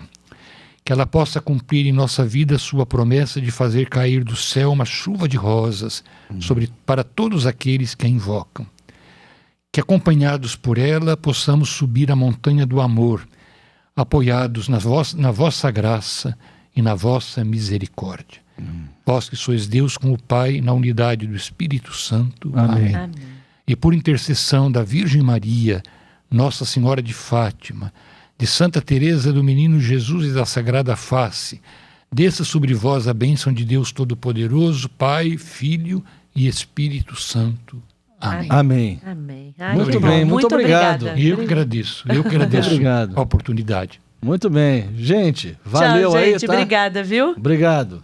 que ela possa cumprir em nossa vida sua promessa de fazer cair do céu uma chuva de rosas para todos aqueles que a invocam. Que, acompanhados por ela, possamos subir a montanha do amor, apoiados na vossa graça e na vossa misericórdia. Vós que sois Deus com o Pai, na unidade do Espírito Santo. Amém. Amém. E por intercessão da Virgem Maria, Nossa Senhora de Fátima, de Santa Teresa do Menino Jesus e da Sagrada Face, desça sobre vós a bênção de Deus Todo-Poderoso, Pai, Filho e Espírito Santo. Amém. Amém. Amém. Muito bem, muito obrigado. Obrigada. E eu que agradeço Obrigado. a oportunidade. Muito bem. Gente, valeu. Tchau, gente. Aí, tá? Obrigada, viu? Obrigado.